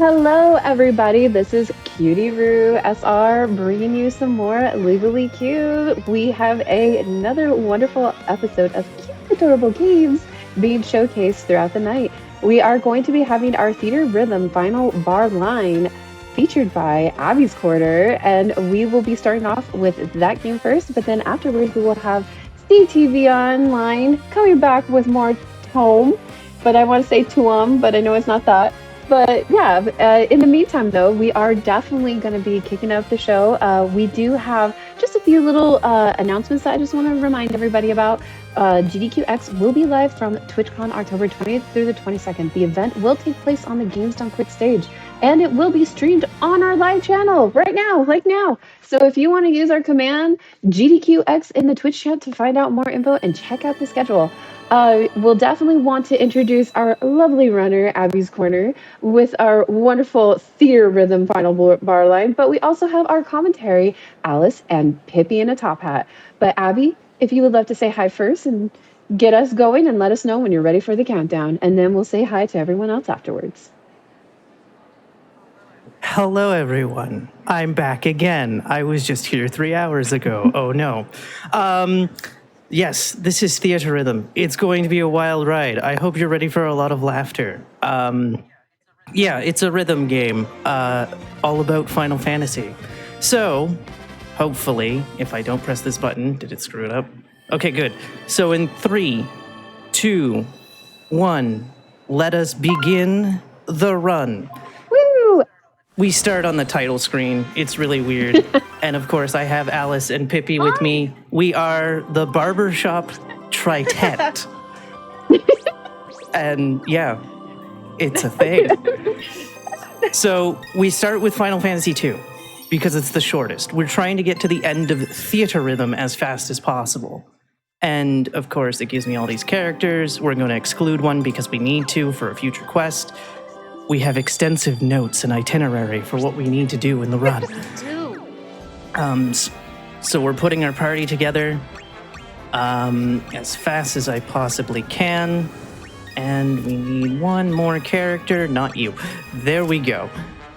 Hello, everybody. This is Cutie Roo SR bringing you some more Legally Cute. We have another wonderful episode of cute, adorable games being showcased throughout the night. We are going to be having our Theatrhythm Final Bar Line featured by Abby's Quarter, and we will be starting off with that game first, but then afterwards we will have CTV Online coming back with more Toem, but I want to say Toem, but I know it's not that. But yeah, in the meantime, though, we are definitely going to be kicking up the show. We do have just a few little announcements that I just want to remind everybody about. GDQX will be live from TwitchCon October 20th through the 22nd. The event will take place on the Games Done Quick stage, and it will be streamed on our live channel right now, like now. So if you want to use our command GDQX in the Twitch chat to find out more info and check out the schedule. We'll definitely want to introduce our lovely runner, Abby's Corner, with our wonderful Theatrhythm Final Bar Line, but we also have our commentary, Alice and Pippi in a top hat. But Abby, if you would love to say hi first and get us going and let us know when you're ready for the countdown, and then we'll say hi to everyone else afterwards. Hello, everyone. I'm back again. I was just here 3 hours ago. Oh, no. Yes, this is Theatrhythm. It's going to be a wild ride. I hope you're ready for a lot of laughter. Yeah, it's a rhythm game, all about Final Fantasy. So, hopefully, if I don't press this button, did it screw it up? Okay, good. So in 3, 2, 1, let us begin the run. Woo! We start on the title screen. It's really weird. And of course, I have Alice and Pippi with me. We are the Barbershop Tritet. And yeah, it's a thing. So we start with Final Fantasy II because it's the shortest. We're trying to get to the end of Theatrhythm as fast as possible. And of course, it gives me all these characters. We're going to exclude one because we need to for a future quest. We have extensive notes and itinerary for what we need to do in the run. So we're putting our party together as fast as I possibly can. And we need one more character, not you. There we go.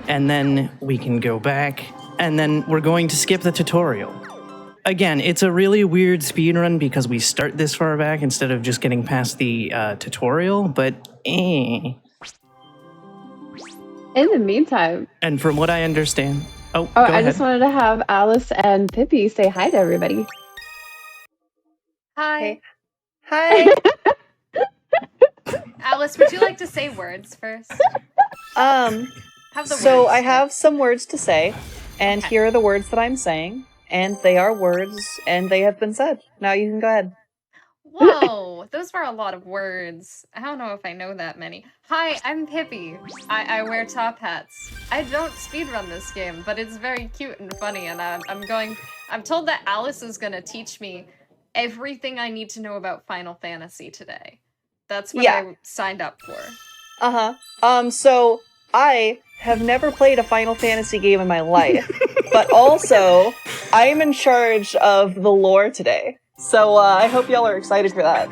And then we can go back. And then we're going to skip the tutorial. Again, it's a really weird speedrun because we start this far back instead of just getting past the tutorial, but In the meantime. And from what I understand... Oh, I ahead. Just wanted to have Alice and Pippi say hi to everybody. Hi. Hi. Alice, would you like to say words first? I have some words to say, and okay. Here are the words that I'm saying, and they are words, and they have been said. Now you can go ahead. Whoa, those were a lot of words. I don't know if I know that many. Hi, I'm Pippi. I wear top hats. I don't speedrun this game, but it's very cute and funny, and I'm told that Alice is gonna teach me everything I need to know about Final Fantasy today. That's what I signed up for. So I have never played a Final Fantasy game in my life, but also I am in charge of the lore today. So I hope y'all are excited for that.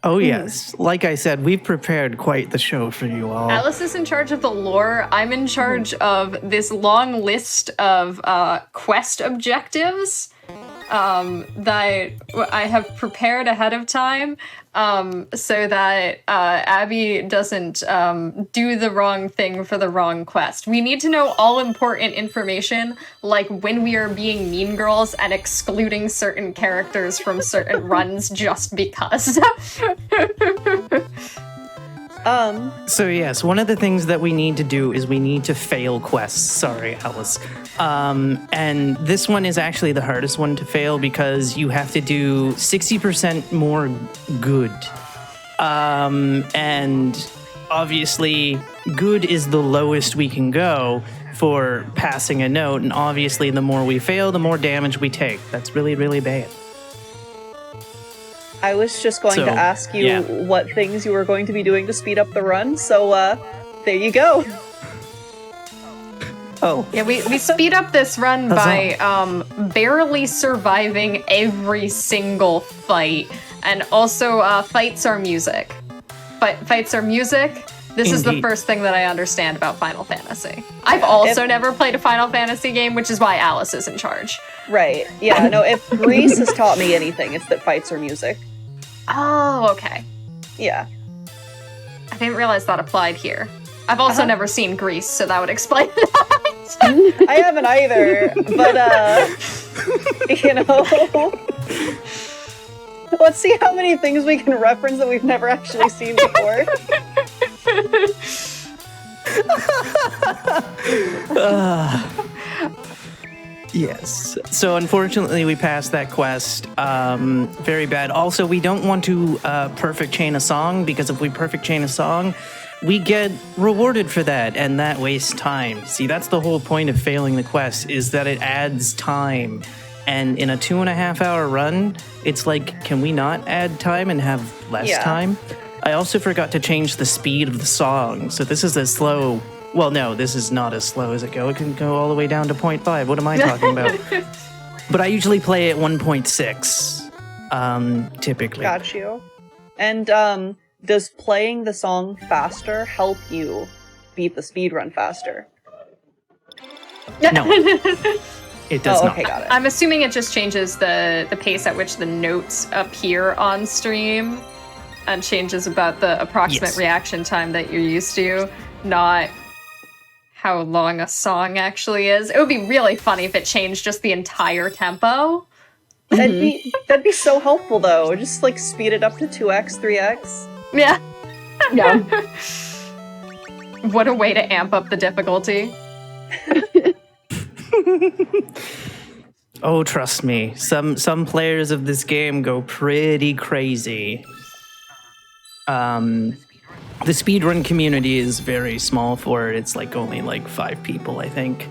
Oh yes, like I said, we've prepared quite the show for you all. Alice is in charge of the lore. I'm in charge of this long list of quest objectives that I have prepared ahead of time so that Abby doesn't do the wrong thing for the wrong quest. We need to know all important information, like when we are being mean girls and excluding certain characters from certain runs just because. So yes, one of the things that we need to do is we need to fail quests. Sorry, Alice. And this one is actually the hardest one to fail because you have to do 60% more good. And obviously, good is the lowest we can go for passing a note. And obviously, the more we fail, the more damage we take. That's really, really bad. I was just going to ask you what things you were going to be doing to speed up the run, so there you go. Oh. Yeah, we speed up this run by barely surviving every single fight, and also fights are music. Fights are music, This is the Indeed. first thing that I understand about Final Fantasy. I've also never played a Final Fantasy game, which is why Alice is in charge. Right. Yeah, no, if Greece has taught me anything, it's that fights are music. Oh, okay. Yeah. I didn't realize that applied here. I've also never seen Grease, so that would explain that. I haven't either, but, you know... Let's see how many things we can reference that we've never actually seen before. Yes. So unfortunately, we passed that quest. Very bad. Also, we don't want to perfect chain a song, because if we perfect chain a song, we get rewarded for that, and that wastes time. See, that's the whole point of failing the quest, is that it adds time. And in a 2.5 hour run, it's like, can we not add time and have less time? I also forgot to change the speed of the song. So this is as slow. Well, no, this is not as slow as it go. It can go all the way down to 0.5. What am I talking about? But I usually play at 1.6, typically. Got you. And does playing the song faster help you beat the speedrun faster? No. It does not. Okay, got it. I'm assuming it just changes the pace at which the notes appear on stream and changes about the approximate reaction time that you're used to, not how long a song actually is. It would be really funny if it changed just the entire tempo. That'd be so helpful, though. Just, like, speed it up to 2x, 3x. Yeah. Yeah. What a way to amp up the difficulty. Oh, trust me. Some players of this game go pretty crazy. The speedrun community is very small for it. It's like only like 5 people, I think.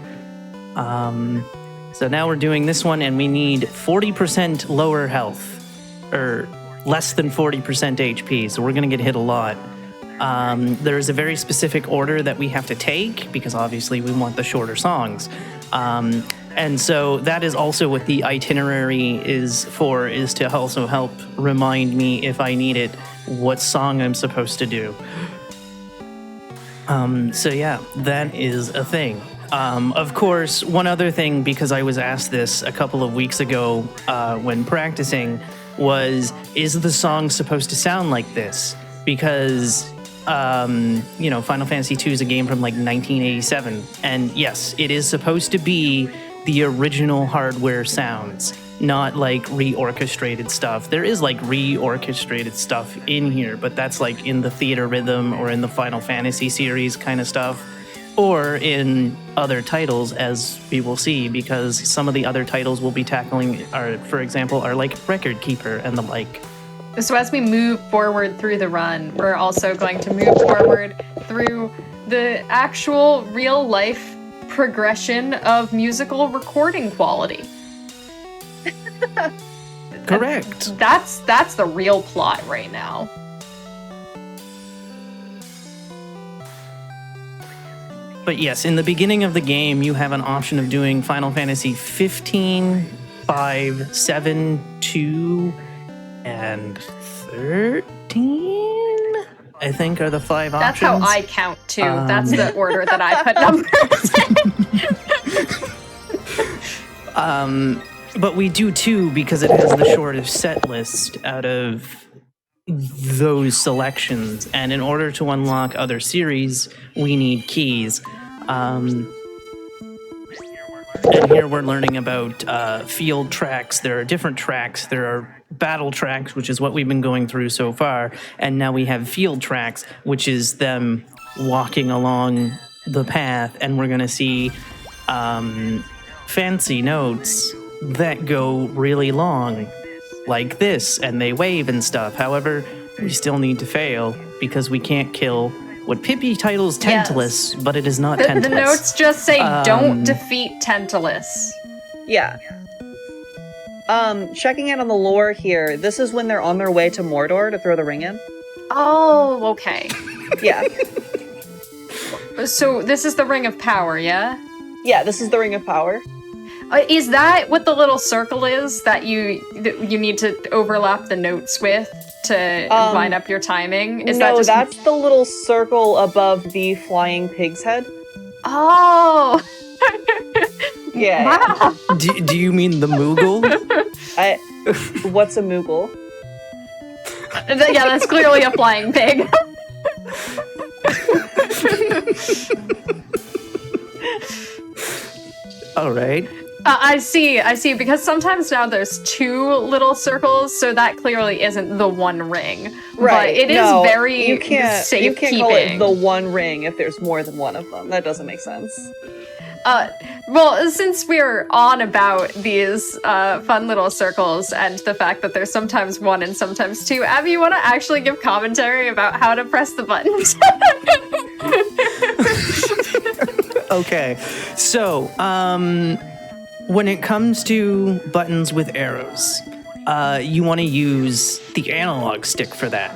So now we're doing this one, and we need 40% lower health, or less than 40% HP, so we're gonna get hit a lot. There's a very specific order that we have to take, because obviously we want the shorter songs. And so that is also what the itinerary is for, is to also help remind me, if I need it, what song I'm supposed to do. So yeah, that is a thing. Of course, one other thing, because I was asked this a couple of weeks ago when practicing, was, is the song supposed to sound like this? Because, you know, Final Fantasy II is a game from like 1987. And yes, it is supposed to be the original hardware sounds, not like reorchestrated stuff. There is like reorchestrated stuff in here, but that's like in the Theatrhythm or in the Final Fantasy series kind of stuff, or in other titles, as we will see, because some of the other titles we'll be tackling are, for example, are like Record Keeper and the like. So as we move forward through the run, we're also going to move forward through the actual real life progression of musical recording quality. Correct. That's the real plot right now. But yes, in the beginning of the game, you have an option of doing Final Fantasy 15, 5, 7, 2, and 13, I think, are the 5 That's options. how I count too. That's the order that I put numbers in. But we do 2 because it has the shortest set list out of those selections. And in order to unlock other series, we need keys. And here we're learning about field tracks. There are different tracks. There are battle tracks, which is what we've been going through so far. And now we have field tracks, which is them walking along the path. And we're going to see fancy notes that go really long, like this, and they wave and stuff. However, we still need to fail because we can't kill what Pippi titles Tantalus, but it is not Tantalus. The notes just say, don't defeat Tantalus. Yeah. Checking in on the lore here, this is when they're on their way to Mordor to throw the ring in. Oh, okay. Yeah. So this is the Ring of Power, yeah? Yeah, this is the Ring of Power. Is that what the little circle is that you need to overlap the notes with to line up your timing? That's the little circle above the flying pig's head. Oh! Yeah. Wow. Do you mean the Moogle? What's a Moogle? Yeah, that's clearly a flying pig. All right. I see, because sometimes now there's two little circles, so that clearly isn't the one ring. Right. But it is very you can't safekeeping. call it the one ring if there's more than one of them. That doesn't make sense. Well, since we're on about these fun little circles and the fact that there's sometimes one and sometimes two, Abby, you want to actually give commentary about how to press the buttons? Okay. So, when it comes to buttons with arrows, you want to use the analog stick for that.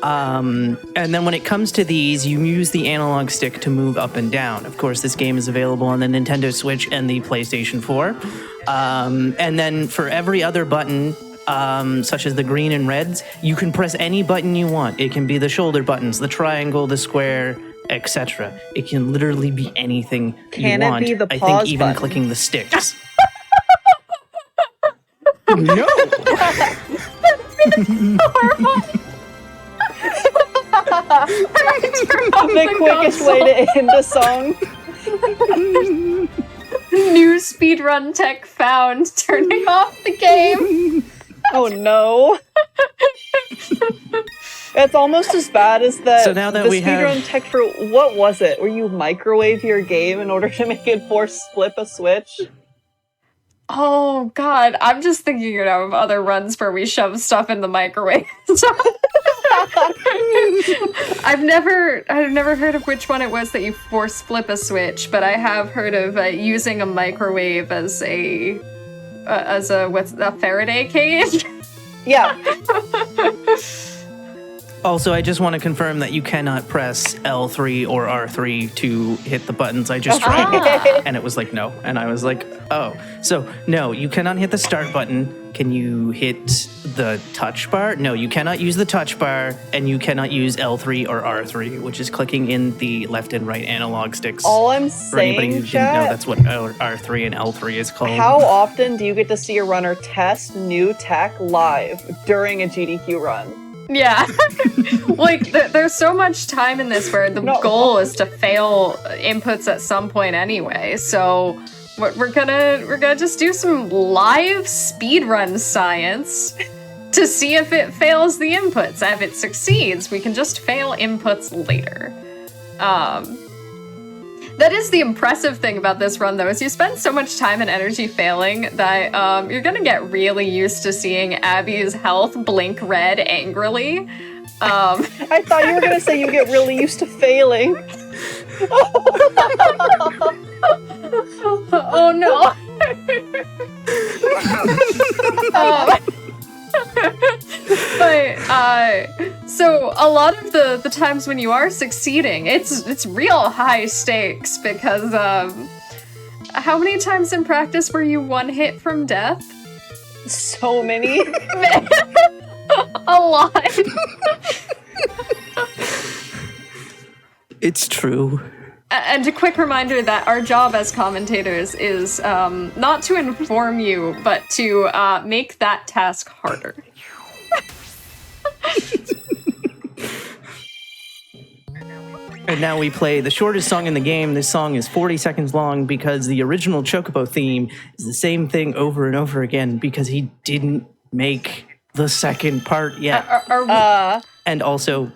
And then when it comes to these, you use the analog stick to move up and down. Of course, this game is available on the Nintendo Switch and the PlayStation 4. And then for every other button, such as the green and reds, you can press any button you want. It can be the shoulder buttons, the triangle, the square, etc. It can literally be anything you want. Can it be the I pause think even button? clicking the sticks. No! The quickest way to end a song. New speedrun tech found, turning off the game. Oh no. It's almost as bad as So now that the we have- speedrun tech for what was it? Where you microwave your game in order to make it force flip a switch? Oh god, I'm just thinking of other runs where we shove stuff in the microwave. I've never heard of which one it was that you force flip a switch, but I have heard of using a microwave as a Faraday cage. Yeah. Also, I just want to confirm that you cannot press L3 or R3 to hit the buttons. I just tried, and it was like, no. And I was like, oh. So, no, you cannot hit the start button. Can you hit the touch bar? No, you cannot use the touch bar, and you cannot use L3 or R3, which is clicking in the left and right analog sticks. All I'm For anybody who saying, didn't know, chat, that's what R3 and L3 is called. how often do you get to see a runner test new tech live during a GDQ run? Yeah. Like, there's so much time in this where the goal is to fail inputs at some point anyway. So we're gonna just do some live speedrun science to see if it fails the inputs. If it succeeds, we can just fail inputs later. That is the impressive thing about this run, though, is you spend so much time and energy failing that you're gonna get really used to seeing Abby's health blink red angrily. I thought you were gonna say you get really used to failing. Oh no! So a lot of the times when you are succeeding, it's real high stakes because how many times in practice were you one hit from death? So many. A lot. It's true. And a quick reminder that our job as commentators is not to inform you, but to make that task harder. And now we play the shortest song in the game. This song is 40 seconds long because the original Chocobo theme is the same thing over and over again because he didn't make the second part yet. And also...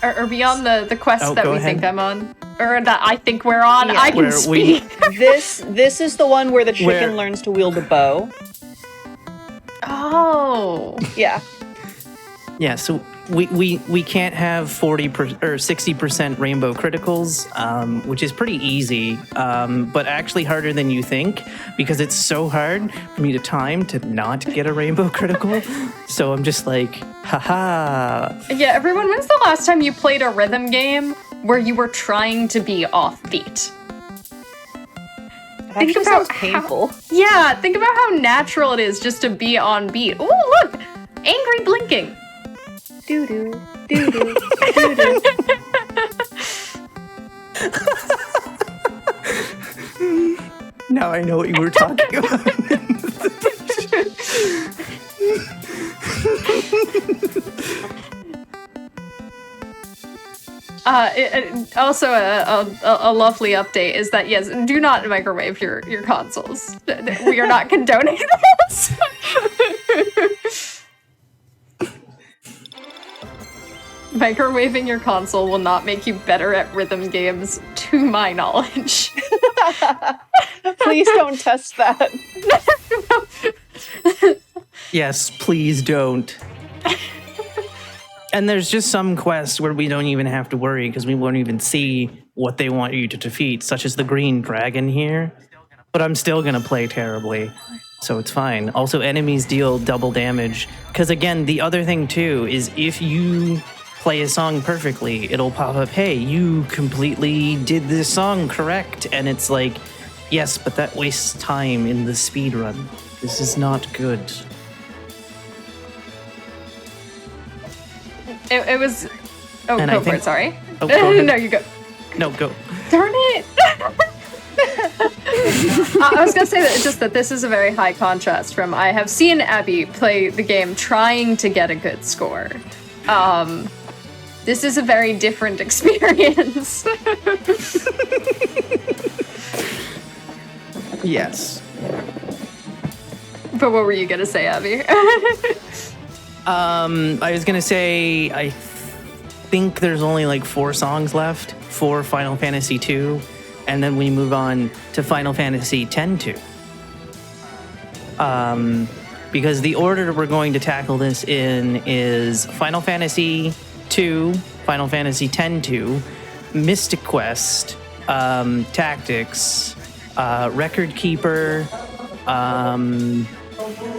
Are we on the quest that we ahead. think I'm on? Or that I think we're on? Yeah. I can Where speak. This is the one where the chicken learns to wield a bow. Oh. Yeah. Yeah, so we can't have 60% rainbow criticals, which is pretty easy, but actually harder than you think because it's so hard for me to time to not get a rainbow critical. So I'm just like, haha. Yeah, everyone, when's the last time you played a rhythm game where you were trying to be offbeat? think Actually about sounds painful. think about how natural it is just to be on beat. Oh, look! Angry blinking. Doo-doo, doo-doo, doo-doo. Now I know what you were talking about. Also, a lovely update is that, yes, do not microwave your consoles. We are not condoning this. Microwaving your console will not make you better at rhythm games, to my knowledge. Please don't test that. Yes, please don't. And there's just some quests where we don't even have to worry because we won't even see what they want you to defeat, such as the green dragon here. But I'm still going to play terribly, so it's fine. Also, enemies deal double damage. Because again, the other thing too is if you play a song perfectly, it'll pop up, hey, you completely did this song correct. And it's like, yes, but that wastes time in the speedrun. This is not good. It was... Oh, And go for it, sorry. Oh, go ahead. No, you go. No, go. Darn it! I was gonna say that just that this is a very high contrast from I have seen Abby play the game trying to get a good score. This is a very different experience. Yes. But what were you gonna say, Abby? I was gonna say I think there's only like 4 songs left for Final Fantasy II, and then we move on to Final Fantasy X-2. Because the order we're going to tackle this in is Final Fantasy II, Final Fantasy X-2, Mystic Quest, Tactics, Record Keeper,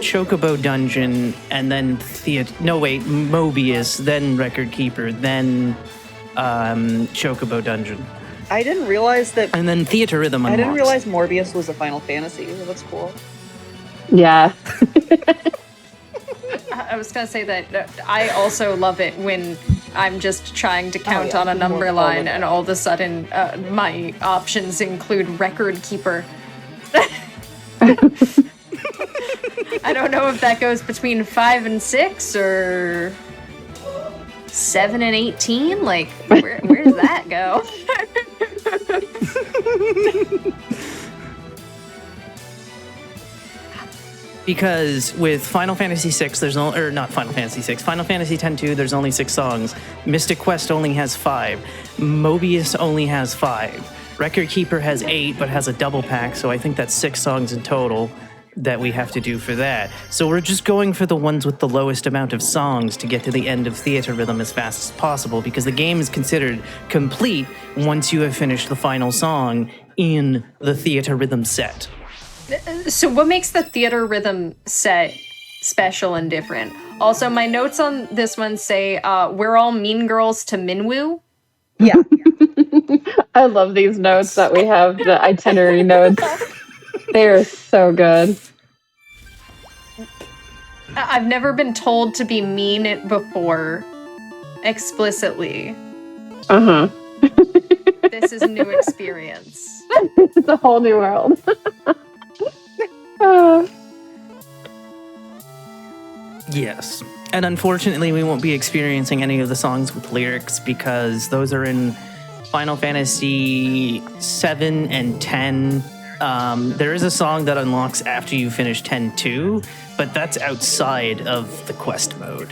Chocobo Dungeon, and then Mobius, then Record Keeper, then Chocobo Dungeon, I didn't realize that. and then Theatrhythm unlocks. I didn't realize Morbius was a Final Fantasy. That's cool. Yeah. I was gonna say that I also love it when I'm just trying to count on a number more line forward. and all of a sudden my options include Record Keeper. I don't know if that goes between 5 and 6 or 7 and 18. Like, where does that go? Because with Final Fantasy VI, there's no, or not Final Fantasy VI, Final Fantasy X-2, there's only 6 songs. Mystic Quest only has 5. Mobius only has 5. Record Keeper has 8, but has a double pack, so I think that's 6 songs in total that we have to do for that. So we're just going for the ones with the lowest amount of songs to get to the end of Theatrhythm as fast as possible, because the game is considered complete once you have finished the final song in the Theatrhythm set. So what makes the theater rhythm set special and different? Also, my notes on this one say, we're all mean girls to Minwoo. Yeah. I love these notes that we have, the itinerary notes. They are so good. I've never been told to be mean before, explicitly. Uh-huh. This is a new experience. It's a whole new world. Yes. And unfortunately, we won't be experiencing any of the songs with lyrics because those are in Final Fantasy 7 and 10. There is a song that unlocks after you finish 10-2, but that's outside of the quest mode.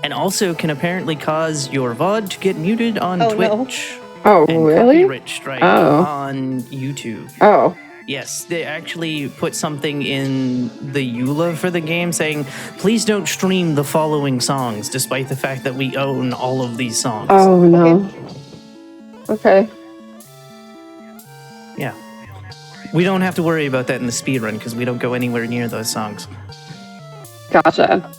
And also can apparently cause your VOD to get muted on Twitch. Oh, And really? copyright strike Oh. on YouTube. Oh. Yes, they actually put something in the EULA for the game saying, please don't stream the following songs, despite the fact that we own all of these songs. Oh, no. Okay. Yeah. We don't have to worry about that in the speedrun, because we don't go anywhere near those songs. Gotcha.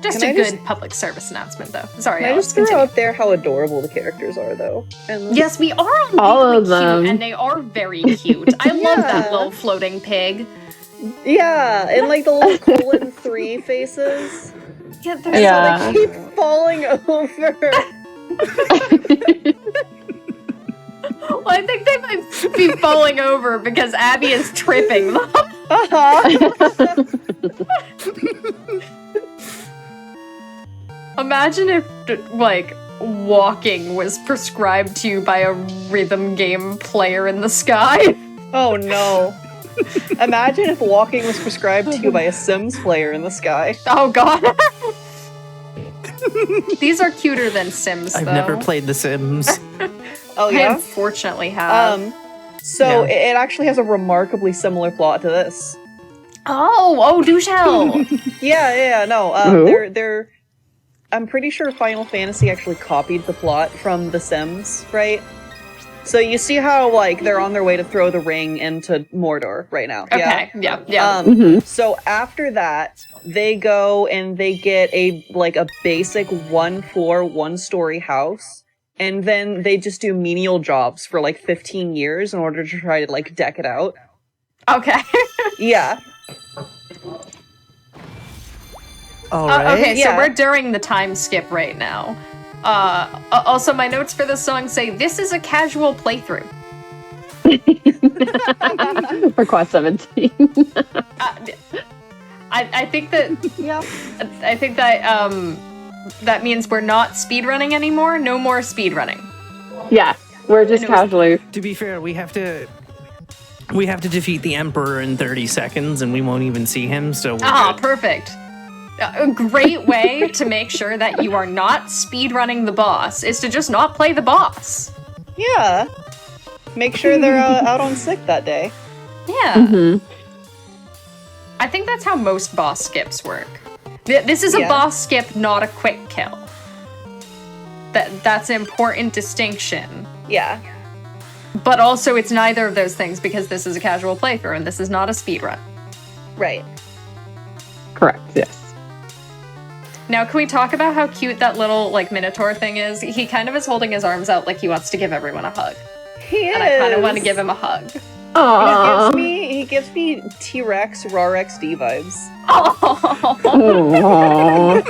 Just Just can a I good just- public service announcement, though. Sorry, Can I Alice, just throw continue. out there how adorable the characters are, though? And Yes, we are All unbelievably of them. cute, and they are very cute. I love that Yeah. little floating pig. yeah, and like the little colon 3 faces. Yeah, they're And Yeah. so they keep falling over. Well, I think they might be falling over because Abby is tripping them. Uh-huh. Imagine if, like, walking was prescribed to you by a rhythm game player in the sky. Oh no. Imagine if walking was prescribed to you by a Sims player in the sky. Oh god. These are cuter than Sims, though. I've never played The Sims. Oh I yeah? unfortunately have. So Yeah. it actually has a remarkably similar plot to this. Oh, do tell. No. Who? They're I'm pretty sure Final Fantasy actually copied the plot from The Sims, right? So you see how like they're on their way to throw the ring into Mordor right now. Okay, yeah. Mhm. So after that, they go and they get a basic 1-floor, 1-story house, and then they just do menial jobs for like 15 years in order to try to like deck it out. Okay. Yeah. All right. Okay, so Yeah. we're during the time skip right now. Also, my notes for this song say, this is a casual playthrough. For Quest 17. I think that Yeah. that means we're not speedrunning anymore. No more speedrunning. Yeah, we're just And it was- casually. To be fair, we have to defeat the Emperor in 30 seconds, and we won't even see him. So we're good. Perfect. A great way to make sure that you are not speedrunning the boss is to just not play the boss. Yeah. Make sure they're out on sick that day. Yeah. Mhm. I think that's how most boss skips work. This is a Yeah. boss skip, not a quick kill. That's an important distinction. Yeah. But also, it's neither of those things because this is a casual playthrough and this is not a speedrun. Right. Correct, yes. Now, can we talk about how cute that little, like, Minotaur thing is? He kind of is holding his arms out like he wants to give everyone a hug. He is. And I kind of want to give him a hug. Aww. He gives me T-Rex Raw XD vibes. Oh! Aww.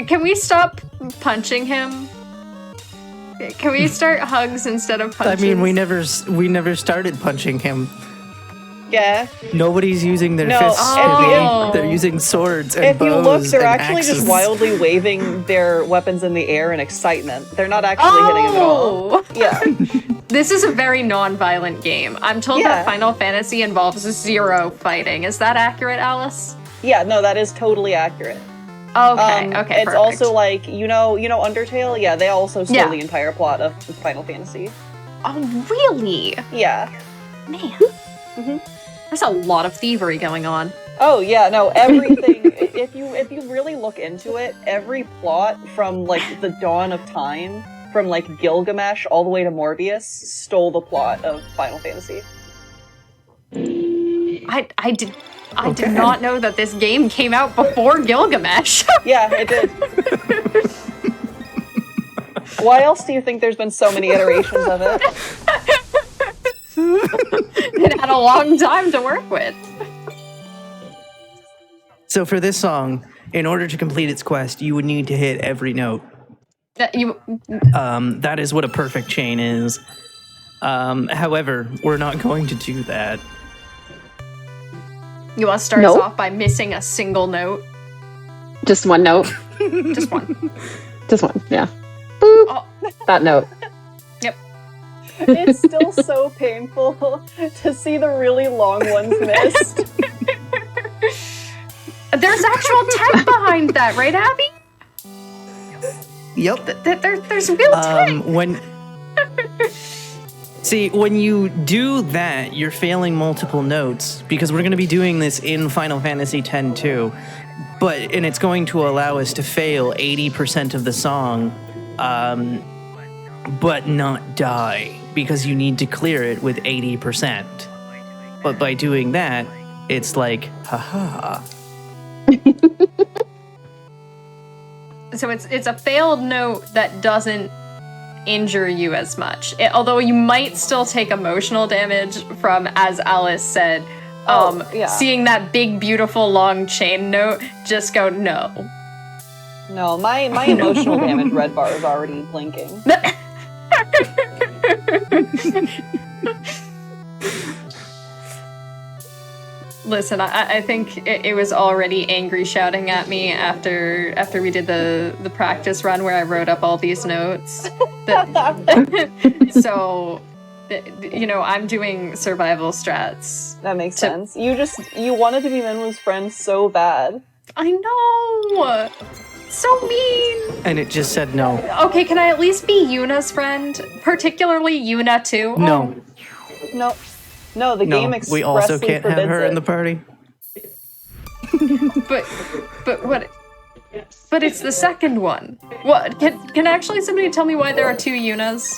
Can we stop punching him? Can we start hugs instead of I punches? mean, we never started punching him. Yeah. Nobody's using their No, fists. Oh. They're using swords and If you look, bows they're and actually axes. just wildly waving their weapons in the air in excitement. They're not actually hitting him at all. Oh! Yeah. This is a very non-violent game. I'm told Yeah. that Final Fantasy involves 0 fighting. Is that accurate, Alice? Yeah, no, that is totally accurate. Okay, okay, It's perfect. also like, you know Undertale? Yeah, they also stole Yeah. the entire plot of Final Fantasy. Oh, really? Yeah. Man. Mhm. There's a lot of thievery going on. Oh yeah, no, everything if you really look into it, every plot from like the dawn of time, from like Gilgamesh all the way to Morbius, stole the plot of Final Fantasy. I did Okay. not know that this game came out before Gilgamesh. Yeah, it did. Why else do you think there's been so many iterations of it? It had a long time to work with. So for this song, in order to complete its quest, you would need to hit every note. That is what a perfect chain is. However, we're not going to do that. You want to start us Nope. off by missing a single note? Just one note. Just one. Just one, yeah. Boop. Oh, That note. yep. It's still so painful to see the really long ones missed. There's actual tech behind that, right, Abby? Yep. There's real tech. When you do that, you're failing multiple notes because we're going to be doing this in Final Fantasy X too. And it's going to allow us to fail 80% of the song, but not die because you need to clear it with 80%. But by doing that, it's like, haha. So it's a failed note that doesn't injure you as much. Although you might still take emotional damage from, as Alice said, seeing that big, beautiful, long chain note, just go, no. No, my emotional damage red bar is already blinking. Listen, I think it was already angry shouting at me after we did the practice run where I wrote up all these notes. So, you know, I'm doing survival strats. That makes sense. You wanted to be Minwoo's friend so bad. I know! So mean! And it just said no. Okay, can I at least be Yuna's friend? Particularly Yuna, too? No. No, the game expressly we also can't have forbids her it. in the party. But what? But it's the second one. What? Can actually somebody tell me why there are two Yunas?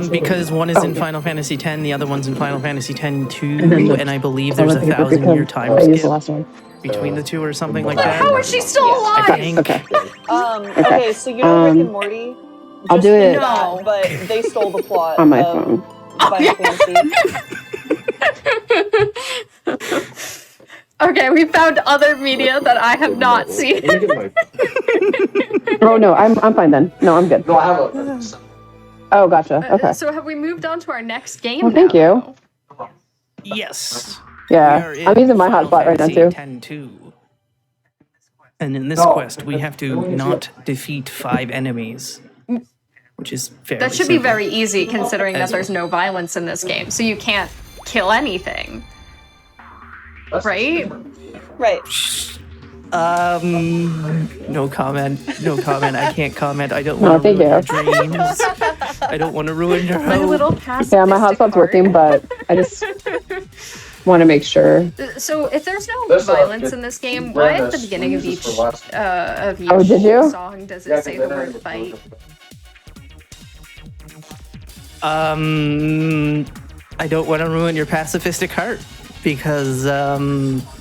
Because one is in Final Fantasy X, the other one's in Final Fantasy X-2, and I believe there's a 1,000-year time I used the last skip one. between the two or something like that. How is she still alive? I think. Okay. Okay, so you know Rick and Morty? I'll Just do it. think that, No. but they stole the plot On my of phone. Final Fantasy. Okay, we found other media that I have not seen. Oh no, I'm fine then. No, I'm good. No, I have a. Oh, gotcha. Okay. So have we moved on to our next game? Well, thank now? you. Yes. Yeah, I'm using my hotspot right now too. X-2. And in this quest, we have to not defeat 5 enemies, which is very That should be simple. very easy considering that As- there's no violence in this game, so you can't kill anything. Right? Right. No comment. I can't comment. I don't No, want to thank ruin your you. dreams. I don't want to ruin your My hope. little pacifistic Yeah, my hotspot's heart. working, but I just want to make sure. So if there's no That's not violence good. in this game, You why ran at the this- beginning we of used each this for last- Oh, did you? song does it Yeah, say 'cause the then word fight? I don't want to ruin your pacifistic heart because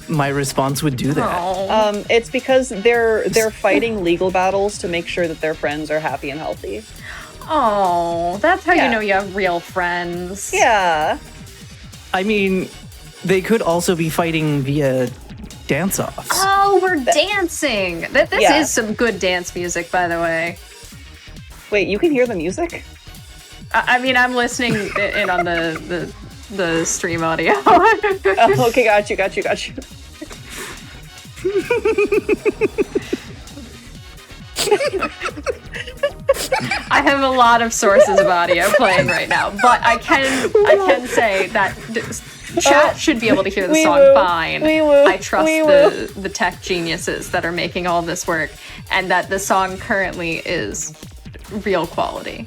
my response would do that. Oh. It's because they're fighting legal battles to make sure that their friends are happy and healthy. Oh, that's how Yeah. you know you have real friends. Yeah. I mean, they could also be fighting via dance-offs. Oh, we're dancing. This Yeah. is some good dance music, by the way. Wait, you can hear the music? I mean, I'm listening in on the stream audio. Oh, okay, got you. I have a lot of sources of audio playing right now, but I can say that chat should be able to hear the Wee song woo, fine. wee woo, I trust wee woo. the tech geniuses that are making all this work, and that the song currently is real quality.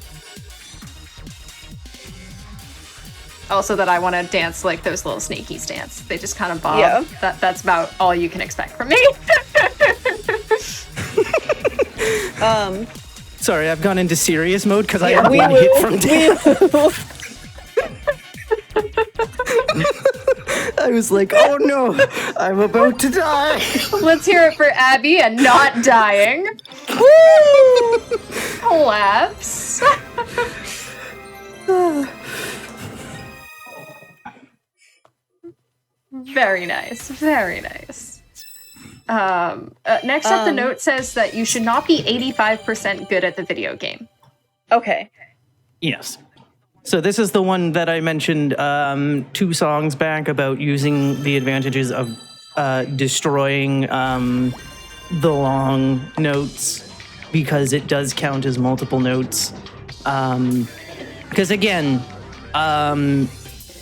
Also, that I want to dance like those little snakies dance. They just kind of bob. Yeah. That's about all you can expect from me. Sorry, I've gone into serious mode because I Yeah, have wee one woo, hit from dance. I was like, oh no, I'm about to die. Let's hear it for Abby and not dying. Woo! Collapse. Very nice. Very nice. Next up, the note says that you should not be 85% good at the video game. Okay. Yes. So this is the one that I mentioned 2 songs back about using the advantages of destroying the long notes because it does count as multiple notes. Because again,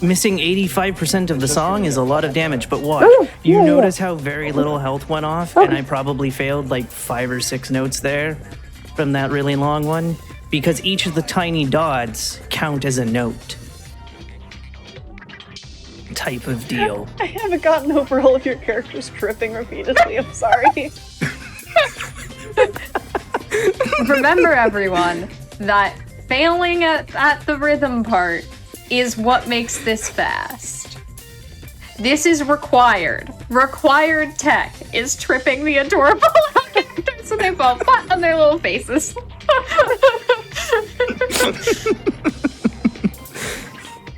missing 85% of the song is a lot of damage, but watch. You notice how very little health went off, and I probably failed like 5 or 6 notes there from that really long one, because each of the tiny dots count as a note. Type of deal. I haven't gotten over all of your characters tripping repeatedly. I'm sorry. Remember, everyone, that failing at the rhythm part is what makes this fast. This is required. Required tech is tripping the adorable characters So they fall flat on their little faces.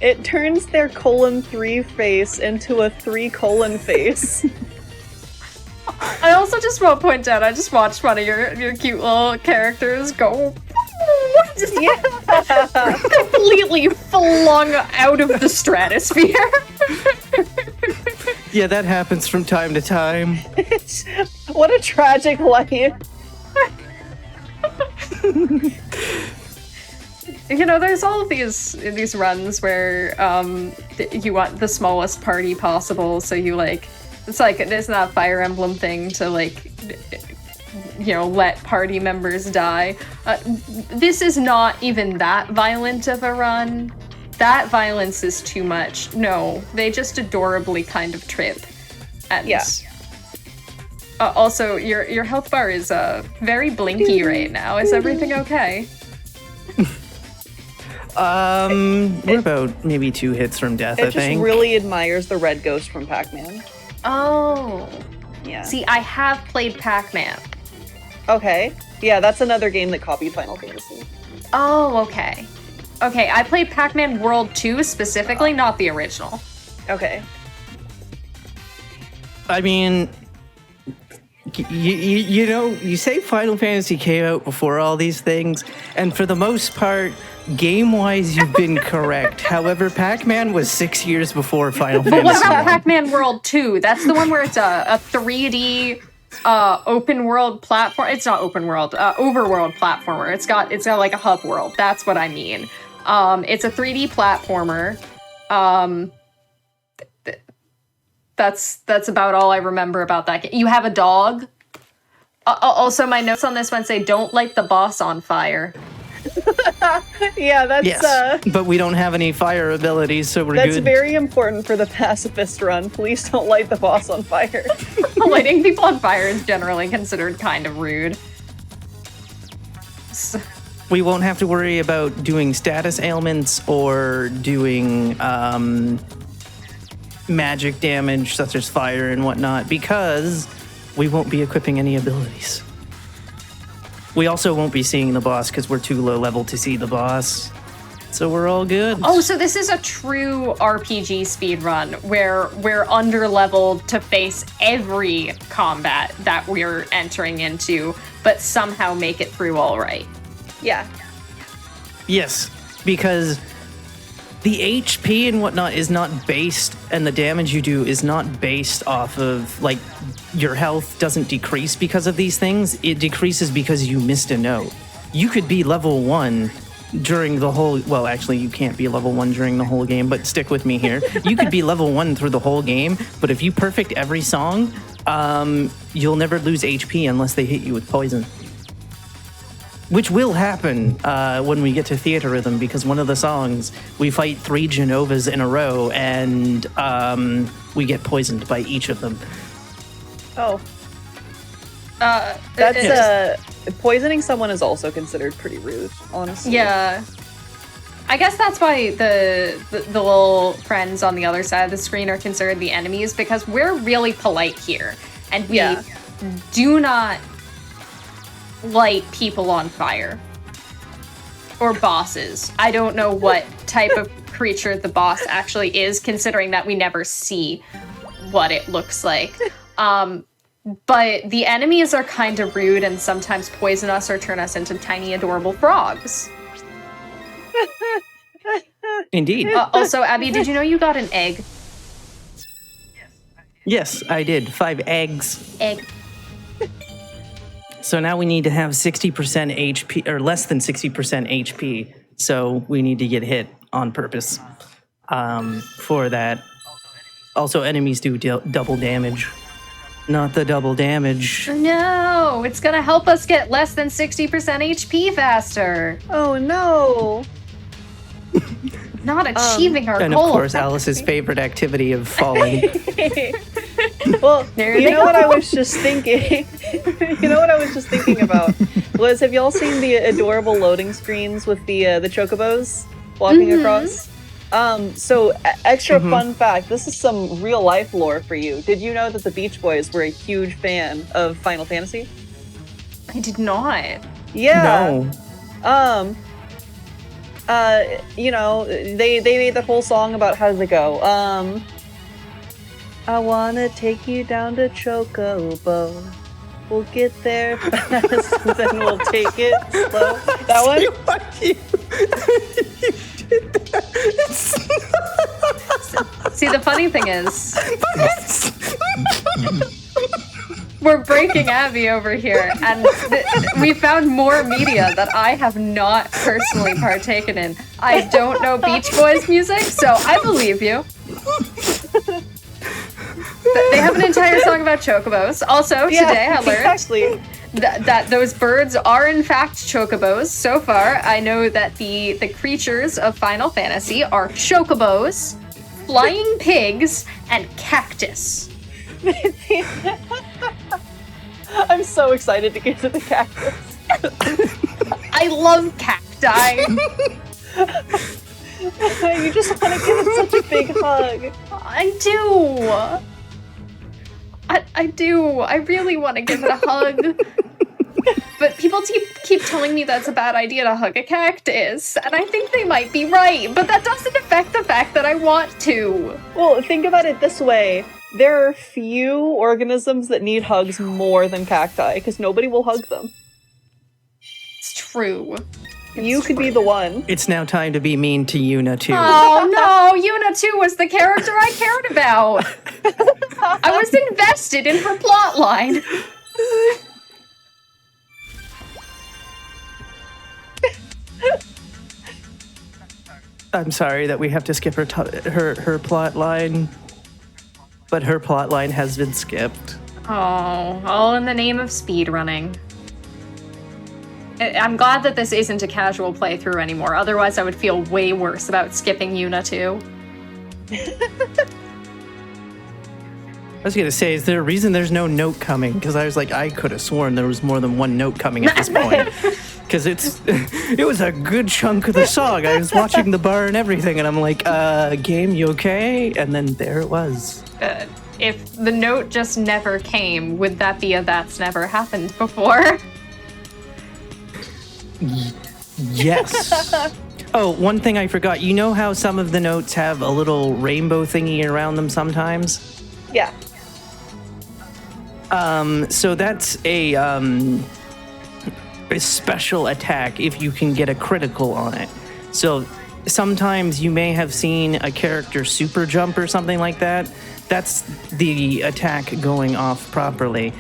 It turns their :3 face into a 3 face. I also just want to point out, I just watched one of your cute little characters go just completely flung out of the stratosphere. Yeah, that happens from time to time. What a tragic life. You know, there's all of these runs where you want the smallest party possible, so you it's not a Fire Emblem thing to let party members die. This is not even that violent of a run. That violence is too much. No, they just adorably kind of trip. And also, your health bar is very blinky right now. Is everything okay? We're about maybe 2 hits from death, I It just think. really admires the red ghost from Pac-Man. Oh. Yeah. See, I have played Pac-Man. Okay. Yeah, that's another game that copied Final Fantasy. Oh, okay. Okay, I played Pac-Man World 2 specifically, not the original. Okay. I mean, you say Final Fantasy came out before all these things, and for the most part, game-wise, you've been correct. However, Pac-Man was 6 years before Final Fantasy. But what about 1. Pac-Man World 2? That's the one where it's a 3D open world platform. It's not open world, overworld platformer. It's got like a hub world. That's what I mean. It's a 3D platformer. That's about all I remember about that game. You have a dog. Also, my notes on this one say, "Don't light the boss on fire." Yeah, that's Yes, but we don't have any fire abilities, so we're that's good. very important for the pacifist run. Please don't light the boss on fire. Lighting people on fire is generally considered kind of rude. So, We won't have to worry about doing status ailments or doing magic damage such as fire and whatnot, because we won't be equipping any abilities. We also won't be seeing the boss because we're too low level to see the boss. So we're all good. oh, so this is a true RPG speedrun where we're under-leveled to face every combat that we're entering into, but somehow make it through all right. Yeah. Yes, because the HP and whatnot is not based, and the damage you do is not based off of, your health doesn't decrease because of these things. It decreases because you missed a note. You could be level 1 during the whole, well, actually, you can't be level 1 during the whole game, but stick with me here. You could be level 1 through the whole game, but if you perfect every song, you'll never lose HP unless they hit you with poison. Which will happen when we get to Theatrhythm, because one of the songs, we fight 3 Genovas in a row, and we get poisoned by each of them. Oh. That's Poisoning someone is also considered pretty rude, honestly. yeah. I guess that's why the little friends on the other side of the screen are considered the enemies, because we're really polite here, and we do not light people on fire. Or bosses. I don't know what type of creature the boss actually is, considering that we never see what it looks like. But the enemies are kind of rude and sometimes poison us or turn us into tiny adorable frogs. Indeed. Also, Abby, did you know you got an egg? Yes, I did. 5 eggs. Egg. So now we need to have 60% HP, or less than 60% HP. So we need to get hit on purpose for that. Also, enemies do double damage. Not the double damage. No, it's gonna help us get less than 60% HP faster. Oh no. Not achieving our And goal. of course, Alice's favorite activity of falling. Well, There you they know what go. I was just thinking? You know what I was just thinking about? Was, have y'all seen the adorable loading screens with the chocobos walking across? So extra fun fact, this is some real life lore for you. Did you know that the Beach Boys were a huge fan of Final Fantasy? I did not. Yeah. No. You know, they made that whole song about how does it go? I wanna take you down to Chocobo. We'll get there fast, then we'll take it slow. That one? See, the funny thing is, we're breaking Abby over here, and we found more media that I have not personally partaken in. I don't know Beach Boys music, so I believe you. They have an entire song about chocobos. Also, today I learned that those birds are in fact chocobos. So far, I know that the creatures of Final Fantasy are chocobos, flying pigs, and cactus. I'm so excited to get to the cactus. I love cacti. You just want to give it such a big hug. I do. I do. I really want to give it a hug. But people keep telling me that's a bad idea to hug a cactus, and I think they might be right, but that doesn't affect the fact that I want to. Well, think about it this way. There are few organisms that need hugs more than cacti, because nobody will hug them. It's true. You could be the one. It's now time to be mean to Yuna, too. Oh no, Yuna too was the character I cared about. I was invested in her plotline. I'm sorry that we have to skip her plot line, but her plot line has been skipped. Oh, all in the name of speedrunning. I'm glad that this isn't a casual playthrough anymore, otherwise I would feel way worse about skipping Yuna too. I was gonna say, is there a reason there's no note coming? Because I was like, I could have sworn there was more than one note coming at this point. Because it was a good chunk of the song. I was watching the bar and everything, and I'm like, game, you okay? And then there it was. If the note just never came, would that be a that's never happened before? Yes. Oh, one thing I forgot. You know how some of the notes have a little rainbow thingy around them sometimes? Yeah. So that's a special attack if you can get a critical on it. So sometimes you may have seen a character super jump or something like that. That's the attack going off properly.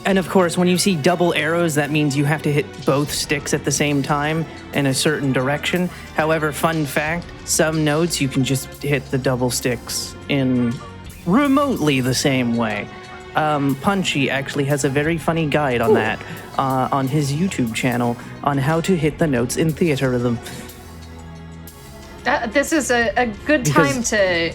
And of course, when you see double arrows, that means you have to hit both sticks at the same time in a certain direction. However, fun fact, some notes you can just hit the double sticks in remotely the same way. Punchy actually has a very funny guide on that on his YouTube channel on how to hit the notes in Theatrhythm. This is a good time to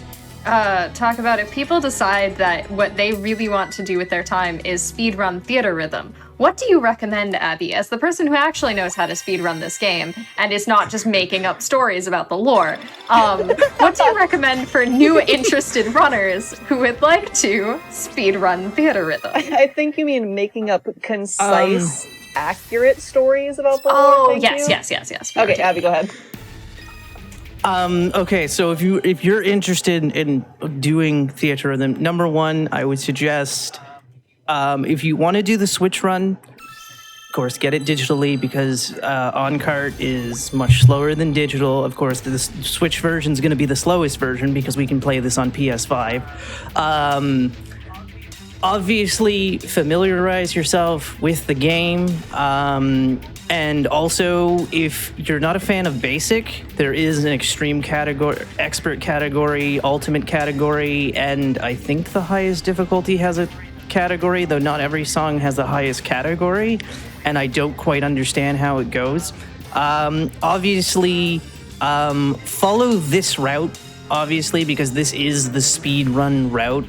talk about it. People decide that what they really want to do with their time is speedrun Theatrhythm. What do you recommend, Abby, as the person who actually knows how to speedrun this game and is not just making up stories about the lore? What do you recommend for new interested runners who would like to speedrun Theatrhythm? I think you mean making up concise, accurate stories about the lore. Oh, yes. Okay, Abby, go ahead. Okay, so if you're interested in doing Theatrhythm, number one, I would suggest if you want to do the Switch run, of course, get it digitally because on-cart is much slower than digital. Of course, the Switch version is going to be the slowest version because we can play this on PS5. Obviously, familiarize yourself with the game. And also, if you're not a fan of basic, there is an extreme category, expert category, ultimate category, and I think the highest difficulty has a category, though not every song has the highest category, and I don't quite understand how it goes. Obviously, follow this route, obviously, because this is the speedrun route,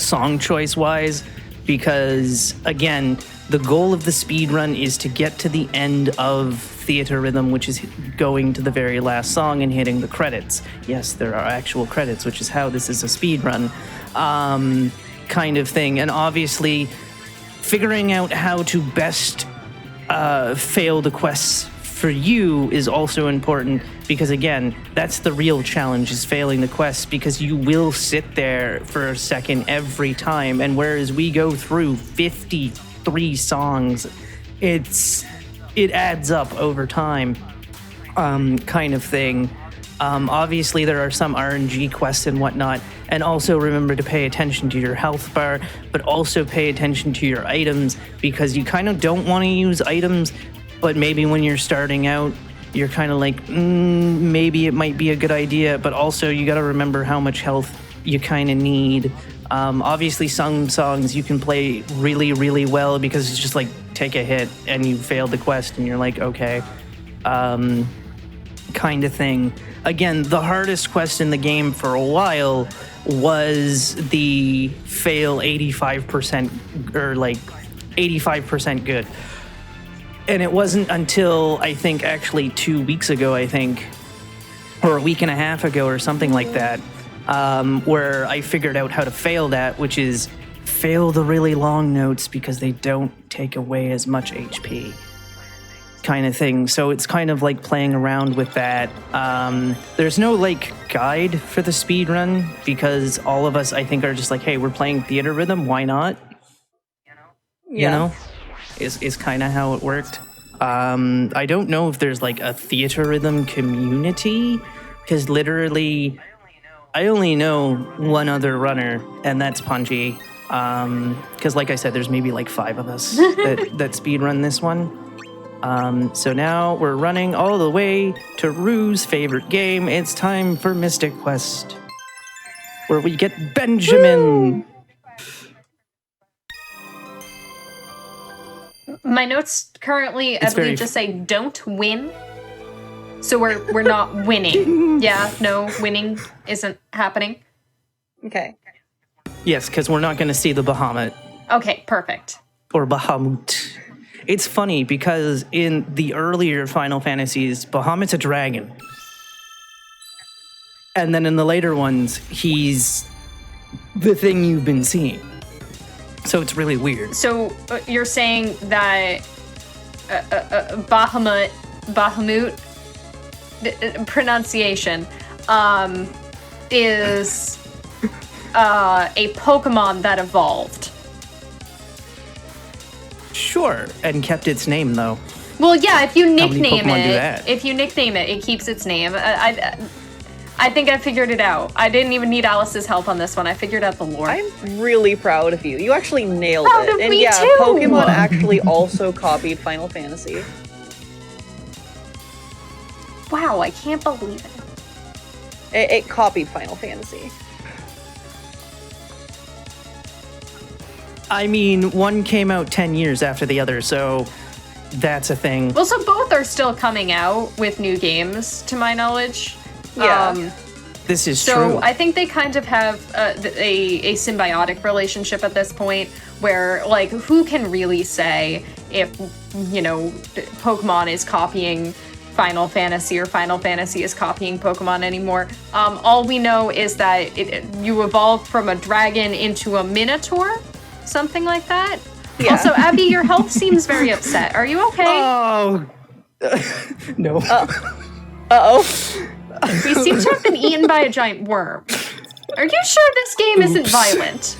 song choice-wise, because, again, the goal of the speedrun is to get to the end of Theatrhythm, which is going to the very last song and hitting the credits. Yes, there are actual credits, which is how this is a speedrun kind of thing. And obviously, figuring out how to best fail the quests for you is also important, because again, that's the real challenge, is failing the quests, because you will sit there for a second every time, and whereas we go through 53 songs, it adds up over time, kind of thing. Obviously, there are some RNG quests and whatnot, and also remember to pay attention to your health bar, but also pay attention to your items, because you kind of don't want to use items, but maybe when you're starting out, you're kind of like, maybe it might be a good idea, but also you got to remember how much health you kind of need. Obviously, some songs you can play really, really well because it's just like, take a hit and you failed the quest and you're like, okay, kind of thing. Again, the hardest quest in the game for a while was the fail 85% or like 85% good. And it wasn't until I think actually 2 weeks ago, or a week and a half ago or something like that, where I figured out how to fail that, which is fail the really long notes because they don't take away as much HP kind of thing. So it's kind of like playing around with that. There's no like guide for the speed run because all of us, I think, are just like, hey, we're playing Theatrhythm, why not? You know? Is kind of how it worked. I don't know if there's like a Theatrhythm community, because literally I only know one other runner, and that's Punchy. Because like I said, there's maybe like 5 of us that speedrun this one. So now we're running all the way to Rue's favorite game. It's time for Mystic Quest, where we get Benjamin. Woo! My notes currently, I believe, just say don't win. So we're not winning. Yeah, no, winning isn't happening. Okay. Yes, because we're not going to see the Bahamut. Okay, perfect. Or Bahamut. It's funny because in the earlier Final Fantasies, Bahamut's a dragon. And then in the later ones, he's the thing you've been seeing. So it's really weird. So you're saying that Bahamut, pronunciation, is a Pokemon that evolved. Sure, and kept its name though. Well, yeah, if you How many nickname Pokemon do that? it keeps its name. I think I figured it out. I didn't even need Alice's help on this one. I figured out the lore. I'm really proud of you. You actually nailed Proud it. of And me yeah, too! Pokemon actually also copied Final Fantasy. Wow, I can't believe it. It copied Final Fantasy. I mean, one came out 10 years after the other, so that's a thing. Well, so both are still coming out with new games, to my knowledge. Yeah. This is So true. I think they kind of have a symbiotic relationship at this point, where like who can really say if Pokemon is copying Final Fantasy or Final Fantasy is copying Pokemon anymore. All we know is that you evolved from a dragon into a Minotaur, something like that. Yeah. Also, Abby, your health seems very upset. Are you okay? Oh no. Uh-oh. We seem to have been eaten by a giant worm. Are you sure this game isn't violent?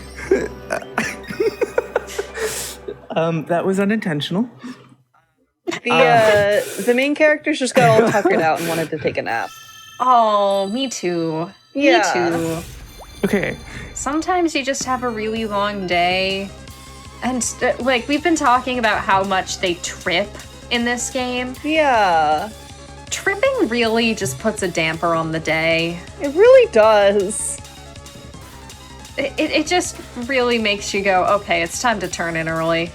That was unintentional. The main characters just got all tuckered out and wanted to take a nap. Oh, me too. Yeah. Me too. Okay. Sometimes you just have a really long day. And, like, we've been talking about how much they trip in this game. Yeah. Tripping really just puts a damper on the day. It really does. It just really makes you go, okay, it's time to turn in early.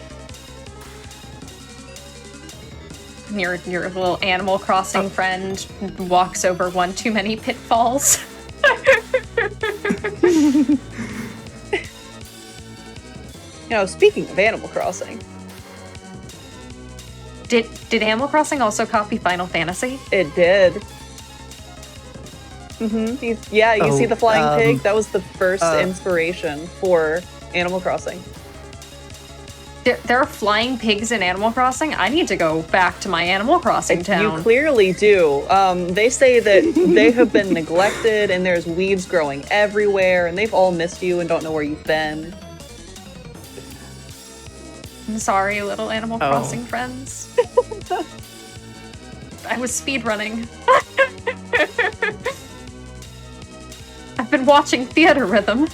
Your little Animal Crossing friend walks over one too many pitfalls. Speaking of Animal Crossing. Did Animal Crossing also copy Final Fantasy? It did. Mm-hmm. You see the flying pig? That was the first inspiration for Animal Crossing. There are flying pigs in Animal Crossing? I need to go back to my Animal Crossing town. You clearly do. They say that they have been neglected and there's weeds growing everywhere and they've all missed you and don't know where you've been. I'm sorry, little Animal Crossing friends. I was speedrunning. I've been watching Theatrhythm.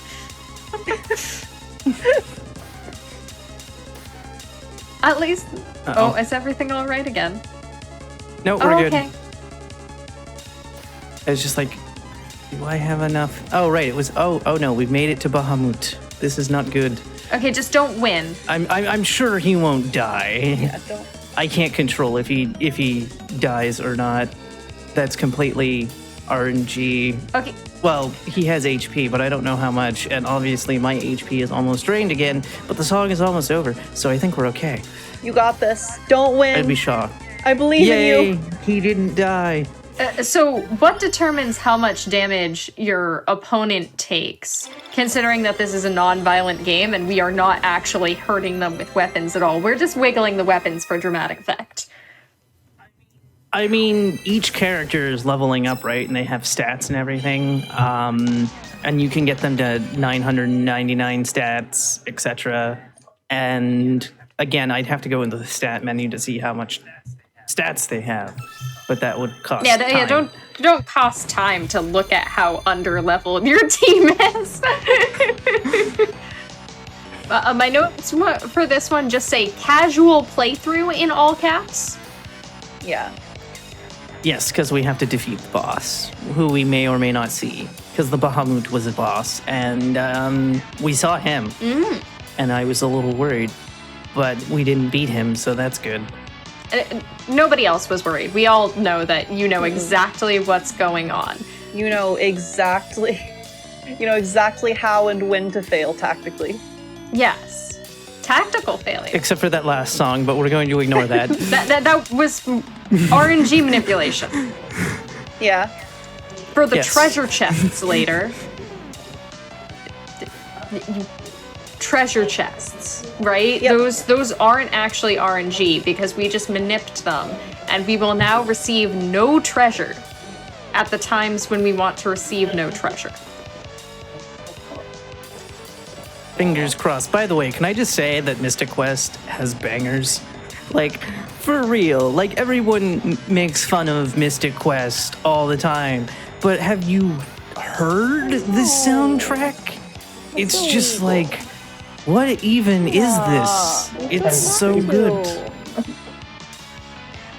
At least... Uh-oh. Oh, is everything all right again? No, we're good. Okay. It's just like, do I have enough? Oh, right. It was. Oh no. We've made it to Bahamut. This is not good. Okay, just don't win. I'm sure he won't die. Yeah, don't. I can't control if he dies or not. That's completely RNG. Okay. Well, he has HP, but I don't know how much. And obviously, my HP is almost drained again. But the song is almost over, so I think we're okay. You got this. Don't win. I'd be shocked. I believe Yay! in you. He didn't die. So, what determines how much damage your opponent takes? Considering that this is a non-violent game and we are not actually hurting them with weapons at all. We're just wiggling the weapons for dramatic effect. I mean, each character is leveling up, right? And they have stats and everything. And you can get them to 999 stats, etc. And again, I'd have to go into the stat menu to see how much stats they have. But that would cost time. Don't cost time to look at how under-leveled your team is. My notes for this one just say casual playthrough in all caps. Yeah. Yes, because we have to defeat the boss, who we may or may not see. Because the Bahamut was a boss, and we saw him. And I was a little worried, but we didn't beat him, so that's good. Nobody else was worried. We all know that you know exactly what's going on. You know exactly how and when to fail tactically. Yes. Tactical failure. Except for that last song, but we're going to ignore that. that was RNG manipulation. Yeah. For the Yes. treasure chests later. Treasure chests, right? Yep. Those aren't actually RNG because we just manipped them, and we will now receive no treasure at the times when we want to receive no treasure. Fingers crossed. By the way, can I just say that Mystic Quest has bangers? Like, for real. Like, everyone makes fun of Mystic Quest all the time. But have you heard the soundtrack? It's just like, what even is this? It's so good.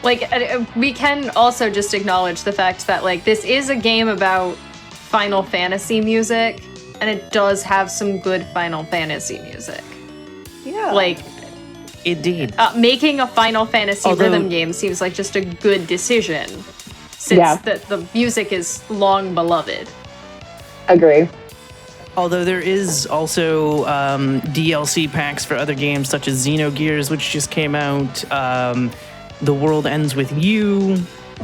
Like, we can also just acknowledge the fact that, like, this is a game about Final Fantasy music, and it does have some good Final Fantasy music. Yeah. Like, Indeed. making a Final Fantasy rhythm game seems like just a good decision, since the music is long beloved. Agree. Although there is also DLC packs for other games such as Xenogears, which just came out. The World Ends With You.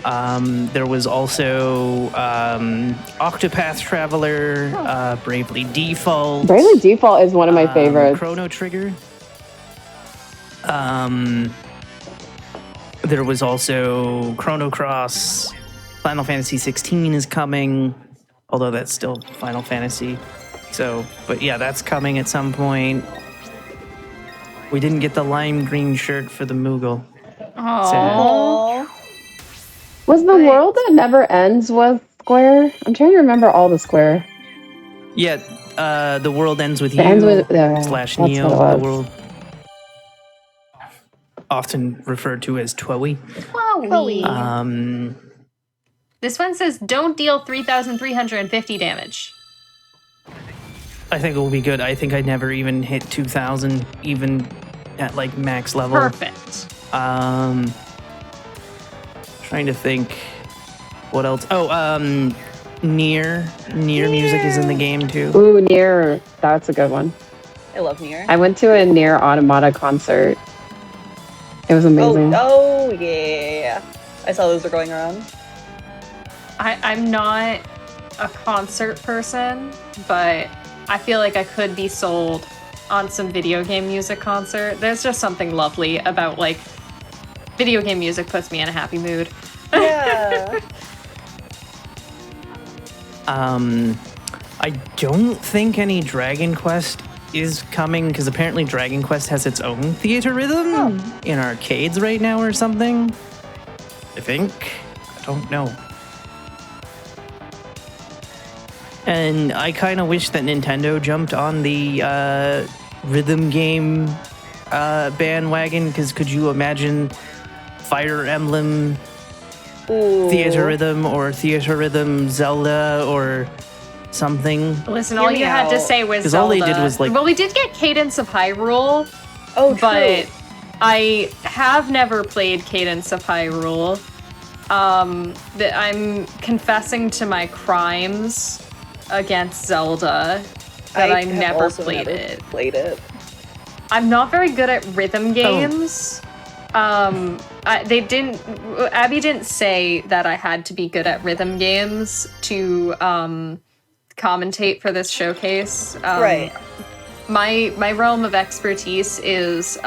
There was also Octopath Traveler, Bravely Default. Bravely Default is one of my favorites. Chrono Trigger. There was also Chrono Cross. Final Fantasy 16 is coming, although that's still Final Fantasy. So, but yeah, that's coming at some point. We didn't get the lime green shirt for the Moogle. Aww. Was the world that never ends was Square? I'm trying to remember all the Square. Yeah, The World Ends With You Ends with, / that's Neo, what it the was. world. Often referred to as Twoey. Chloe. This one says, don't deal 3,350 damage. I think it will be good. I think I never even hit 2,000, even at like max level. Perfect. Trying to think what else. Oh, Nier music is in the game too. Ooh, Nier. That's a good one. I love Nier. I went to a Nier Automata concert. It was amazing. Oh yeah. I saw those were going around. I'm not a concert person, but I feel like I could be sold on some video game music concert. There's just something lovely about, like, video game music puts me in a happy mood. Yeah. I don't think any Dragon Quest is coming because apparently Dragon Quest has its own Theatrhythm in arcades right now or something. I think. I don't know. And I kind of wish that Nintendo jumped on the rhythm game bandwagon, because could you imagine Fire Emblem Ooh. Theatrhythm or Theatrhythm Zelda or something? Listen, all you had to say was Zelda. All they did was like... Well, we did get Cadence of Hyrule. Oh, true. But I have never played Cadence of Hyrule. I'm confessing to my crimes against Zelda that I never played it. I'm not very good at rhythm games. Abby didn't say that I had to be good at rhythm games to commentate for this showcase. Right. My realm of expertise is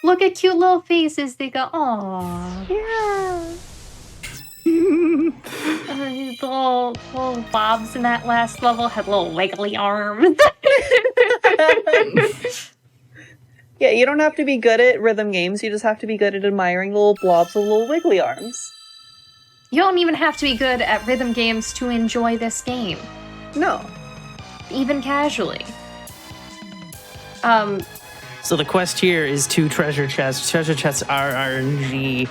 look at cute little faces. They go, aww. Yeah. Little Bobs in that last level had little wiggly arms. Yeah, you don't have to be good at rhythm games. You just have to be good at admiring little blobs with little wiggly arms. You don't even have to be good at rhythm games to enjoy this game. No. Even casually. So the quest here is 2 treasure chests. Treasure chests are RNG,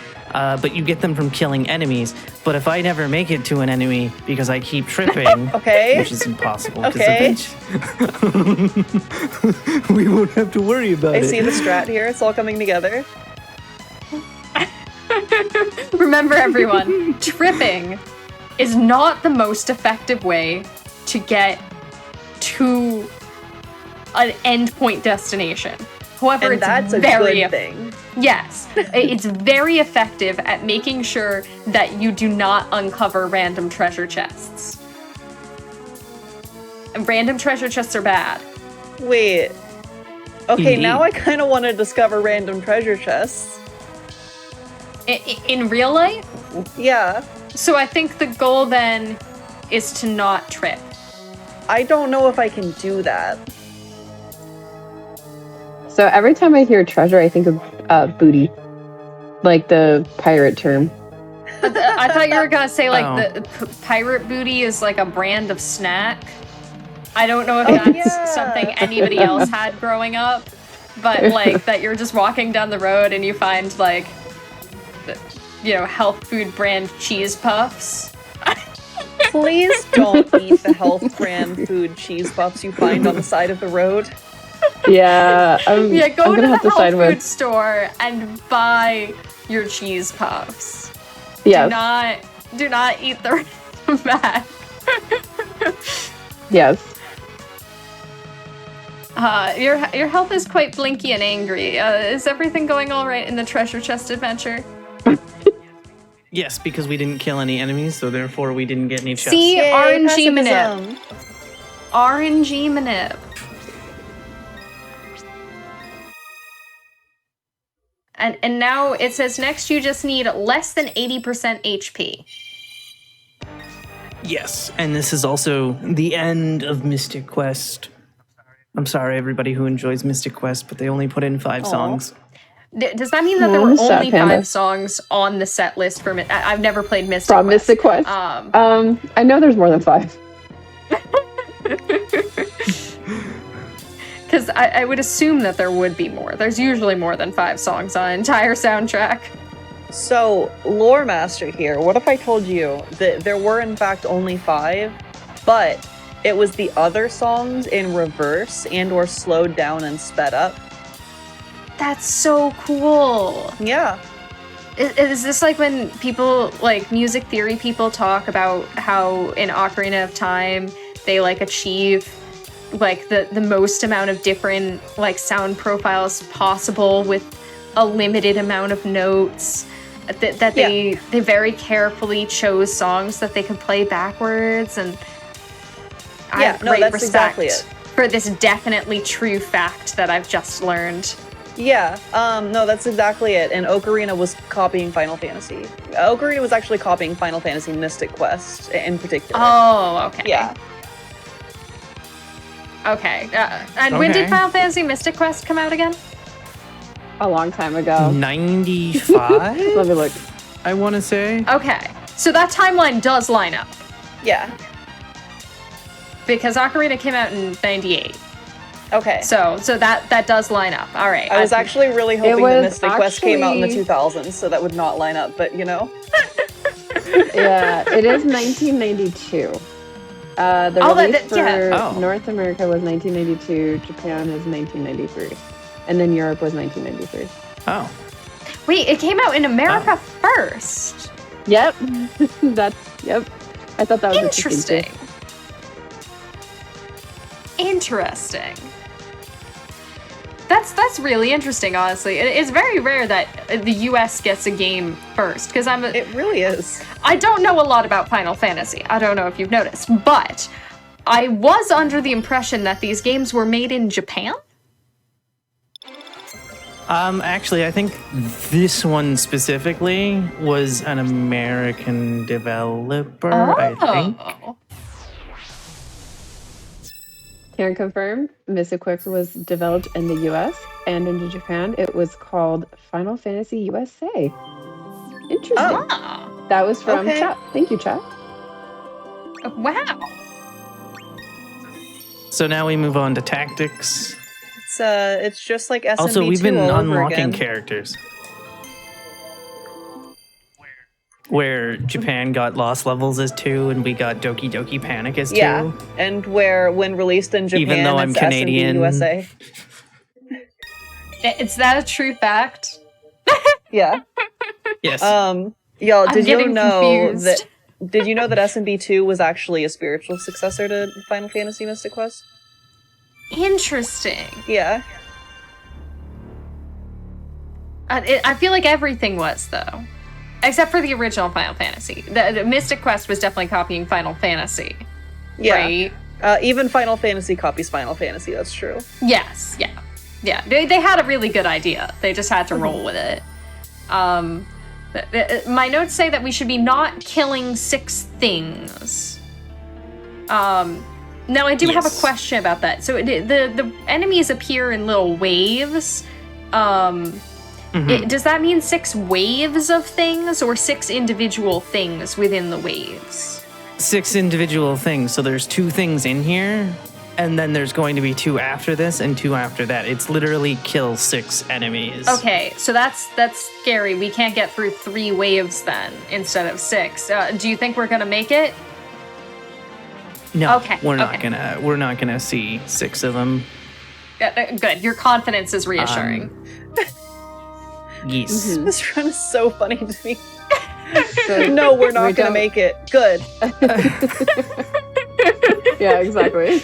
but you get them from killing enemies. But if I never make it to an enemy because I keep tripping, Okay. which is impossible, Okay. we won't have to worry about I it. see the strat here. It's all coming together. Remember, everyone, tripping is not the most effective way to get to an endpoint destination. However, And that's a very good thing. Yes, it's very effective at making sure that you do not uncover random treasure chests. And random treasure chests are bad. Wait. Okay, Indeed. now I kind of want to discover random treasure chests. In real life? Yeah. So I think the goal then is to not trip. I don't know if I can do that. So every time I hear treasure, I think of booty, like the pirate term. I thought you were gonna say like Oh. the pirate booty is like a brand of snack. I don't know if Oh, that's yeah. something anybody else had growing up, but like that you're just walking down the road and you find like, health food brand cheese puffs. Please don't eat the health brand food cheese puffs you find on the side of the road. Yeah, I'm Yeah, go I'm to gonna the have to health side food with. store and buy your cheese puffs. Yes, Do not eat the bag. yes. Your health is quite blinky and angry. Is everything going all right in the treasure chest adventure? Yes, because we didn't kill any enemies, so therefore we didn't get any chests. See, Yay, RNG manip. pacifism. RNG manip. And now it says next you just need less than 80% HP. Yes, and this is also the end of Mystic Quest. I'm sorry, everybody who enjoys Mystic Quest, but they only put in 5 songs. Does that mean that there were Sad only Panda. 5 songs on the set list for I've never played Mystic From Quest. Mystic Quest. I know there's more than 5. Because I would assume that there would be more. There's usually more than 5 songs on an entire soundtrack. So, Lore Master here, what if I told you that there were in fact only 5, but it was the other songs in reverse and or slowed down and sped up? That's so cool. Yeah. Is this like when people, like music theory people, talk about how in Ocarina of Time they like achieve like the most amount of different like sound profiles possible with a limited amount of notes? That they very carefully chose songs that they could play backwards, and I have Yeah, no, great that's respect exactly it. for this definitely true fact that I've just learned. Yeah, no, that's exactly it. And Ocarina was copying Final Fantasy. Ocarina was actually copying Final Fantasy Mystic Quest in particular. Oh, okay. Yeah. Okay. And when did Final Fantasy Mystic Quest come out again? A long time ago. 95? Let me look. I want to say. Okay. So that timeline does line up. Yeah. Because Ocarina came out in 98. Okay. So that does line up. All right. I was actually really hoping that was Mystic Quest came out in the actually- 2000s, so that would not line up, but you know. Yeah, it is 1992. The Oh, release that- for yeah. Oh. North America was 1992, Japan is 1993, and then Europe was 1993. Oh. Wait, it came out in America first. Yep, yep. I thought that was Interesting. too. Interesting. That's really interesting, honestly. It's very rare that the US gets a game first, because It really is. I don't know a lot about Final Fantasy. I don't know if you've noticed, but I was under the impression that these games were made in Japan. Actually, I think this one specifically was an American developer, I think. Oh. Can confirm, Mystic Quest was developed in the US, and in Japan it was called Final Fantasy USA. Interesting. Ah. That was from Okay. chat. Thank you, chat. Wow. So now we move on to tactics. It's just like SMB2 Also, we've been all over unlocking again. characters. Where Japan got Lost Levels as 2 and we got Doki Doki Panic as 2. Yeah, and where when released in Japan, Even though I'm it's Canadian. SMB USA. Is that a true fact? Yeah. Yes. Y'all, I'm did you getting know confused. that? Did you know that SMB2 was actually a spiritual successor to Final Fantasy Mystic Quest? Interesting. Yeah. I feel like everything was, though. Except for the original Final Fantasy. The Mystic Quest was definitely copying Final Fantasy. Yeah. Right? Even Final Fantasy copies Final Fantasy. That's true. Yes, yeah. Yeah, they had a really good idea. They just had to roll with it. My notes say that we should be not killing 6 things. Now, I do have a Yes. question about that. So the enemies appear in little waves. Does that mean 6 waves of things or 6 individual things within the waves? 6 individual things. So there's 2 things in here, and then there's going to be 2 after this and 2 after that. It's literally kill 6 enemies. Okay, so that's scary. We can't get through 3 waves then instead of 6. Do you think we're gonna make it? No, Okay, we're not okay. gonna see 6 of them. Good. Your confidence is reassuring. Yes. This run is so funny to me. So, No, we're not we gonna don't- make it. Good. Yeah, exactly.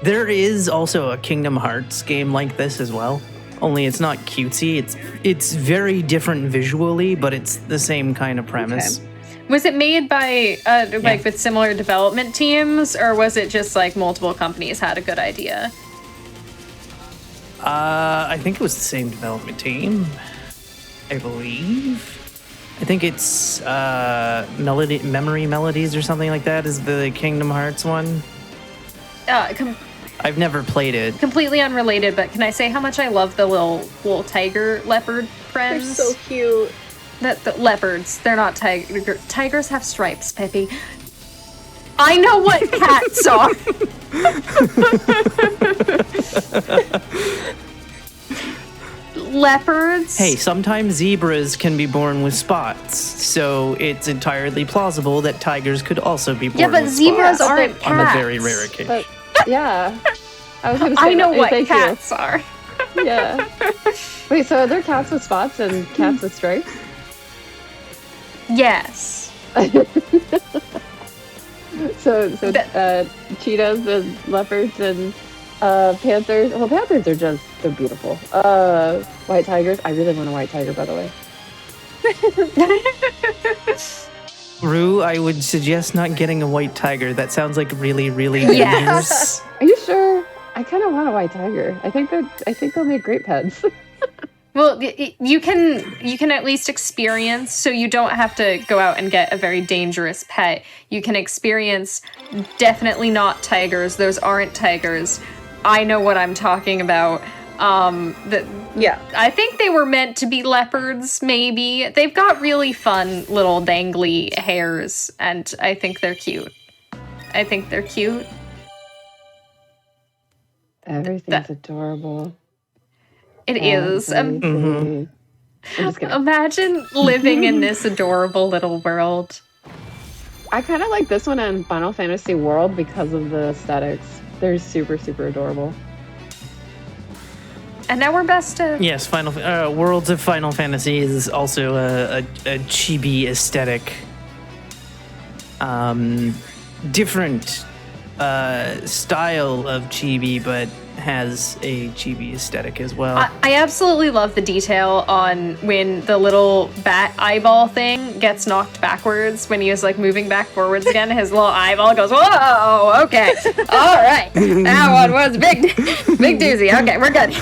There is also a Kingdom Hearts game like this as well. Only it's not cutesy. It's very different visually, but it's the same kind of premise. Was it made by like with similar development teams, or was it just like multiple companies had a good idea? I think it was the same development team, I believe. I think it's Memory Melodies or something like that is the Kingdom Hearts one. I've never played it. Completely unrelated, but can I say how much I love the little tiger leopard They're friends? so cute. The leopards, they're not tiger. Tigers have stripes, Peppy. I know what cats are. Leopards. Hey, sometimes zebras can be born with spots, so it's entirely plausible that tigers could also be born Yeah, but with zebras spots aren't on a cats. very rare occasion. But yeah, I was gonna say I know that. what Thank cats are. you. Yeah. Wait, so are there cats with spots and cats with stripes? Yes. So cheetahs and leopards and panthers. Well, panthers are they're beautiful. White tigers. I really want a white tiger, by the way. Rue, I would suggest not getting a white tiger. That sounds like really, really dangerous. Yes. Are you sure? I kind of want a white tiger. I think they'll make great pets. Well, you can at least experience, so you don't have to go out and get a very dangerous pet. You can experience definitely not tigers. Those aren't tigers. I know what I'm talking about. Yeah. I think they were meant to be leopards, maybe. They've got really fun little dangly hairs, and I think they're cute. Everything's adorable. It is. I'm just kidding. Imagine living in this adorable little world. I kind of like this one in Final Fantasy World because of the aesthetics. They're super, super adorable. And now we're best to... Yes, Worlds of Final Fantasy is also a chibi aesthetic. Different style of chibi, but has a chibi aesthetic as well. I absolutely love the detail on when the little bat eyeball thing gets knocked backwards when he is like moving back forwards again. His little eyeball goes, whoa, okay, all right. That one was big doozy. Okay, we're good.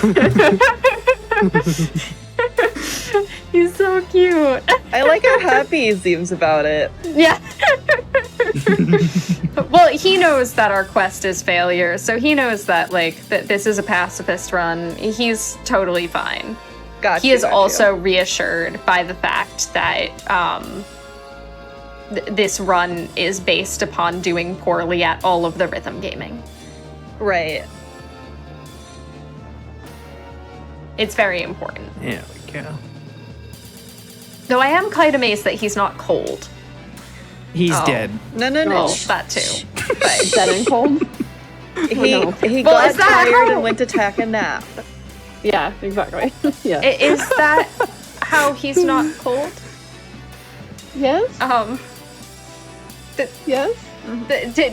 He's so cute. I like how happy he seems about it. Yeah. Well, he knows that our quest is failure, so he knows that that this is a pacifist run. He's totally fine. He is also reassured by the fact that this run is based upon doing poorly at all of the rhythm gaming. Right. It's very important. Yeah, we go. Though I am quite amazed that he's not cold. He's dead. No. Well, that too. But Dead and cold? He Well, got is that tired how- and went to take a nap. Yeah, exactly. Yeah. is that how he's not cold? Yes? Yes?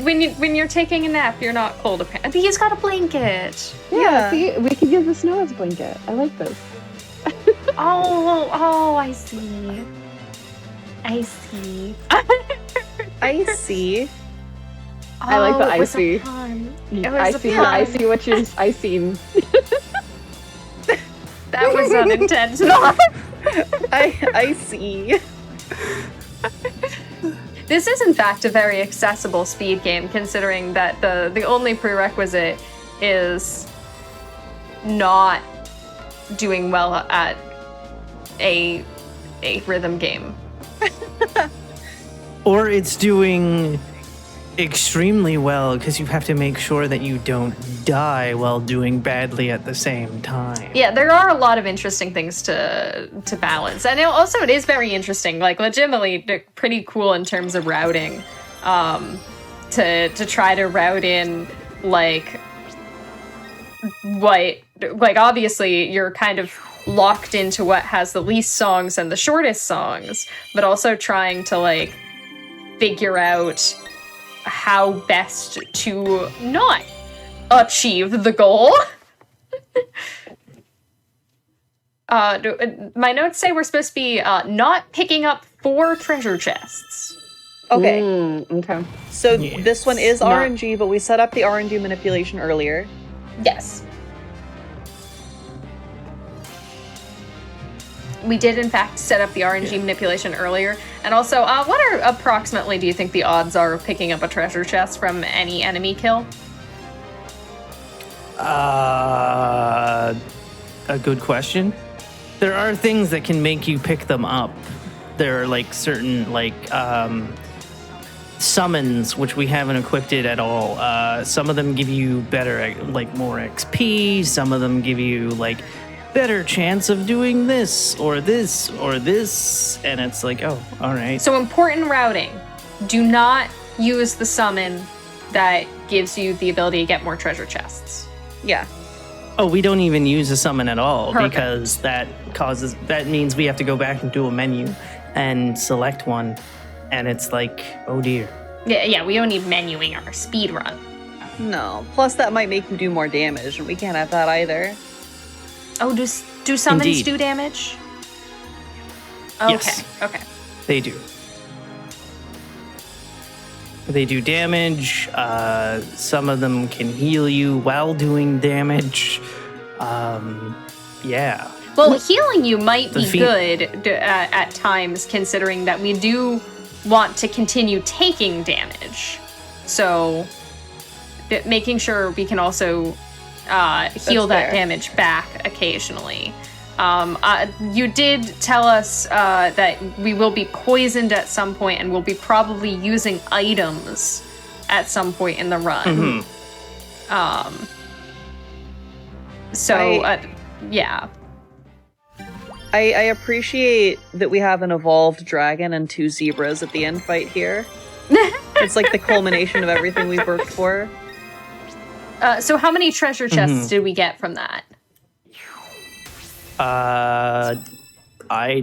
When you're taking a nap, you're not cold. Apparently, he's got a blanket. Yeah, see, we could use the snow as a blanket. I like this. Oh, I see. I see. I see. I like the it was a icy. pun. I see what you're I seen. That was unintentional. I see. This is in fact a very accessible speed game, considering that the only prerequisite is not doing well at a rhythm game. Or it's doing extremely well because you have to make sure that you don't die while doing badly at the same time. Yeah, there are a lot of interesting things to balance, and it is very interesting, like legitimately pretty cool in terms of routing. To try to route in obviously you're kind of locked into what has the least songs and the shortest songs, but also trying to figure out how best to not achieve the goal. My notes say we're supposed to be not picking up 4 treasure chests. Okay. Okay. So Yes. this one is Not- RNG, but we set up the RNG manipulation earlier. Yes. We did, in fact, set up the RNG manipulation earlier. And also, what are approximately, do you think, the odds are of picking up a treasure chest from any enemy kill? A good question. There are things that can make you pick them up. There are certain summons which we haven't equipped it at all. Some of them give you better more XP. Some of them give you better chance of doing this or this or this, and it's oh, all right. So important routing. Do not use the summon that gives you the ability to get more treasure chests. Yeah. Oh, we don't even use a summon at all Perfect. because that means we have to go back and do a menu and select one, and it's oh dear. Yeah, we don't need menuing our speed run. No. Plus, that might make you do more damage, and we can't have that either. Oh, do summons Indeed. do damage? Okay, Yes. okay. They do. They do damage. Some of them can heal you while doing damage. Yeah. Well, healing you might be The good at times, considering that we do want to continue taking damage. So, making sure we can also heal that fair. damage back occasionally. You did tell us that we will be poisoned at some point, and we'll be probably using items at some point in the run. Yeah. I appreciate that we have an evolved dragon and 2 zebras at the end fight here. It's like the culmination of everything we've worked for. So how many treasure chests did we get from that? I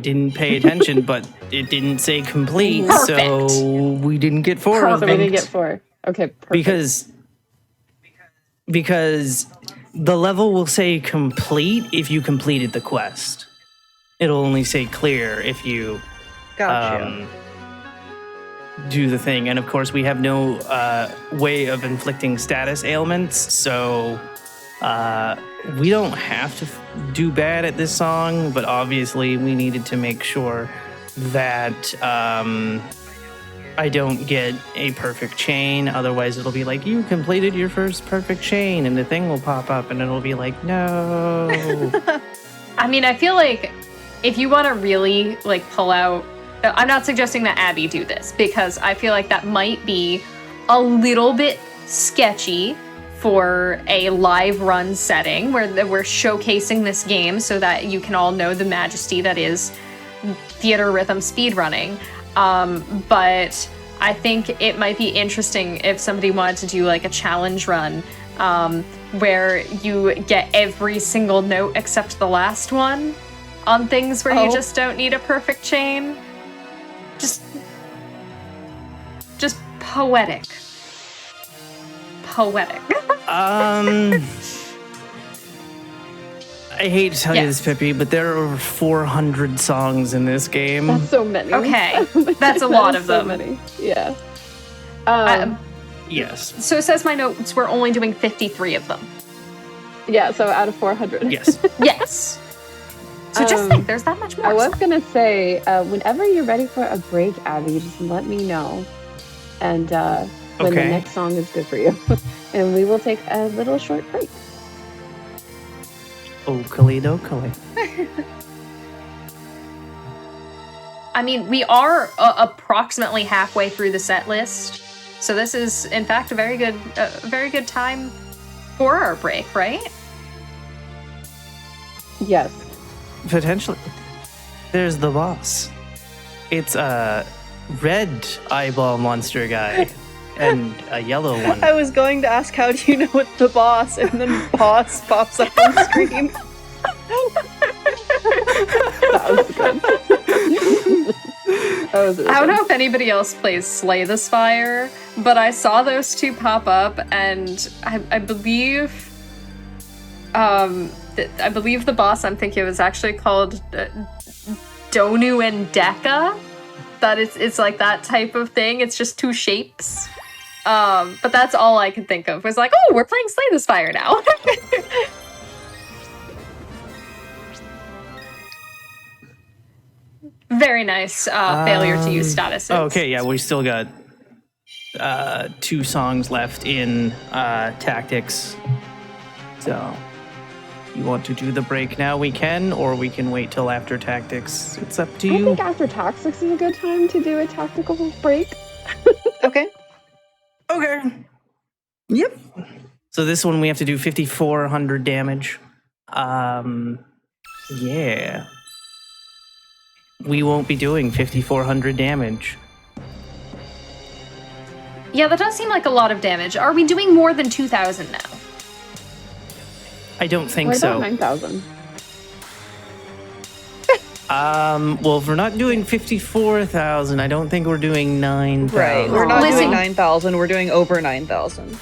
didn't pay attention, but it didn't say complete, Perfect. so we didn't get 4 of So them. we didn't get 4. Okay, perfect. Because the level will say complete if you completed the quest. It'll only say clear if you Gotcha. do the thing. And of course, we have no way of inflicting status ailments, so we don't have to do bad at this song, but obviously we needed to make sure that I don't get a perfect chain. Otherwise, it'll be like, you completed your first perfect chain, and the thing will pop up, and it'll be like, no. I mean, I feel like if you want to really pull out, I'm not suggesting that Abby do this, because I feel like that might be a little bit sketchy for a live run setting where we're showcasing this game so that you can all know the majesty that is Theatrhythm speedrunning. But I think it might be interesting if somebody wanted to do a challenge run where you get every single note except the last one on things where you just don't need a perfect chain. Just poetic. Poetic. I hate to tell you this, Pippi, but there are over 400 songs in this game. That's so many. Okay, that's a lot of so them. many. Yeah. Yes. So it says my notes, we're only doing 53 of them. Yeah, so out of 400. Yes. Yes. So just think, there's that much more. I was going to say, whenever you're ready for a break, Abby, just let me know. And when the next song is good for you. And we will take a little short break. Okally dokally. I mean, we are approximately halfway through the set list. So this is, in fact, a very good time for our break, right? Yes. Potentially. There's the boss. It's a red eyeball monster guy and a yellow one. I was going to ask, how do you know it's the boss? And then boss pops up on screen. That was good. That was really I don't good. know if anybody else plays Slay the Spire, but I saw those two pop up, and I believe, I believe the boss I'm thinking of is actually called Donu and Deka. That it's like that type of thing. It's just 2 shapes. But that's all I could think of. Was like, oh, we're playing Slay the Spire now. Very nice failure to use statuses. Okay, yeah, we still got 2 songs left in Tactics. So, you want to do the break now? We can, or we can wait till after Tactics. It's up to I you. think after Tactics is a good time to do a tactical break. Okay. Okay. Yep. So this one we have to do 5,400 damage. Yeah. We won't be doing 5,400 damage. Yeah, that does seem like a lot of damage. Are we doing more than 2,000 now? I don't think What about so. 9,000? Well, if we're not doing 54,000, I don't think we're doing 9,000. Right. We're not Listen. doing 9,000. We're doing over 9,000.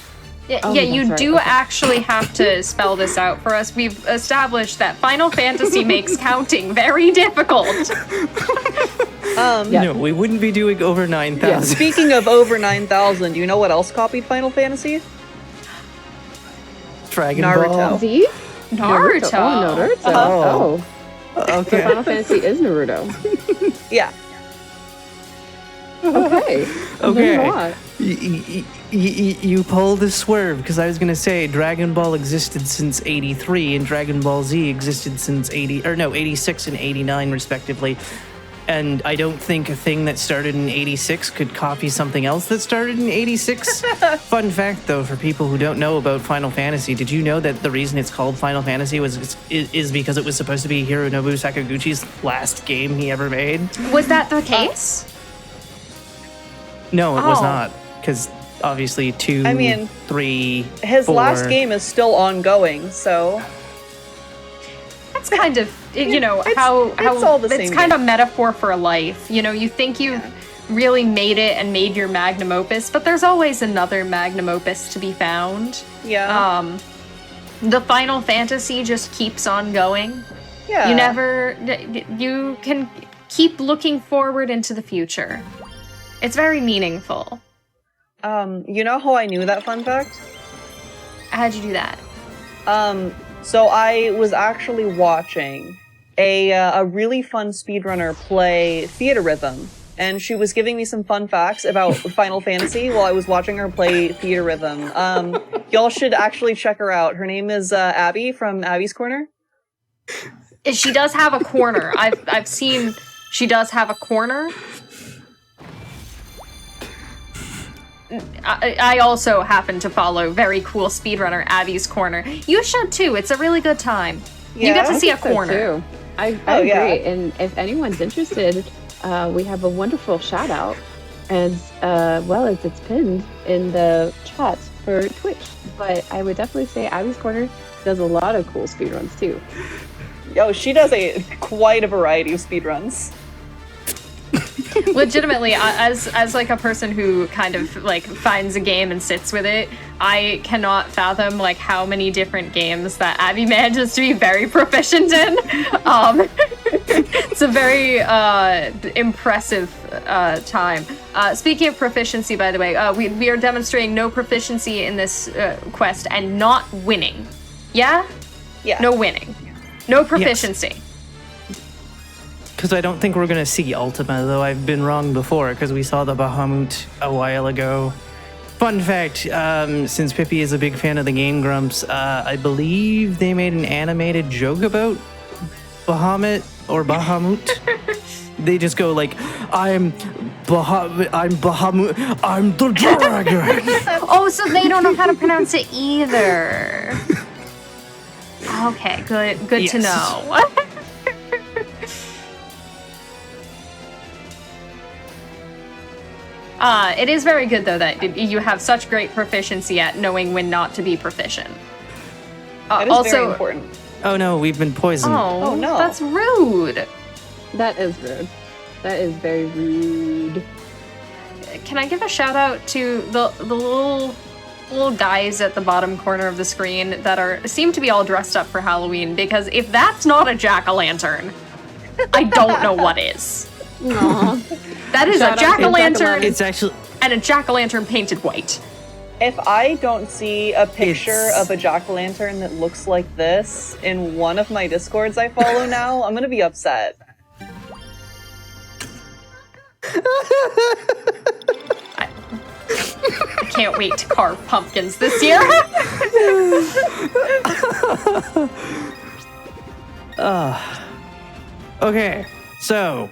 Yeah, Oh, yeah, that's you right, do okay. actually have to spell this out for us. We've established that Final Fantasy makes counting very difficult. Yeah. No, we wouldn't be doing over 9,000. Speaking of over 9,000, do you know what else copied Final Fantasy? Dragon Naruto. Ball. Z? Naruto. Oh, Naruto. Oh. Oh. So Okay. Final Fantasy is Naruto. Yeah. Okay. Okay. Learn a lot. You pulled a swerve because I was gonna say Dragon Ball existed since '83 and Dragon Ball Z existed since '86 and '89 respectively. And I don't think a thing that started in '86 could copy something else that started in '86. Fun fact, though, for people who don't know about Final Fantasy, did you know that the reason it's called Final Fantasy is because it was supposed to be Hironobu Sakaguchi's last game he ever made? Was that the case? No, it was Oh. not. Because obviously 2, I mean, 3, His 4. last game is still ongoing, so That's kind of, you know, It's how all the it's same kind game. of metaphor for life. You know, you think you've really made it and made your magnum opus, but there's always another magnum opus to be found. yeah. The Final Fantasy just keeps on going. yeah. You can keep looking forward into the future. It's very meaningful. You know how I knew that fun fact? How'd you do that? So I was actually watching a really fun speedrunner play Theatrhythm, and she was giving me some fun facts about Final Fantasy while I was watching her play Theatrhythm. Y'all should actually check her out. Her name is Abby from Abby's Corner. She does have a corner. I've seen she does have a corner. I also happen to follow very cool speedrunner Abby's Corner. You should too. It's a really good time. You get to Yeah? see a I think so, corner. too. I Oh, agree. yeah. And if anyone's interested, we have a wonderful shout out as well as it's pinned in the chat for Twitch. But I would definitely say Abby's Corner does a lot of cool speedruns too. Yo, she does quite a variety of speedruns. Legitimately, as like a person who kind of like finds a game and sits with it, I cannot fathom like how many different games that Abby manages to be very proficient in. It's a very impressive time. Speaking of proficiency, by the way, we are demonstrating no proficiency in this quest and not winning. Yeah? Yeah. No winning. No proficiency. Because I don't think we're going to see Ultima, though I've been wrong before, because we saw the Bahamut a while ago. Fun fact, since Pippi is a big fan of the Game Grumps, I believe they made an animated joke about Bahamut or Bahamut. They just go like, I'm Bahamut, I'm the dragon. Oh, so they don't know how to pronounce it either. Okay, good to Yes. know. It is very good though that you have such great proficiency at knowing when not to be proficient. That is very important. Oh no, we've been poisoned. Oh, Oh, no. that's rude. That is rude. That is very rude. Can I give a shout out to the little guys at the bottom corner of the screen that seem to be all dressed up for Halloween? Because if that's not a jack-o'-lantern, I don't know what is. Aw. That is Shout a out to jack-o'-lantern jack-o'-lantern. It's actually, and a jack-o'-lantern painted white. If I don't see a picture It's- of a jack-o'-lantern that looks like this in one of my discords I follow now, I'm gonna be upset. I can't wait to carve pumpkins this year. okay, so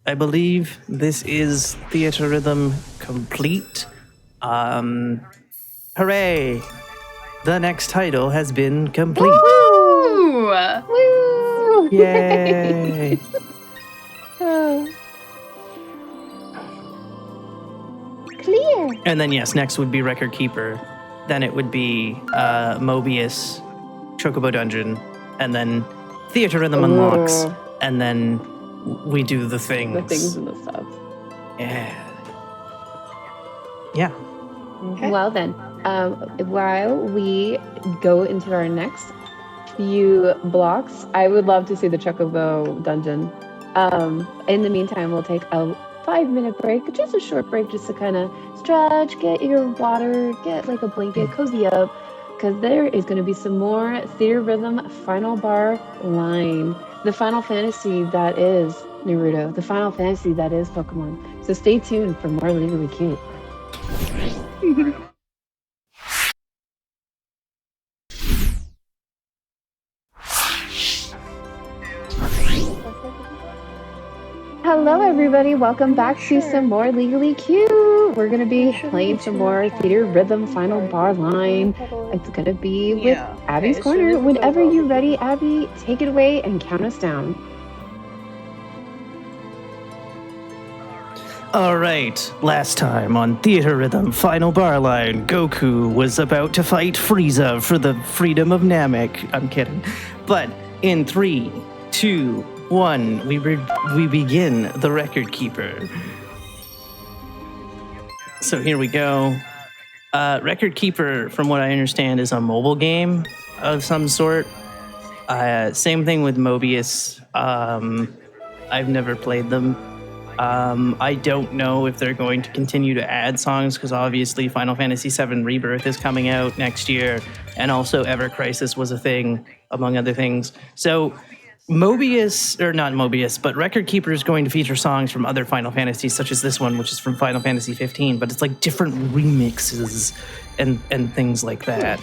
I believe this is Theatrhythm complete. Hooray! The next title has been complete. Ooh. Woo! Yay! Clear. And then yes, next would be Record Keeper. Then it would be Mobius, Chocobo Dungeon, and then Theatrhythm unlocks, Ooh. and then we do the things. The things and the stuff. Yeah. Yeah. Okay. Well then, while we go into our next few blocks, I would love to see the Chocobo dungeon. In the meantime, we'll take a 5-minute break, just a short break, just to kind of stretch, get your water, get like a blanket, cozy up, because there is going to be some more Theatrhythm Final Bar Line, the Final Fantasy that is Naruto, the Final Fantasy that is Pokemon. So stay tuned for more Legally Cute. Hello, everybody. Welcome back to some more Legally Cute. We're going to be playing some more Theatrhythm Final Bar Line. It's going to be with Abby's Corner. Whenever you're ready, Abby, take it away and count us down. All right, last time on Theatrhythm Final Bar Line, Goku was about to fight Frieza for the freedom of Namek. I'm kidding. But in 3, 2, 1, we begin the Record Keeper. So here we go. Record Keeper, from what I understand, is a mobile game of some sort. Same thing with Mobius. I've never played them. I don't know if they're going to continue to add songs, because obviously Final Fantasy VII Rebirth is coming out next year, and also Ever Crisis was a thing, among other things. So Mobius, or not Mobius, but Record Keeper is going to feature songs from other Final Fantasies, such as this one, which is from Final Fantasy 15, but it's like different remixes and things like that.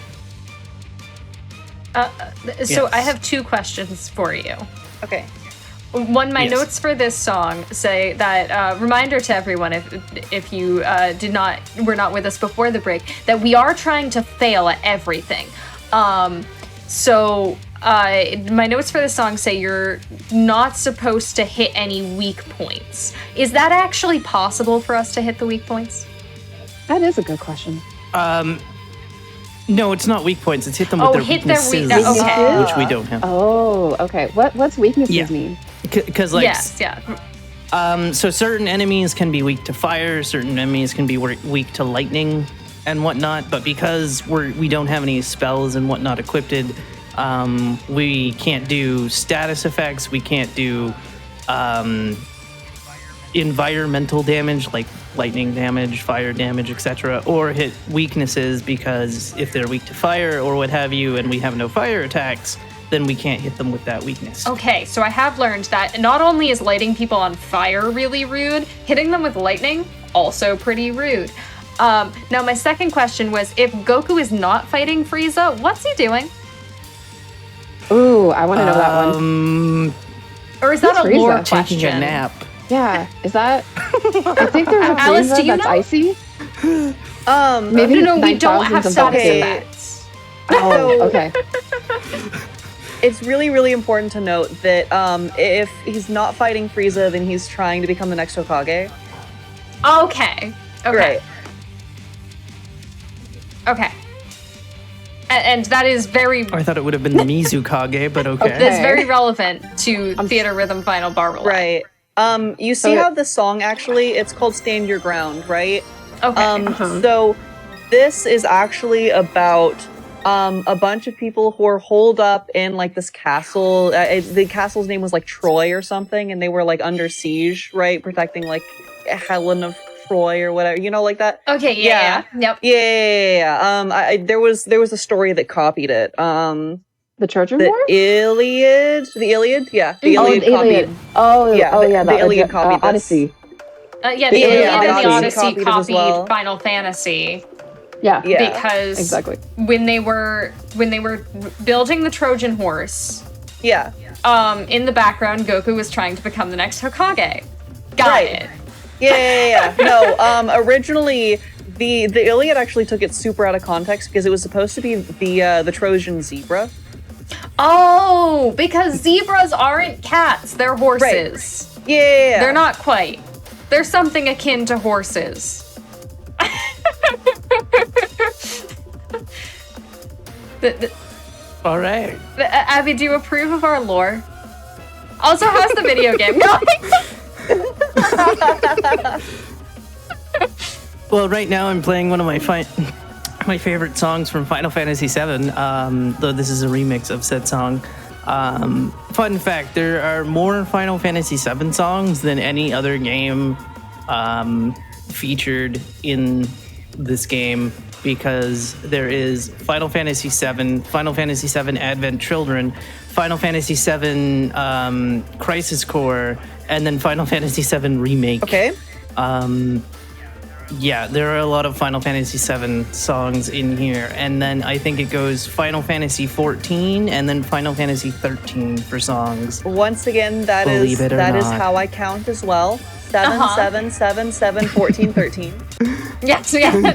So I have 2 questions for you. Okay. One, my notes for this song say that reminder to everyone, if you were not with us before the break, that we are trying to fail at everything. So my notes for this song say you're not supposed to hit any weak points. Is that actually possible for us to hit the weak points? That is a good question. No, it's not weak points. It's hit them with their weaknesses, okay. which we don't have. Oh, okay. What's weaknesses mean? Because like, yeah. So certain enemies can be weak to fire, certain enemies can be weak to lightning and whatnot, but because we don't have any spells and whatnot equipped, we can't do status effects, we can't do environmental damage like lightning damage, fire damage, etc., or hit weaknesses, because if they're weak to fire or what have you and we have no fire attacks, then we can't hit them with that weakness. Okay, so I have learned that not only is lighting people on fire really rude, hitting them with lightning, also pretty rude. Now, my second question was, if Goku is not fighting Frieza, what's he doing? Ooh, I want to know that one. Or is that a lore question? Taking a nap. Yeah, is that... I think there's a Alice, Frieza do you that's know? icy. Maybe no, we don't have status effects. Oh, okay. It's really, really important to note that if he's not fighting Frieza, then he's trying to become the next Hokage. Okay. Right. Okay. And that is very... I thought it would have been the Mizukage, but okay. That's very relevant to Theatrhythm Final Bar Line. Right. You see how the song actually, it's called Stand Your Ground, right? Okay. So this is actually about a bunch of people who are holed up in like this castle. The castle's name was like Troy or something, and they were like under siege, right? Protecting like Helen of Troy or whatever, you know, like that. Okay, yeah. Yep. Yeah. There was a story that copied it. The Trojan the War? Iliad? The Iliad? Yeah. The Iliad copied. The Iliad copied Odyssey. The Iliad and the Odyssey copied copied Final Fantasy. Yeah. Because exactly. when they were building the Trojan horse, in the background Goku was trying to become the next Hokage. Got it. Yeah. No, originally the Iliad actually took it super out of context because it was supposed to be the Trojan zebra. Oh, because zebras aren't cats, they're horses. Right. Yeah. They're not quite. They're something akin to horses. All right. Abby, do you approve of our lore? Also, how's the video game going? Well, right now I'm playing one of my favorite songs from Final Fantasy VII, though this is a remix of said song. Fun fact, there are more Final Fantasy VII songs than any other game featured in this game, because there is Final Fantasy VII, Final Fantasy VII Advent Children, Final Fantasy VII Crisis Core, and then Final Fantasy VII Remake. Okay. Yeah, there are a lot of Final Fantasy VII songs in here, and then I think it goes Final Fantasy XIV and then Final Fantasy XIII for songs. Once again, that is how I count as well. 7, 7, 7, 7, 14, 13. Yes, yeah.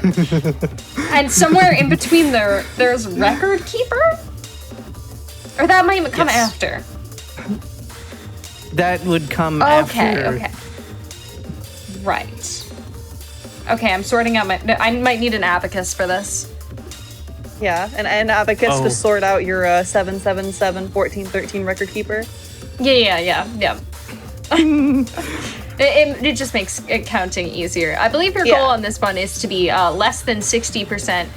And somewhere in between there's Record Keeper? Or that might come after. That would come after. Okay. Right. Okay, I'm sorting out I might need an abacus for this. Yeah, an abacus to sort out your 7, 7, 7, 14, 13 record keeper. Yeah. It just makes counting easier. I believe your goal on this one is to be less than 60%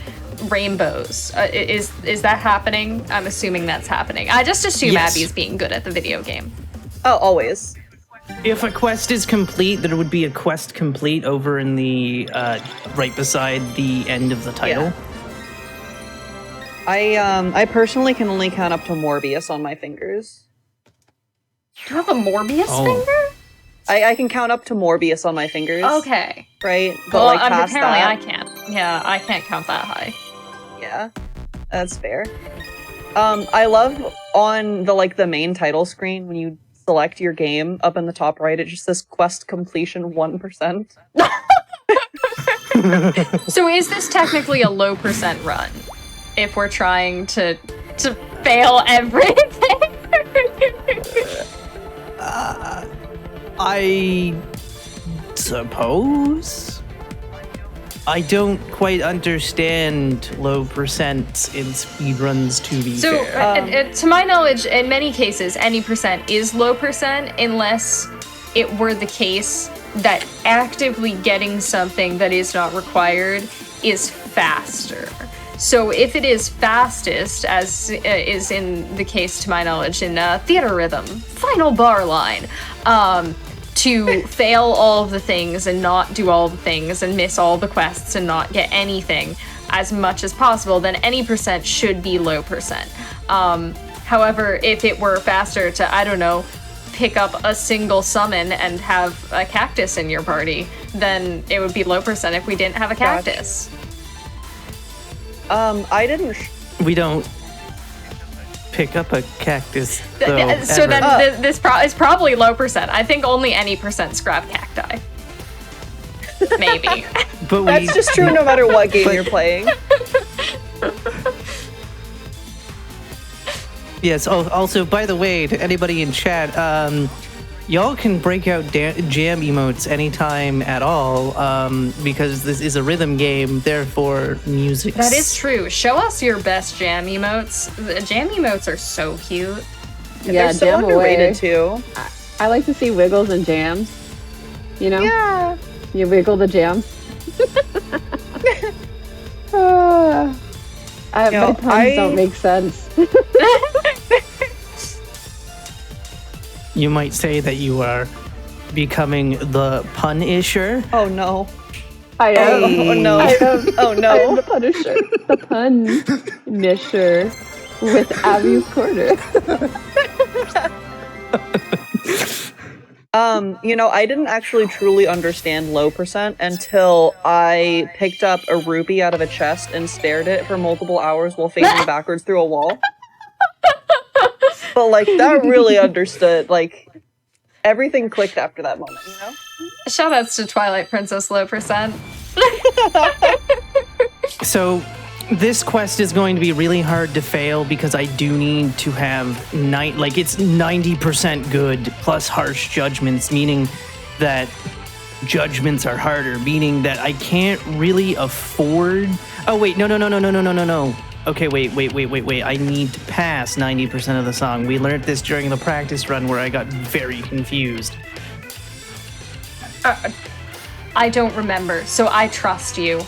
rainbows. Is that happening? I'm assuming that's happening. I just assume Abby's being good at the video game. Oh, always. If a quest is complete, there would be a quest complete over in the right beside the end of the title. Yeah. I personally can only count up to Morbius on my fingers. You have a Morbius finger? I can count up to Morbius on my fingers. Okay. Right? But past apparently that, I can't. Yeah, I can't count that high. Yeah, that's fair. I love on the main title screen when you select your game up in the top right, it just says quest completion 1%. So is this technically a low percent run if we're trying to fail everything? I suppose. I don't quite understand low percents in speedruns, to be fair. To my knowledge, in many cases, any percent is low percent unless it were the case that actively getting something that is not required is faster. So if it is fastest, as is in the case, to my knowledge, in Theatrhythm Final Bar Line, to fail all of the things and not do all the things and miss all the quests and not get anything as much as possible, then any percent should be low percent. However, if it were faster to, I don't know, pick up a single summon and have a cactus in your party, then it would be low percent if we didn't have a cactus. We don't pick up a cactus, though, so then this is probably low percent. I think only any percents grab cacti. Maybe. But that's just true no matter what game you're playing. Yes, also, by the way, to anybody in chat, y'all can break out jam emotes anytime at all, because this is a rhythm game, therefore music. That is true. Show us your best jam emotes. The jam emotes are so cute. Yeah, they're so underrated too. I like to see wiggles and jams. You know? Yeah. You wiggle the jams. My puns don't make sense. You might say that you are becoming the pun-isher. Oh no. I am. Oh no. Oh no. I am the punisher. The pun-nisher with Abby's corner. I didn't actually truly understand low percent until I picked up a rupee out of a chest and stared at it for multiple hours while facing backwards through a wall. But that really understood, everything clicked after that moment, you know? Shoutouts to Twilight Princess low percent. So this quest is going to be really hard to fail because I do need to have it's 90% good plus harsh judgments, meaning that judgments are harder, meaning that I can't really afford. Oh wait, no. Okay, wait. I need to pass 90% of the song. We learned this during the practice run where I got very confused. I don't remember, so I trust you.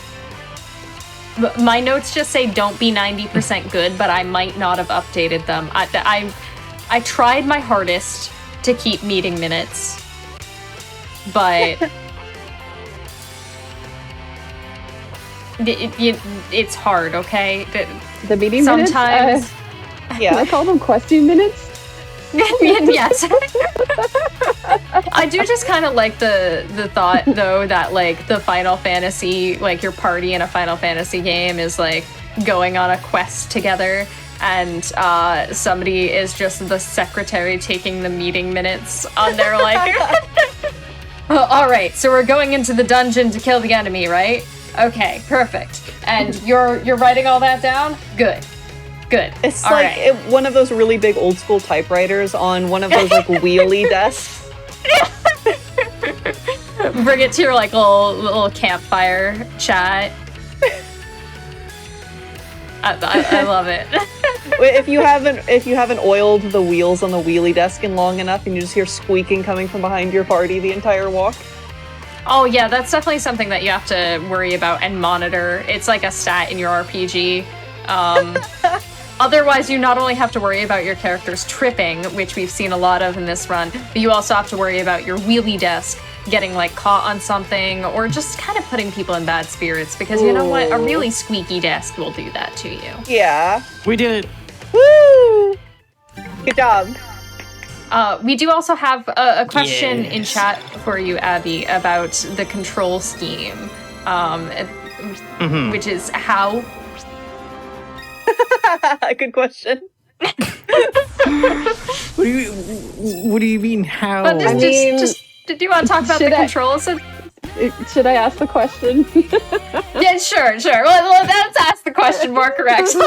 My notes just say don't be 90% good, but I might not have updated them. I tried my hardest to keep meeting minutes, but it's hard, okay? The meeting sometimes, minutes? Can I call them question minutes? Yes. I do just kind of like the thought, though, that, like, the Final Fantasy, like, your party in a Final Fantasy game is, like, going on a quest together, and somebody is just the secretary taking the meeting minutes on their, like... All right, so we're going into the dungeon to kill the enemy, right? Okay, perfect. And you're writing all that down? Good. It's all like right. one of those really big old school typewriters on one of those like wheelie desks. Bring it to your like little campfire chat. I love it. If you haven't oiled the wheels on the wheelie desk in long enough, and you just hear squeaking coming from behind your party the entire walk. Oh yeah, that's definitely something that you have to worry about and monitor. It's like a stat in your RPG. Otherwise, you not only have to worry about your characters tripping, which we've seen a lot of in this run, but you also have to worry about your wheelie desk getting like caught on something or just kind of putting people in bad spirits, because you know what? A really squeaky desk will do that to you. Yeah. We did it. Woo! Good job. We do also have a question in chat for you, Abby, about the control scheme, which is how... Good question. What do you mean how? Just did you want to talk about the controls? Should I ask the question? Yeah, sure. Well, let's ask the question more correctly.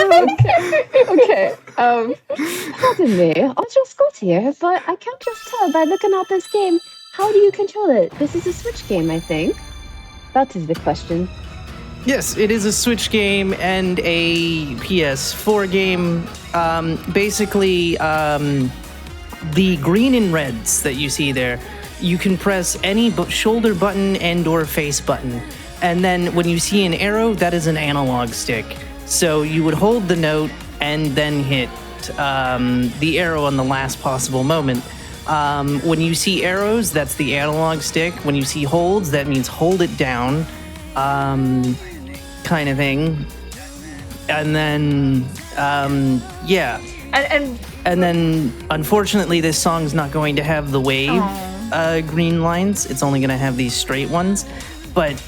Okay. Pardon me, I'll just got here, but I can't just tell by looking at this game. How do you control it? This is a Switch game, I think. That is the question. Yes, it is a Switch game and a PS4 game. Basically, the green and reds that you see there, you can press any shoulder button and or face button. And then when you see an arrow, that is an analog stick. So you would hold the note and then hit the arrow on the last possible moment. When you see arrows, that's the analog stick. When you see holds, that means hold it down. Kind of thing. And then, yeah. And then, unfortunately, this song's not going to have the wave green lines. It's only going to have these straight ones. But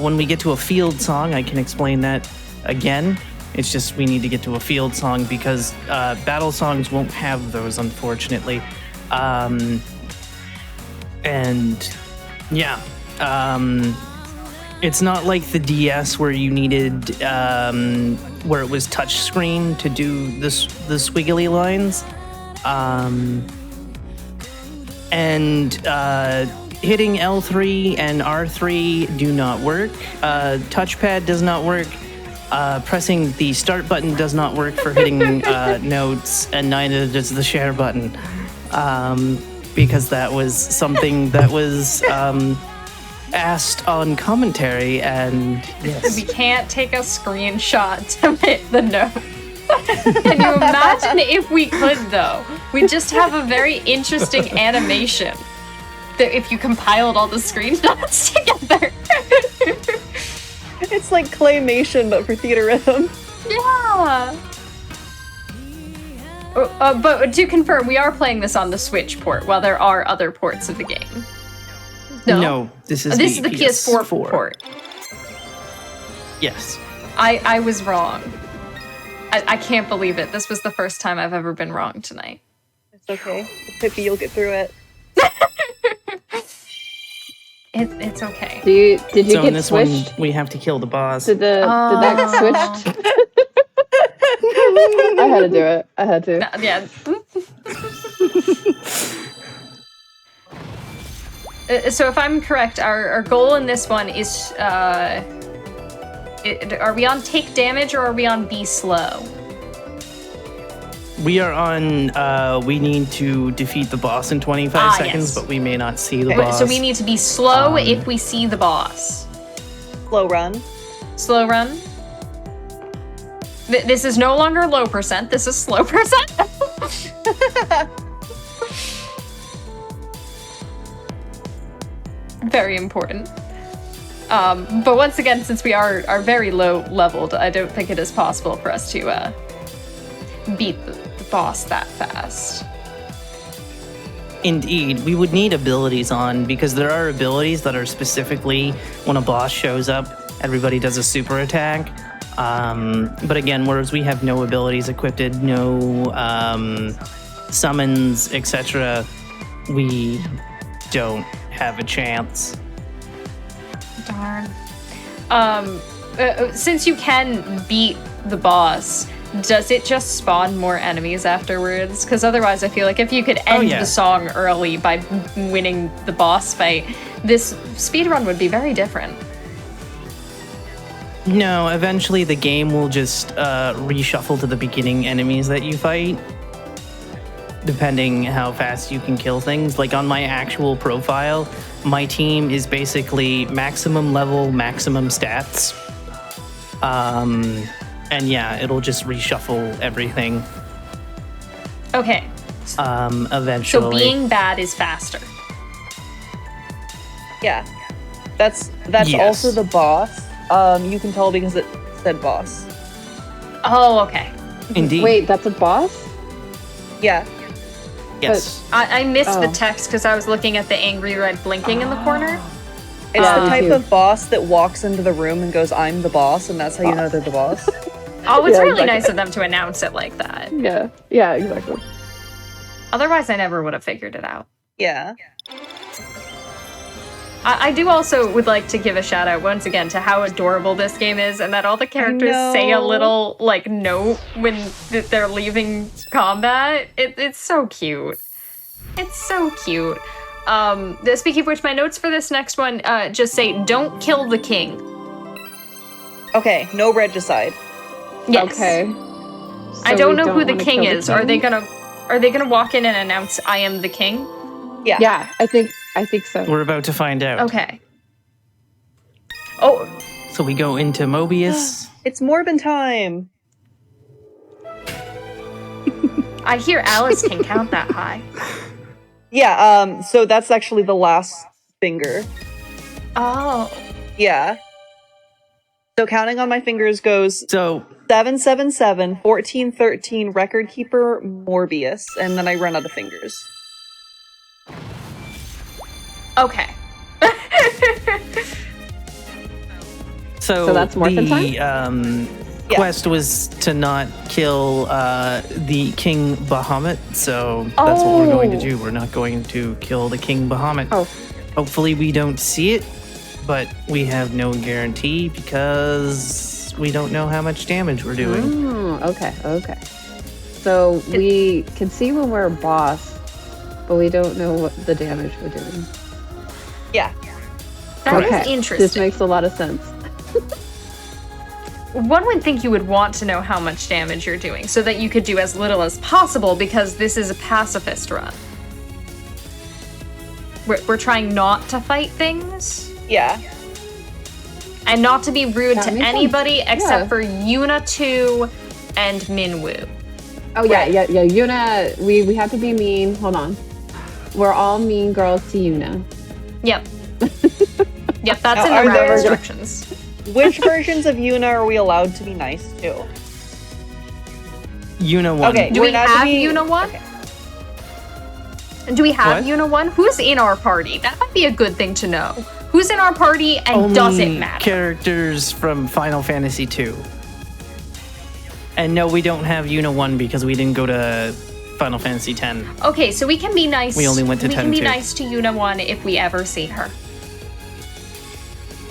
when we get to a field song, I can explain that again. It's just we need to get to a field song because battle songs won't have those, unfortunately. And, yeah. It's not like the DS where you needed, where it was touchscreen to do the squiggly lines. Hitting L3 and R3 do not work. Touchpad does not work. Pressing the start button does not work for hitting notes, and neither does the share button. Because that was something that was... asked on commentary, and yes. We can't take a screenshot to hit the note. Can you imagine if we could, though? We'd just have a very interesting animation that if you compiled all the screenshots together. It's like claymation, but for Theatrhythm. Yeah. But to confirm, we are playing this on the Switch port, while there are other ports of the game. No, this is the PS4 port. Yes. I was wrong. I can't believe it. This was the first time I've ever been wrong tonight. It's okay. Pippi, you'll get through it. It's okay. Did you so get in this switched? one, we have to kill the boss. Did that get switched? I had to do it. I had to. Yeah. So if I'm correct, our goal in this one is, are we on take damage or are we on be slow? We are on, we need to defeat the boss in 25 seconds, yes. but we may not see the boss. So we need to be slow if we see the boss. Slow run. Slow run. This is no longer low percent, this is slow percent. Very important. But once again, since we are very low leveled, I don't think it is possible for us to beat the boss that fast. Indeed, we would need abilities on, because there are abilities that are specifically when a boss shows up, everybody does a super attack. But again, whereas we have no abilities equipped, no summons, etc., we don't have a chance. Darn. Since you can beat the boss, does it just spawn more enemies afterwards? Because otherwise, I feel like if you could end the song early by winning the boss fight, this speedrun would be very different. No, eventually the game will just reshuffle to the beginning enemies that you fight, depending how fast you can kill things. Like on my actual profile, my team is basically maximum level, maximum stats. And yeah, it'll just reshuffle everything. Okay. Eventually. So being bad is faster. Yeah. That's Yes. also the boss. You can tell because it said boss. Oh, okay. Indeed. Wait, that's a boss? Yeah. Yes. I missed the Oh. text because I was looking at the angry red blinking in the corner. It's the me type too. of boss that walks into the room and goes, "I'm the boss," and that's how you know they're the boss. Oh, it's Yeah, really exactly. nice of them to announce it like that. Yeah, exactly. Otherwise, I never would have figured it out. Yeah. I do also would like to give a shout out once again to how adorable this game is, and that all the characters say a know. little like note when they're leaving combat. It's so cute. It's so cute. Speaking of which, my notes for this next one just say, "Don't kill the king." Okay. No regicide. Yes. Okay. I So don't we know who the wanna king kill the is. Are they king? gonna walk in and announce, "I am the king"? Yeah. Yeah, I think so. We're about to find out. Okay. Oh, So we go into Mobius. It's Morbin time. I hear Alice can count that high. Yeah. So that's actually the last finger. Oh. Yeah. So counting on my fingers goes So 777, 1413, record keeper, Morbius, and then I run out of fingers. Okay. So that's Morphin the quest was to not kill the King Bahamut, so that's what we're going to Oh. do. We're not going to kill the King Bahamut. Oh. Hopefully we don't see it, but we have no guarantee because we don't know how much damage we're doing. Okay. So we can see when we're a boss, but we don't know what the damage we're doing. Yeah. That is This interesting. makes a lot of sense. One would think you would want to know how much damage you're doing so that you could do as little as possible because this is a pacifist run. We're trying not to fight things Yeah. and not to be rude That to makes anybody sense. except Yeah. for Yuna 2 and Minwoo. Oh yeah. Yuna, we have to be mean. Hold on. We're all mean girls to Yuna. Yep. Yep, that's Now, in are the route there- instructions. Which versions of Yuna are we allowed to be nice to? Yuna 1. Okay. Do We're we not to have be- Yuna 1? Okay. Do we have What? Yuna 1? Who's in our party? That might be a good thing to know. Who's in our party and Only does it matter? characters from Final Fantasy 2. And no, we don't have Yuna 1 because we didn't go to Final Fantasy 10. Okay, so we can be nice. We only went to We can 10 be too. nice to Yuna 1 if we ever see her.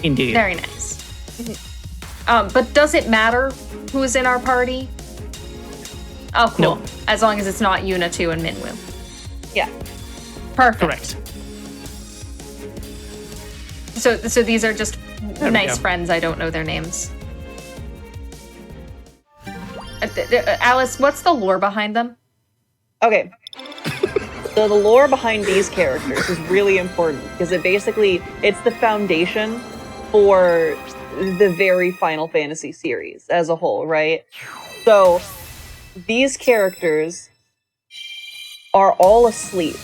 Indeed. Very nice. But does it matter who's in our party? Oh, cool. No. As long as it's not Yuna 2 and Minwoo. Yeah. Perfect. Correct. So these are just we nice go. friends. I don't know their names. Alice, what's the lore behind them? Okay. So the lore behind these characters is really important because it's the foundation for the very Final Fantasy series as a whole, right? So these characters are all asleep.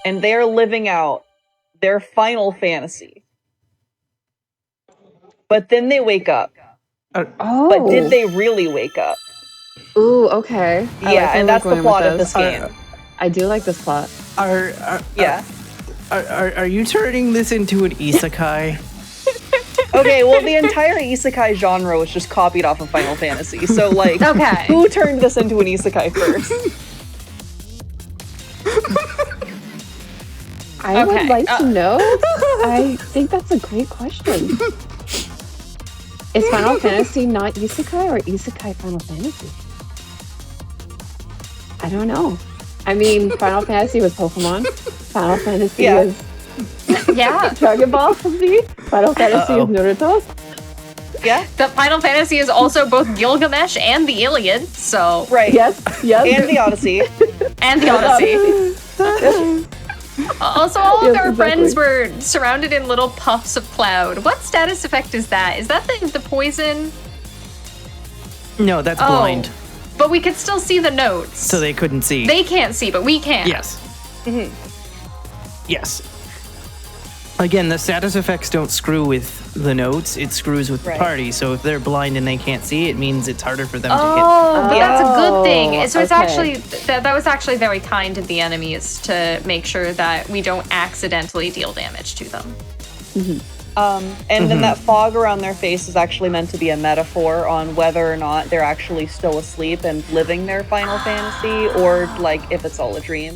And they're living out their final fantasy. But then they wake up. Oh. But did they really wake up? Ooh, okay. I Yeah, like and where that's we're the going with plot of this game. I do like this plot. Yeah. Are you turning this into an isekai? Okay, well, the entire isekai genre was just copied off of Final Fantasy. So, like, Okay. who turned this into an isekai first? I would Okay, like to know. I think that's a great question. Is Final Fantasy not isekai or isekai Final Fantasy? I don't know. I mean, Final Fantasy was Pokemon. Final Fantasy Yeah. is Yeah. Dragon Ball Z. Final Fantasy is Naruto. Yeah? The Final Fantasy is also both Gilgamesh and the Iliad, so Right. Yes, yes. And the Odyssey. and the Odyssey. Also, all of Yes, our exactly. friends were surrounded in little puffs of cloud. What status effect is that? Is that the poison? No, that's blind. But we could still see the notes. So they couldn't see. They can't see, but we can. Yes. Yes. Again, the status effects don't screw with the notes, it screws with the Right. party. So if they're blind and they can't see, it means it's harder for them to Oh, but that's a good thing. So it's okay. actually that was actually very kind of the enemies to make sure that we don't accidentally deal damage to them. And then that fog around their face is actually meant to be a metaphor on whether or not they're actually still asleep and living their Final Fantasy, or, like, if it's all a dream.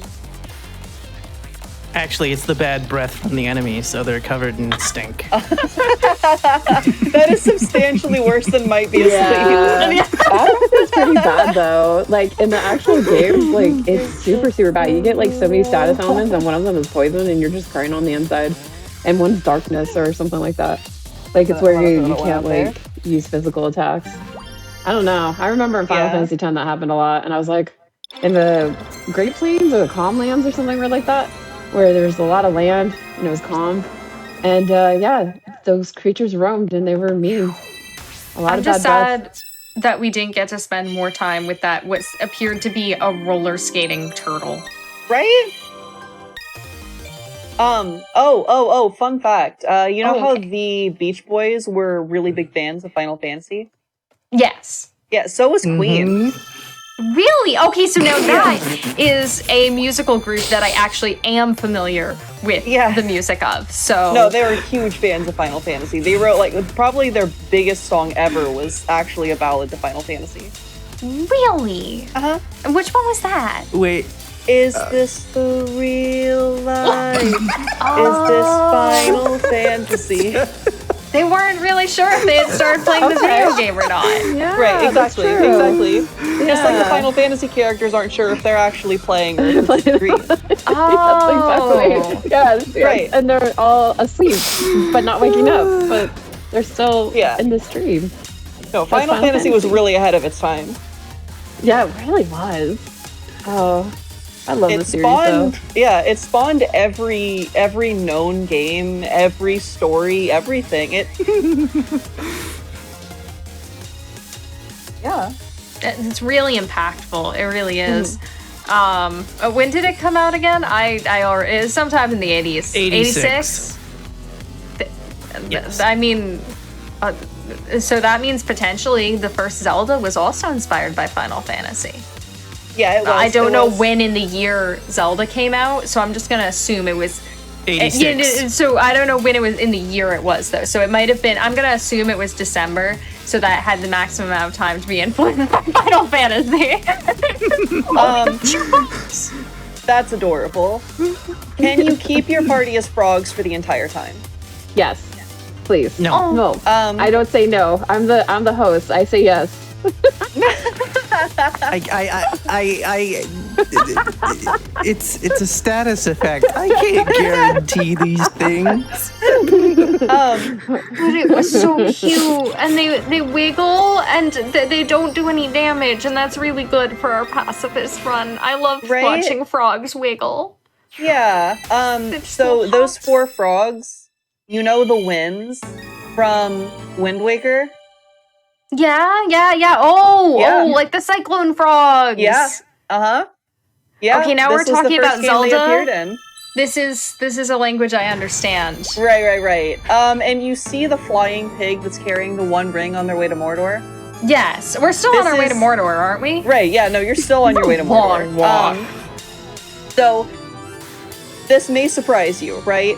get. Actually, it's the bad breath from the enemy, so they're covered in stink. That is substantially worse than might be asleep. Yeah. That is pretty bad though. Like in the actual game, like it's super, super bad. You get like so many status elements, and one of them is poison, and you're just crying on the inside. And one's darkness or something like that. Like it's where you can't like use physical attacks. I don't know. I remember in Final Fantasy X that happened a lot, and I was like, in the Great Plains or the Calm Lands or something weird like that, where there's a lot of land and it was calm. And yeah, those creatures roamed and they were mean. A lot I'm of just bad deaths. sad that we didn't get to spend more time with that what appeared to be a roller skating turtle. Right? Fun fact. You know how the Beach Boys were really big fans of Final Fantasy? Yes. Yeah, so was Queen. Really? Okay, so now that is a musical group that I actually am familiar with the music of. So No, they were huge fans of Final Fantasy. They wrote, like, probably their biggest song ever was actually a ballad to Final Fantasy. Really? Uh-huh. And which one was that? Wait, Is this the real life? Is this Final Fantasy? They weren't really sure if they had started playing the video game or not. Yeah, Right, that's exactly, true. exactly. Just like the Final Fantasy characters aren't sure if they're actually playing or if it's a dream. Oh. Exactly. Yes, Right. And they're all asleep, but not waking up. But they're still in the stream. No, Final Fantasy was really ahead of its time. Yeah, it really was. Oh, I love It the series though. spawned, it spawned every known game, every story, everything. Yeah. It's really impactful. It really is. When did it come out again? It was sometime in the 80s. 86. Yes. I mean, so that means potentially the first Zelda was also inspired by Final Fantasy. Yeah, it was. I don't know when in the year Zelda came out, so I'm just gonna assume it was 86. So I don't know when it was in the year it was though. So it might have been. I'm gonna assume it was December, so that it had the maximum amount of time to be influenced by Final Fantasy. That's adorable. Can you keep your party as frogs for the entire time? Yes, please. No. No. I don't say no. I'm the host. I say yes. It's a status effect. I can't guarantee these things. But it was so cute, and they wiggle and they don't do any damage, and that's really good for our pacifist run. I love watching frogs wiggle. Yeah. So those 4 frogs, you know the winds from Wind Waker? Yeah. Oh, like the cyclone frogs. Yeah. Uh-huh. Yeah. Okay, now we're this was the talking first about game they Zelda. appeared in. This is a language I understand. Right. And you see the flying pig that's carrying the one ring on their way to Mordor? Yes, we're still on our way to Mordor, aren't we? Right, yeah, no, you're still on your way to Mordor. Long walk. So, this may surprise you, right?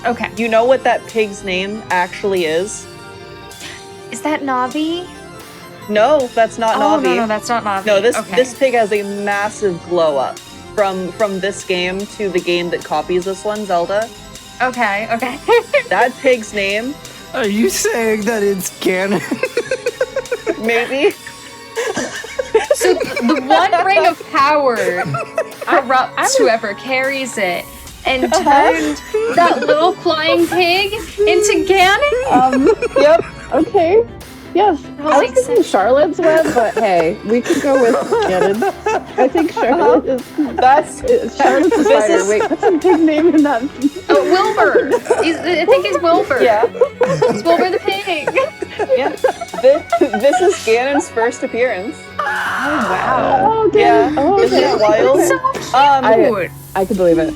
Okay. You know what that pig's name actually is? Is that Navi? No, that's not Navi. No, that's not Navi. No, this okay. this pig has a massive glow up from this game to the game that copies this one, Zelda. Okay. That pig's name, Are you saying that it's canon? maybe. So the one ring of power corrupts whoever carries it and turned that little flying pig into Ganon? Yep. Okay. Yes. I was makes thinking sense. Charlotte's Web, but hey, we could go with Ganon. I think Charlotte is. That's Charlotte's a This spider. is- Wait, what's a big name in that? Oh, Wilbur. I think he's Wilbur. yeah. It's Wilbur the pig. Yeah. This is Ganon's first appearance. Wow. Oh, Yeah. Ganon. Oh, Isn't okay. it wild? So cute. I could believe it.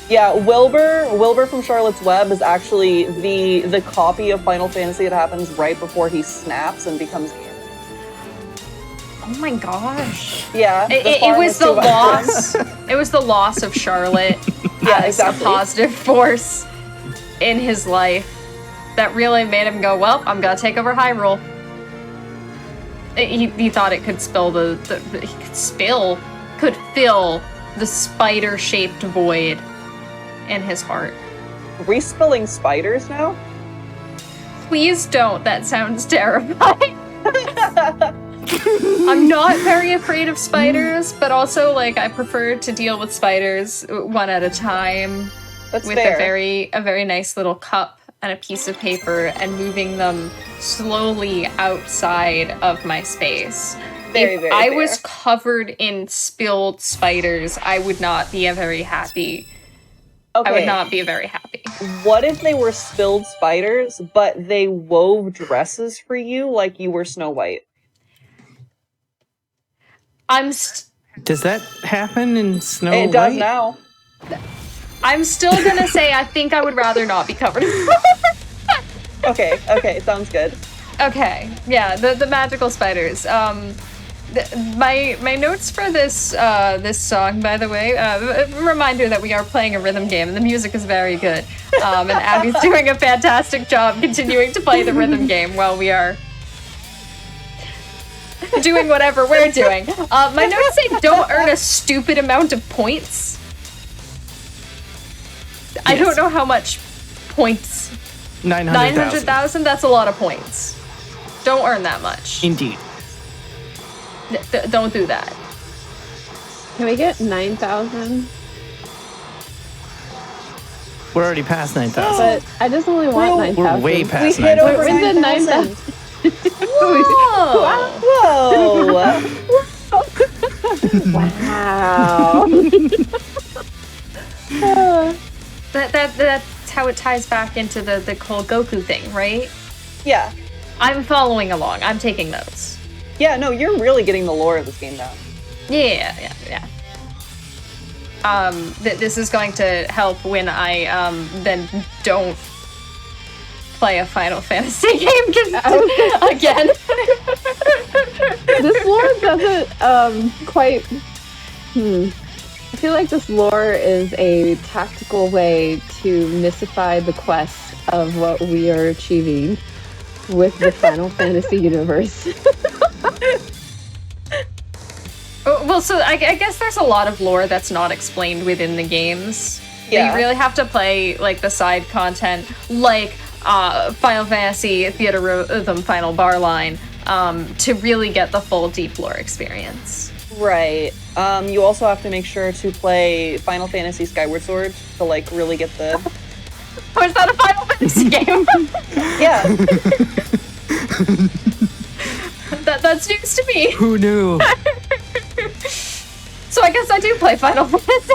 Yeah, Wilbur from Charlotte's Web is actually the copy of Final Fantasy that happens right before he snaps and becomes Ganon. Oh my gosh. Yeah. It was the loss. It was the loss of Charlotte Yeah, as exactly. a positive force in his life that really made him go, well, I'm gonna take over Hyrule. He thought it could spill could fill the spider-shaped void in his heart. Are we spilling spiders now? Please don't. That sounds terrifying. I'm not very afraid of spiders, but also like I prefer to deal with spiders one at a time That's with fair. a very nice little cup and a piece of paper and moving them slowly outside of my space. Very, If very I fair. was covered in spilled spiders, I would not be a very happy. Okay. I would not be very happy. What if they were spilled spiders, but they wove dresses for you like you were Snow White? Does that happen in Snow It does White? now. I'm still gonna say I think I would rather not be covered in Okay, sounds good. Okay, yeah, the magical spiders. My notes for this this song, by the way, a reminder that we are playing a rhythm game and the music is very good. And Abby's doing a fantastic job continuing to play the rhythm game while we are doing whatever we're doing. My notes say don't earn a stupid amount of points. I Yes. don't know how much points. 900,000. 900,000? That's a lot of points. Don't earn that much. Indeed. Don't do that. Can we get 9,000? We're already past 9,000. But I just only want We're 9,000. We're way We past hit 9,000. over We did 9,000. 9,000. Whoa! Whoa! Wow. That's how it ties back into the whole Goku thing, right? Yeah. I'm following along. I'm taking notes. Yeah, no, you're really getting the lore of this game down. Yeah. This is going to help when I then don't play a Final Fantasy game again. This lore doesn't quite. I feel like this lore is a tactical way to mystify the quest of what we are achieving with the Final Fantasy universe. Well, so I guess there's a lot of lore that's not explained within the games. Yeah. You really have to play like the side content, like Final Fantasy Theatrhythm Final Bar Line, to really get the full deep lore experience. Right. You also have to make sure to play Final Fantasy Skyward Sword to like really get the Oh, is that a Final Fantasy game? Yeah. That's news to me. Who knew? So I guess I do play Final Fantasy.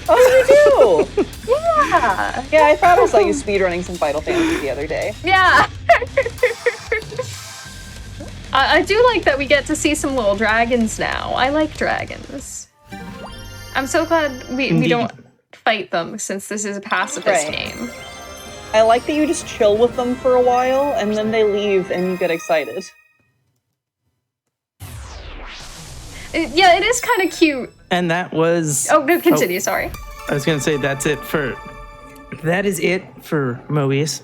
Oh, you do. Yeah. Yeah, I thought I saw you speedrunning some Final Fantasy the other day. Yeah. I do like that we get to see some little dragons now. I like dragons. I'm so glad we Indeed. don't fight them since this is a pacifist Right. game. I like that you just chill with them for a while, and then they leave, and you get excited. Yeah, it is kind of cute. And that was... Oh, no, continue, sorry. I was going to say that is it for Mobius.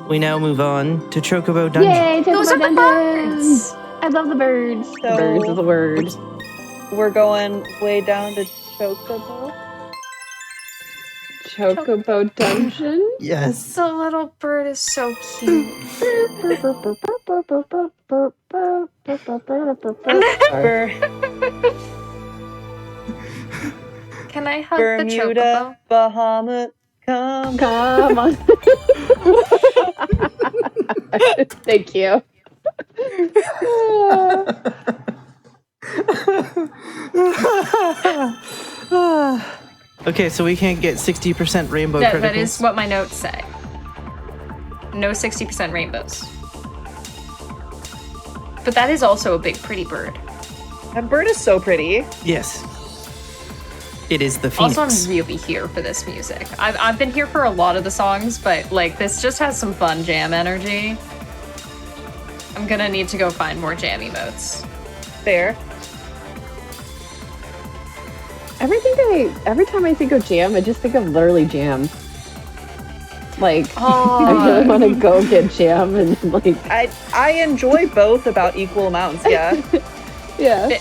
We now move on to Chocobo Dungeon. Yay, Those are the Dungeons! birds! I love the birds. The So- birds is a word. We're going way down to Chocobo. Chocobo Dungeon. Yes. The little bird is so cute. Sorry. Can I hug the Bermuda, Bahamas, come. Come on. Thank you. Okay, so we can't get 60% rainbow Chocobo? criticals. That is what my notes say. No 60% rainbows. But that is also a big, pretty bird. That bird is so pretty. Yes. It is the Phoenix. Also, I'm really here for this music. I've been here for a lot of the songs, but like this just has some fun jam energy. I'm gonna need to go find more jam emotes. Fair. Every time I think of jam, I just think of literally jam. Like, Oh. I really want to go get jam and like, I enjoy both about equal amounts, yeah. yeah.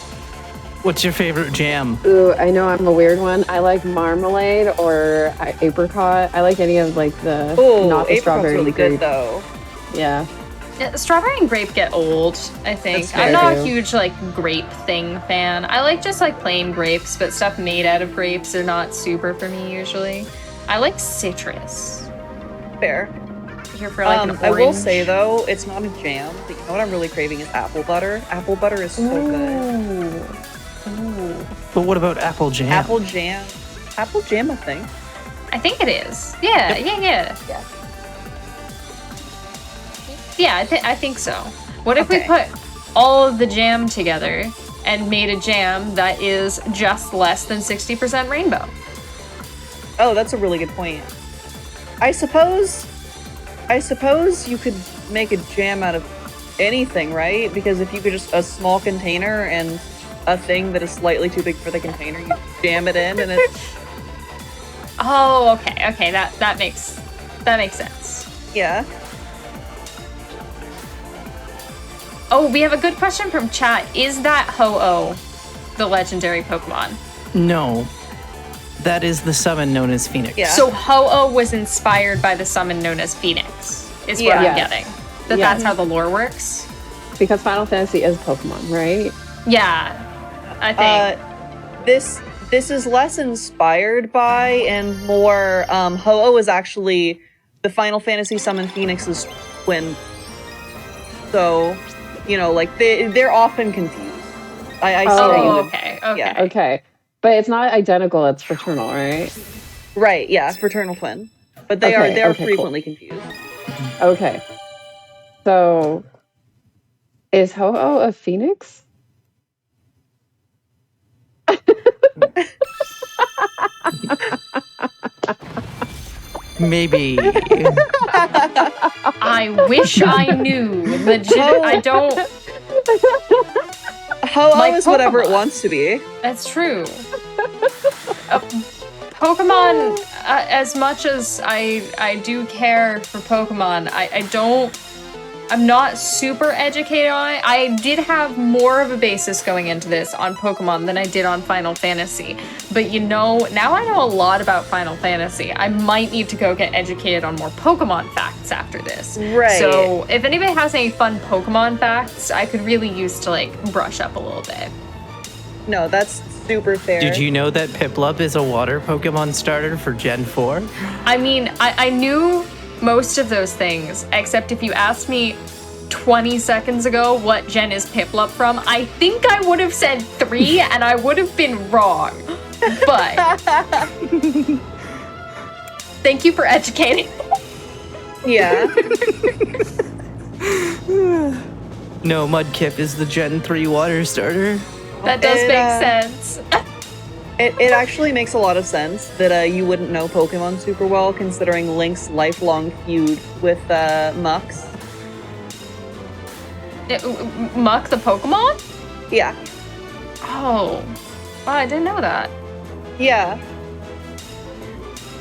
What's your favorite jam? Ooh, I know I'm a weird one. I like marmalade or apricot. I like any of like the Oh, not the apricot's strawberry really grape. good though. Yeah. Yeah, strawberry and grape get old, I think. That's I'm fair. not True. a huge like grape thing fan. I like just like plain grapes, but stuff made out of grapes are not super for me usually. I like citrus. Fair. Here for like an orange. I will say though, it's not a jam, but you know what I'm really craving is apple butter. Apple butter is so good. Ooh. But what about apple jam? Apple jam. Apple jam a thing? I think it is. Yeah, yeah. Yeah, I think so. What if we Okay. put all of the jam together and made a jam that is just less than 60% rainbow? Oh, that's a really good point. I suppose you could make a jam out of anything, right? Because if you could just a small container and a thing that is slightly too big for the container, you jam it in and it's Oh, okay, that makes sense. yeah. Oh, we have a good question from chat. Is that Ho-Oh the legendary Pokemon? No. That is the summon known as Phoenix. Yeah. So Ho-Oh was inspired by the summon known as Phoenix, is what Yeah. I'm Yes. getting. That Yeah. that's how the lore works? Because Final Fantasy is Pokemon, right? Yeah, I think. This is less inspired by and more Ho-Oh is actually the Final Fantasy summon Phoenix's twin. So, you know, like they're often confused. I see how you would okay. yeah. Okay. But it's not identical, it's fraternal, right? Right, yeah, fraternal twin. But they Okay, are okay, cool. frequently confused. Okay. So is Ho-Oh a phoenix? Maybe. I wish I knew. I don't. Ho-Oh My is whatever it Pokemon. wants to be. That's true. Pokemon, as much as I do care for Pokemon, I don't. I'm not super educated on it. I did have more of a basis going into this on Pokemon than I did on Final Fantasy. But you know, now I know a lot about Final Fantasy. I might need to go get educated on more Pokemon facts after this. Right. So if anybody has any fun Pokemon facts, I could really use to like brush up a little bit. No, that's super fair. Did you know that Piplup is a water Pokemon starter for Gen 4? I mean, I knew most of those things, except if you asked me 20 seconds ago what gen is Piplup from, I think I would have said 3 and I would have been wrong. But thank you for educating. Yeah. No, Mudkip is the Gen 3 water starter. That does And, make sense. It actually makes a lot of sense that you wouldn't know Pokemon super well, considering Link's lifelong feud with Mux. Muck the Pokemon? Yeah. Oh. I didn't know that. Yeah.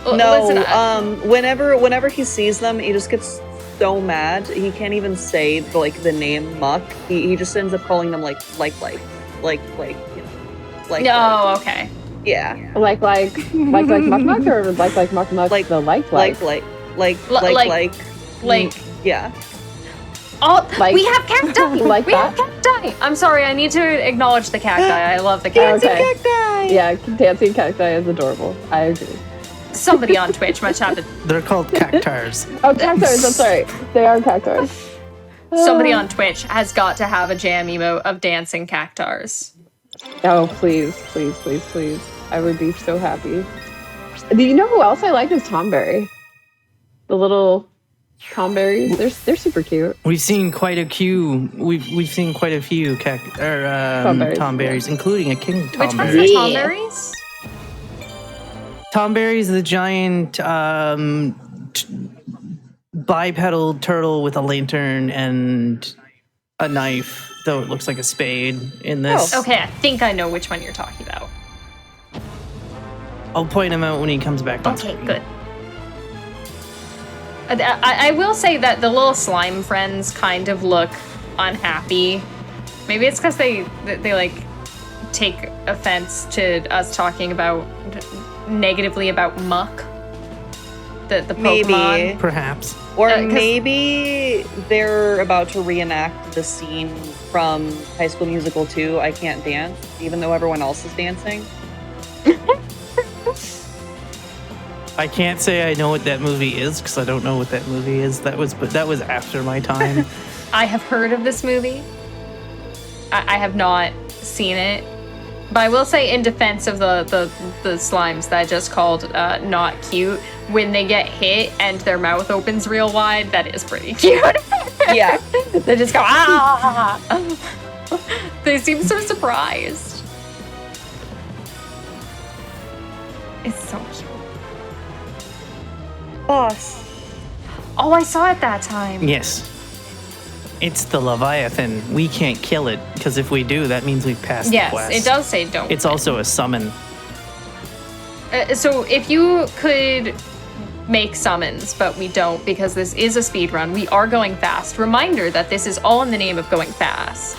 No, listen, whenever he sees them, he just gets so mad. He can't even say the name Muck. He just ends up calling them like you know, like. Oh, okay. Yeah. Like Muck Muck, or like Muck Muck like yeah. Oh, Like- we have cacti! Like we that? have cacti! I'm sorry, I need to acknowledge the cacti. I love the cacti. Okay. Cacti! Yeah, dancing cacti is adorable. I agree. Somebody on Twitch must have it. They're called cactars. Oh, cactars, that's right. They are cactars. Somebody on Twitch has got to have a jam emote of dancing cactars. Oh, please, please, please, please. I would be so happy. Do you know who else I like is Tomberry? The little Tomberries. They're super cute. We've seen quite a few. We've seen quite a few Tomberries, including a king Which ones Tomberry. are Tomberries? Tomberry is the giant bipedal turtle with a lantern and a knife, though it looks like a spade in this. Okay, I think I know which one you're talking about. I'll point him out when he comes back on Okay, screen. good. I will say that the little slime friends kind of look unhappy. Maybe it's because they like take offense to us talking about negatively about Muck, the Pokemon. Maybe. Perhaps. Or 'cause- maybe they're about to reenact the scene from High School Musical 2, I Can't Dance, even though everyone else is dancing. I can't say I know what that movie is because I don't know what that movie is. That was after my time. I have heard of this movie. I have not seen it. But I will say, in defense of the slimes that I just called not cute, when they get hit and their mouth opens real wide, that is pretty cute. Yeah. They just go, ah! They seem so surprised. It's so cute. Boss. Oh, I saw it that time. Yes. It's the Leviathan. We can't kill it because if we do, that means we've passed the Yes, quest. it does say don't. It's also a summon. So if you could make summons, but we don't because this is a speed run, we are going fast. Reminder that this is all in the name of going fast.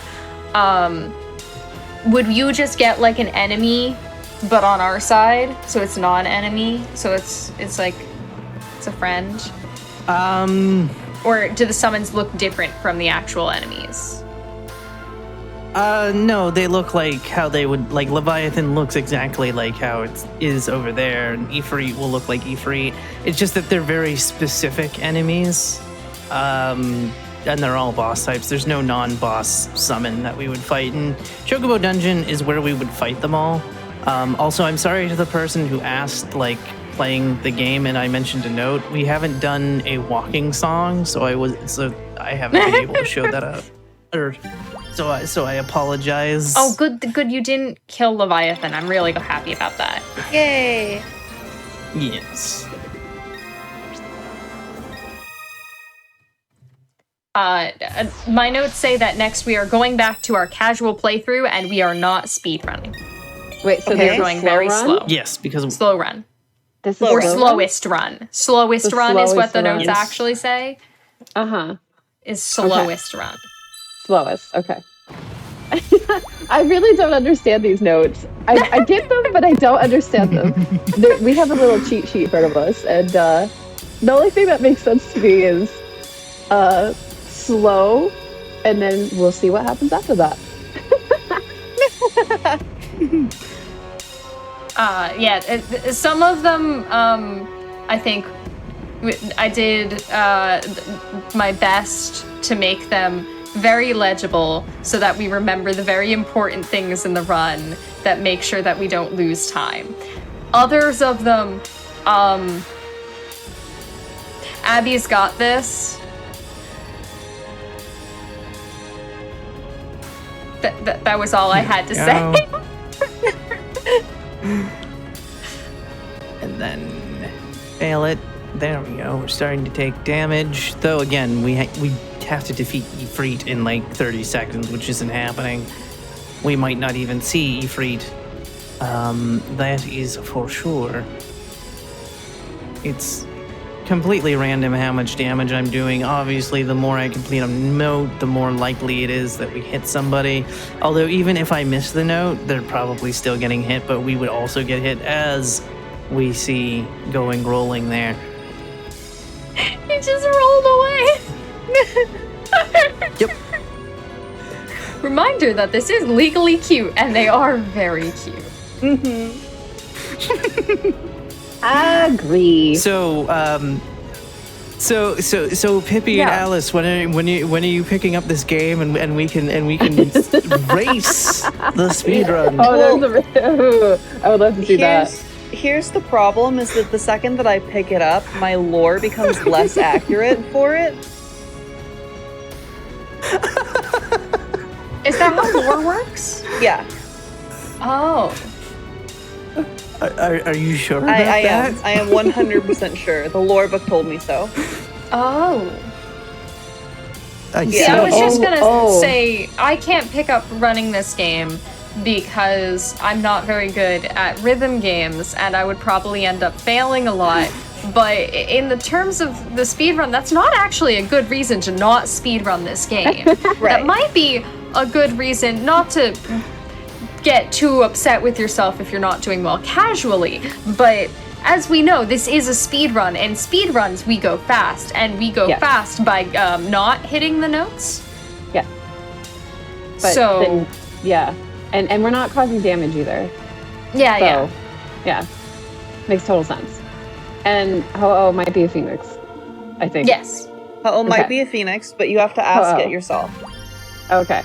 Would you just get like an enemy, but on our side, so it's non-enemy, so it's like it's a friend? Or do the summons look different from the actual enemies? No, they look like how they would, like Leviathan looks exactly like how it is over there, and Ifrit will look like Ifrit. It's just that they're very specific enemies, and they're all boss types. There's no non-boss summon that we would fight, and Chocobo Dungeon is where we would fight them all. Also, I'm sorry to the person who asked, like, playing the game, and I mentioned a note. We haven't done a walking song, so I haven't been able to show that up. So I apologize. Oh, good you didn't kill Leviathan. I'm really happy about that. Yay. Yes. My notes say that next we are going back to our casual playthrough, and we are not speedrunning. Wait, so We are they're going slow very run? slow. Yes, because Slow run. This is Or slow run? slowest run. Slowest The run is what slowest the run. notes Yes. actually say. Uh-huh. Is slowest run. Slowest, okay. I really don't understand these notes. I get them, but I don't understand them. We have a little cheat sheet in front of us, and the only thing that makes sense to me is slow, and then we'll see what happens after that. Some of them, I think I did my best to make them very legible so that we remember the very important things in the run that make sure that we don't lose time. Others of them, Abby's got this. That was all I had to say. then fail it. There we go. We're starting to take damage. Though, again, we have to defeat Ifrit in like 30 seconds, which isn't happening. We might not even see Ifrit. That is for sure. It's completely random how much damage I'm doing. Obviously, the more I complete a note, the more likely it is that we hit somebody. Although, even if I miss the note, they're probably still getting hit, but we would also get hit as we see rolling there. He just rolled away. Yep. Reminder that this is legally cute, and they are very cute. Agree. So Pippi and Alice, when are you picking up this game and we can race the speedrun? I would love to see that. Here's the problem: is that the second that I pick it up, my lore becomes less accurate for it. Is that how lore works? Yeah. Oh. Are you sure about I that? am. I am 100% sure. The lore book told me so. Oh. I See, I was just gonna say, I can't pick up running this game because I'm not very good at rhythm games, and I would probably end up failing a lot. But in the terms of the speedrun, that's not actually a good reason to not speedrun this game. Right. That might be a good reason not to get too upset with yourself if you're not doing well casually. But as we know, this is a speedrun, and speedruns, we go fast, and we go fast by not hitting the notes. Yeah. But so then, yeah. And we're not causing damage either. Yeah, Yeah. Makes total sense. And Ho-Oh might be a phoenix, I think. Yes. Oh, might be a phoenix, but you have to ask it yourself. Okay.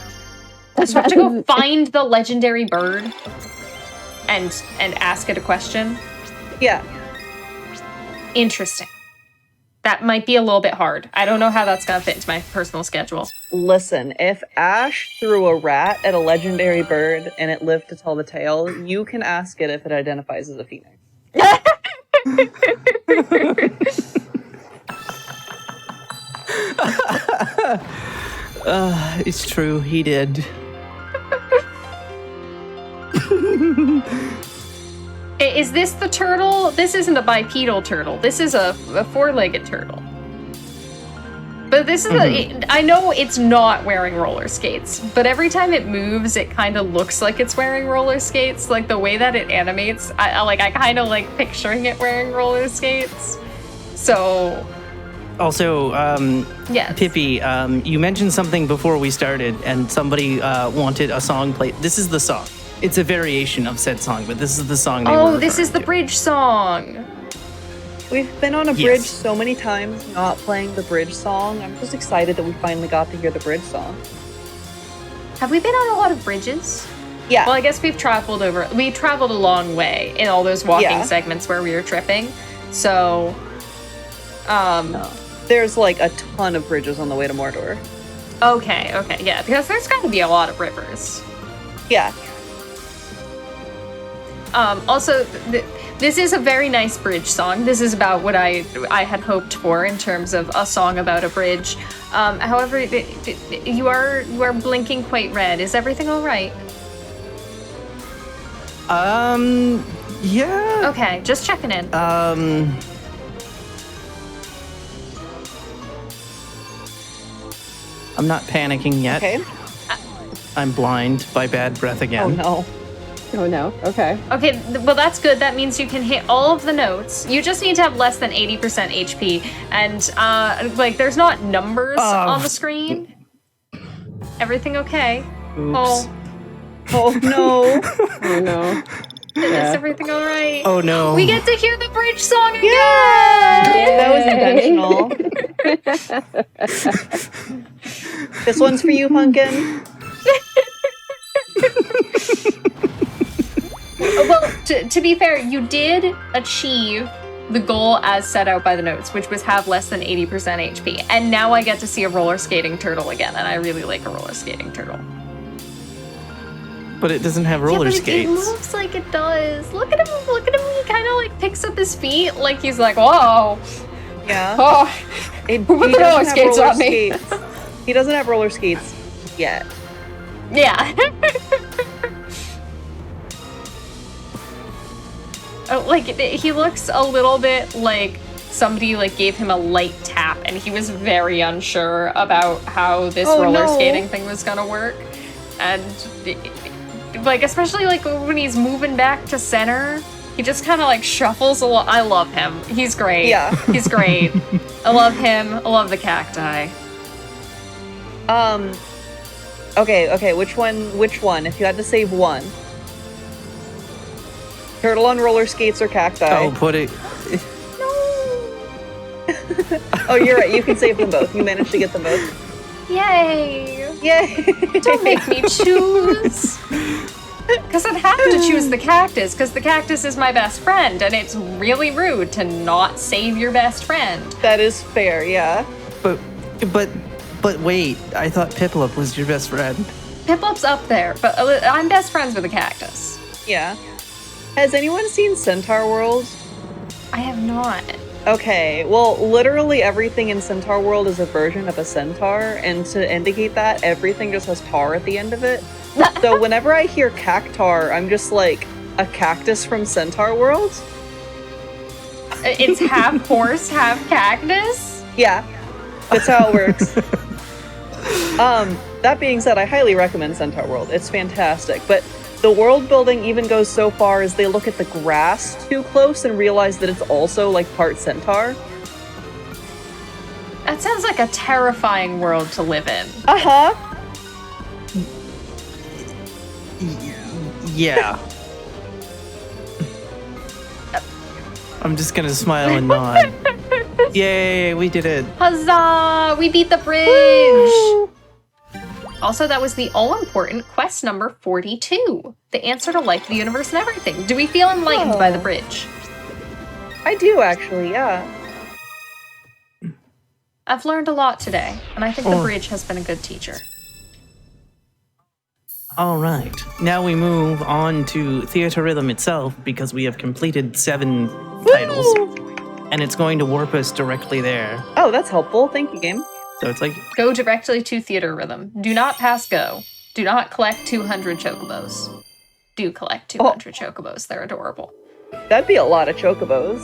So you have to go find the legendary bird and ask it a question? Yeah. Interesting. That might be a little bit hard. I don't know how that's gonna fit into my personal schedule. Listen, if Ash threw a rat at a legendary bird and it lived to tell the tale, you can ask it if it identifies as a phoenix. It's true, he did. Is this the turtle? This isn't a bipedal turtle. This is a four-legged turtle. But this is I know it's not wearing roller skates, but every time it moves, it kind of looks like it's wearing roller skates. Like the way that it animates, I kind of like picturing it wearing roller skates. So. Also, yes. Pippi, you mentioned something before we started, and somebody wanted a song played. This is the song. It's a variation of said song, but this is the song they were Oh, this is referring the to. bridge song. We've been on a bridge so many times not playing the bridge song. I'm just excited that we finally got to hear the bridge song. Have we been on a lot of bridges? Yeah. Well, I guess we traveled a long way in all those walking segments where we were tripping. So, There's like a ton of bridges on the way to Mordor. Okay, yeah, because there's got to be a lot of rivers. Yeah. Also, this is a very nice bridge song. This is about what I had hoped for in terms of a song about a bridge. However, you are blinking quite red. Is everything all right? Yeah. Okay, just checking in. I'm not panicking yet. Okay. I'm blind by bad breath again. Oh no. Okay. Okay, well that's good. That means you can hit all of the notes. You just need to have less than 80% HP. And, like, there's not numbers on the screen. Everything okay? Oops. Oh no. Oh no. Is everything all right? Oh no. We get to hear the bridge song again! That was intentional. This one's for you, Pumpkin. Well, to be fair, you did achieve the goal as set out by the notes, which was have less than 80% HP. And now I get to see a roller skating turtle again, and I really like a roller skating turtle. But it doesn't have Yeah, roller but it skates. moves like it does. Look at him. Look at him. He kind of like picks up his feet, like he's like, whoa. Yeah. Oh, He who put the doesn't roller have skates roller on me? skates. He doesn't have roller skates yet. Yeah. Oh, like he looks a little bit like somebody like gave him a light tap, and he was very unsure about how this roller skating thing was gonna work, and like especially like when he's moving back to center, he just kind of like shuffles a lot. I love him. He's great. Yeah. He's great. I love him. I love the cacti. Okay, which one? If you had to save one. Turtle on roller skates or cacti? Oh, put it. Oh, you're right, you can save them both. You managed to get them both. Yay! Yay! Don't make me choose! Because I'd have to choose the cactus, because the cactus is my best friend, and it's really rude to not save your best friend. That is fair, yeah. But wait, I thought Piplup was your best friend. Piplup's up there, but I'm best friends with the cactus. Yeah. Has anyone seen Centaur World? I have not. Okay, well, literally everything in Centaur World is a version of a centaur, and to indicate that, everything just has tar at the end of it. So whenever I hear cactar, I'm just like, a cactus from Centaur World? It's half horse, half cactus? Yeah, that's how it works. That being said, I highly recommend Centaur World. It's fantastic, but the world building even goes so far as they look at the grass too close and realize that it's also like part centaur. That sounds like a terrifying world to live in. Uh-huh. Yeah. I'm just gonna smile and nod. Yay, we did it. Huzzah! We beat the bridge! Also, that was the all-important quest number 42. The answer to life, the universe, and everything. Do we feel enlightened by the bridge? I do, actually, yeah. I've learned a lot today, and I think the bridge has been a good teacher. All right. Now we move on to Theatrhythm itself because we have completed 7 titles. And it's going to warp us directly there. Oh, that's helpful. Thank you, game. So it's like... Go directly to Theatrhythm. Do not pass go. Do not collect 200 chocobos. Do collect 200 chocobos. They're adorable. That'd be a lot of chocobos.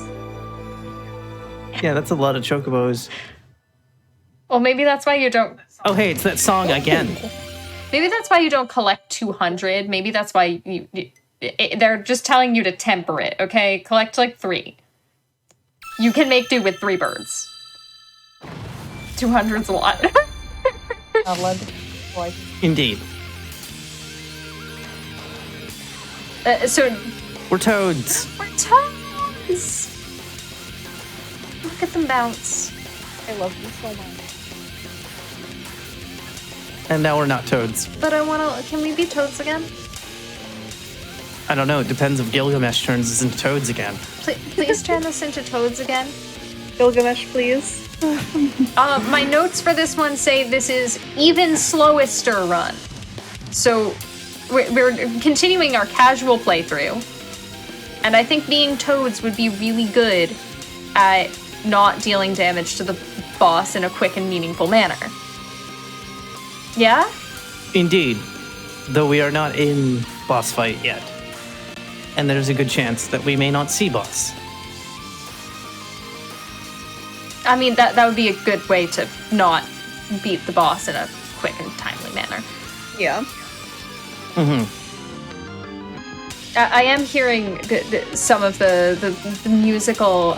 Yeah, that's a lot of chocobos. Well, maybe that's why you don't... Oh, hey, it's that song again. Maybe that's why you don't collect 200. Maybe that's why they're just telling you to temper it, okay? Collect like 3. You can make do with 3 birds. 200's a lot. Indeed. So We're toads. we're toads. Look at them bounce. I love you so much. And now we're not toads. But I wanna. Can we be toads again? I don't know. It depends if Gilgamesh turns us into toads again. Please turn us into toads again. Gilgamesh, please. My notes for this one say this is even slowester run. So we're continuing our casual playthrough. And I think being toads would be really good at not dealing damage to the boss in a quick and meaningful manner. Yeah? Indeed. Though we are not in boss fight yet. And there's a good chance that we may not see boss. I mean, that would be a good way to not beat the boss in a quick and timely manner. Yeah. Mm-hmm. I am hearing some of the musical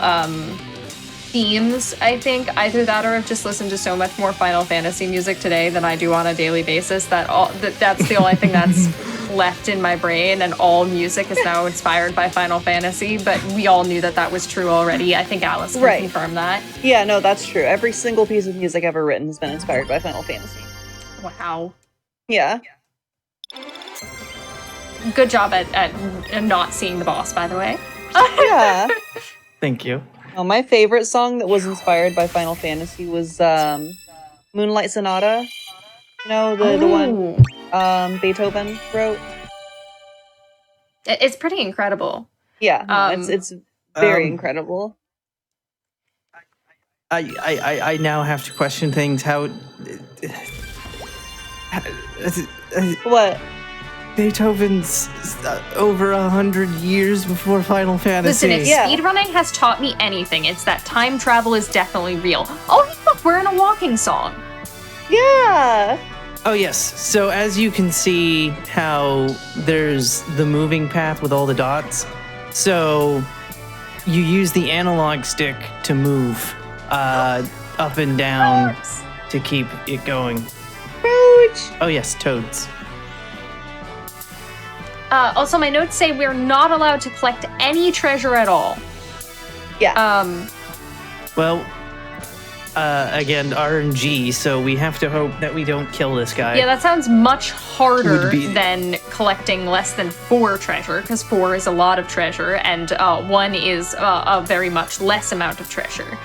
themes, I think. Either that or I've just listened to so much more Final Fantasy music today than I do on a daily basis that's the only thing that's left in my brain, and all music is now inspired by Final Fantasy, but we all knew that was true already. I think Alice can confirm that. Yeah, no, that's true. Every single piece of music ever written has been inspired by Final Fantasy. Wow. Yeah. Good job at not seeing the boss, by the way. Yeah. Thank you. Oh, my favorite song that was inspired by Final Fantasy was Moonlight Sonata. You know, the one Beethoven wrote. It's pretty incredible. Yeah, it's very incredible. I now have to question things. What? Beethoven's over 100 years before Final Fantasy. Listen, if speedrunning has taught me anything, it's that time travel is definitely real. Oh, look, we're in a walking song. Yeah. Oh, yes. So as you can see how there's the moving path with all the dots. So you use the analog stick to move up and down to keep it going. Ouch. Oh, yes, toads. Also, my notes say we're not allowed to collect any treasure at all. Yeah. Well, again, RNG, so we have to hope that we don't kill this guy. Yeah, that sounds much harder than collecting less than 4 treasure, because 4 is a lot of treasure, and 1 is a very much less amount of treasure.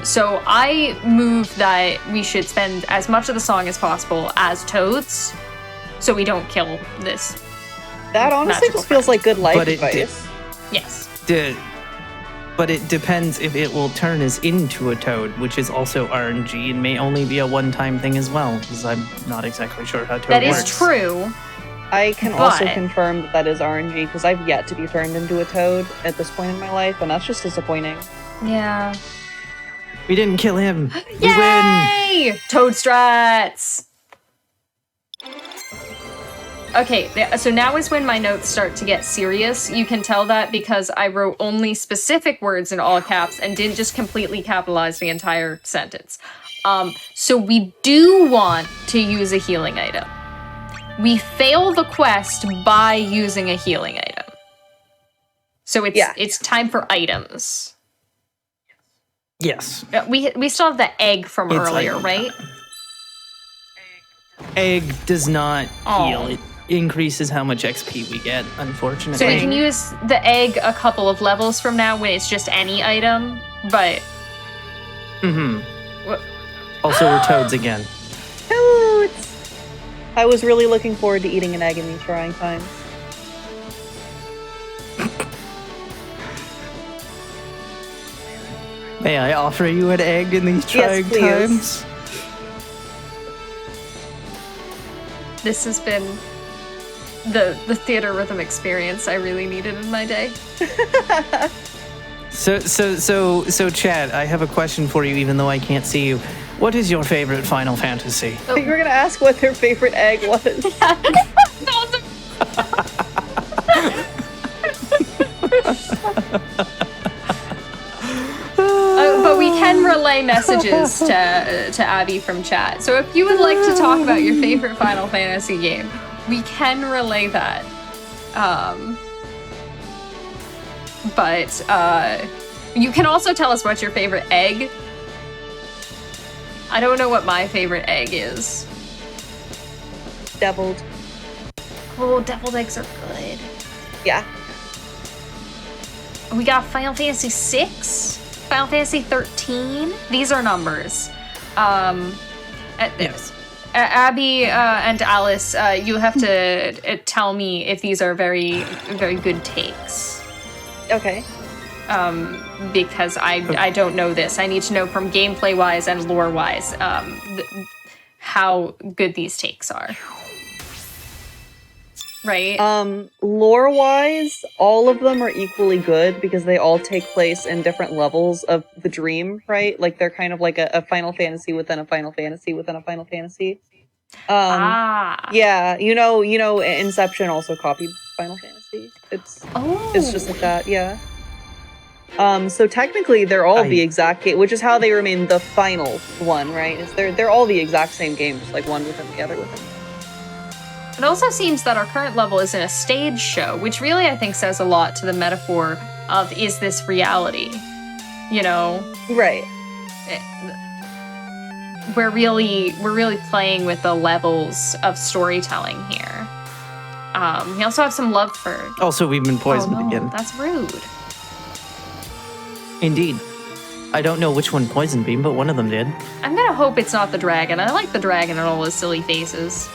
So I move that we should spend as much of the song as possible as toads, so we don't kill this. That honestly just feels like good life advice. Yes. But it depends if it will turn us into a toad, which is also RNG and may only be a one-time thing as well, because I'm not exactly sure how toad works. That is true. I can also confirm that is RNG, because I've yet to be turned into a toad at this point in my life, and that's just disappointing. Yeah. We didn't kill him. We Yay! win. Toad strats! Okay, so now is when my notes start to get serious. You can tell that because I wrote only specific words in all caps and didn't just completely capitalize the entire sentence. So we do want to use a healing item. We fail the quest by using a healing item. So it's time for items. Yes. We still have the egg from earlier, right? Egg does not heal. It increases how much XP we get, unfortunately. So we can use the egg a couple of levels from now when it's just any item, but... Also, we're toads again. Toads! I was really looking forward to eating an egg in these trying times. May I offer you an egg in these trying times? This has been the Theatrhythm experience I really needed in my day. So, Chad, I have a question for you, even though I can't see you. What is your favorite Final Fantasy? Oh. You were gonna ask what their favorite egg was. But we can relay messages to Abby from chat. So if you would like to talk about your favorite Final Fantasy game, we can relay that. But you can also tell us what's your favorite egg. I don't know what my favorite egg is. Deviled. Oh, deviled eggs are good. Yeah. We got Final Fantasy 6, Final Fantasy 13. These are numbers. Yes. Abby and Alice, you have to tell me if these are very, very good takes. Okay. Because I don't know this. I need to know from gameplay-wise and lore-wise how good these takes are. Right? Lore-wise, all of them are equally good because they all take place in different levels of the dream, right? Like they're kind of like a Final Fantasy within a Final Fantasy within a Final Fantasy. Yeah, you know, Inception also copied Final Fantasy. It's just like that, yeah. So technically they're all the exact game, which is how they remain the final one, right? Is they're all the exact same game, just like one within the other within. It also seems that our current level is in a stage show, which really I think says a lot to the metaphor of is this reality? You know? Right. We're really playing with the levels of storytelling here. We also have some love for... Also, we've been poisoned again. That's rude. Indeed. I don't know which one poisoned me, but one of them did. I'm gonna hope it's not the dragon. I like the dragon and all his silly faces.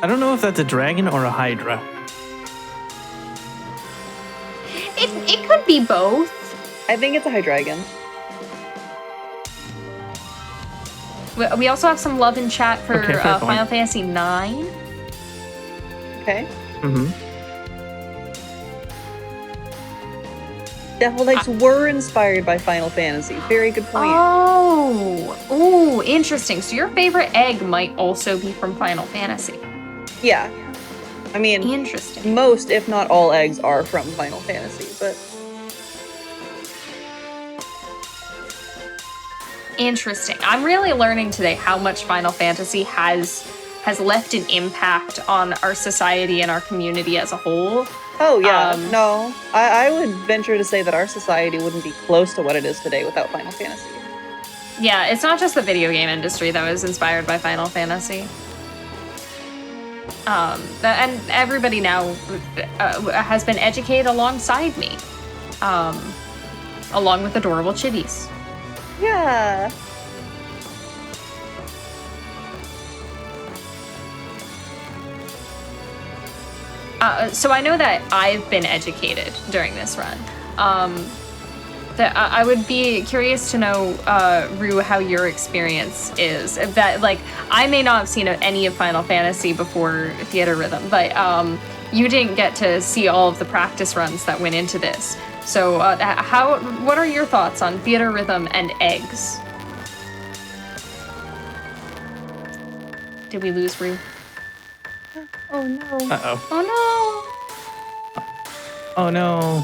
I don't know if that's a dragon or a hydra. It could be both. I think it's a Hydreigon. We also have some love in chat for Okay, fair point. Final Fantasy IX. Okay. Mm-hmm. Devil Eggs were inspired by Final Fantasy. Very good point. Oh, interesting. So your favorite egg might also be from Final Fantasy. Yeah. I mean, Interesting. most, if not all, eggs are from Final Fantasy, but Interesting. I'm really learning today how much Final Fantasy has left an impact on our society and our community as a whole. oh yeah, Um, no. I would venture to say that our society wouldn't be close to what it is today without Final Fantasy. Yeah, it's not just the video game industry that was inspired by Final Fantasy. And everybody now has been educated alongside me, along with adorable chitties. Yeah. So I know that I've been educated during this run. That I would be curious to know, Rue, how your experience is. If that, like, I may not have seen any of Final Fantasy before Theatrhythm, but you didn't get to see all of the practice runs that went into this. So, what are your thoughts on Theatrhythm and eggs? Did we lose Rue? Oh no. Uh-oh. Oh no! Oh no.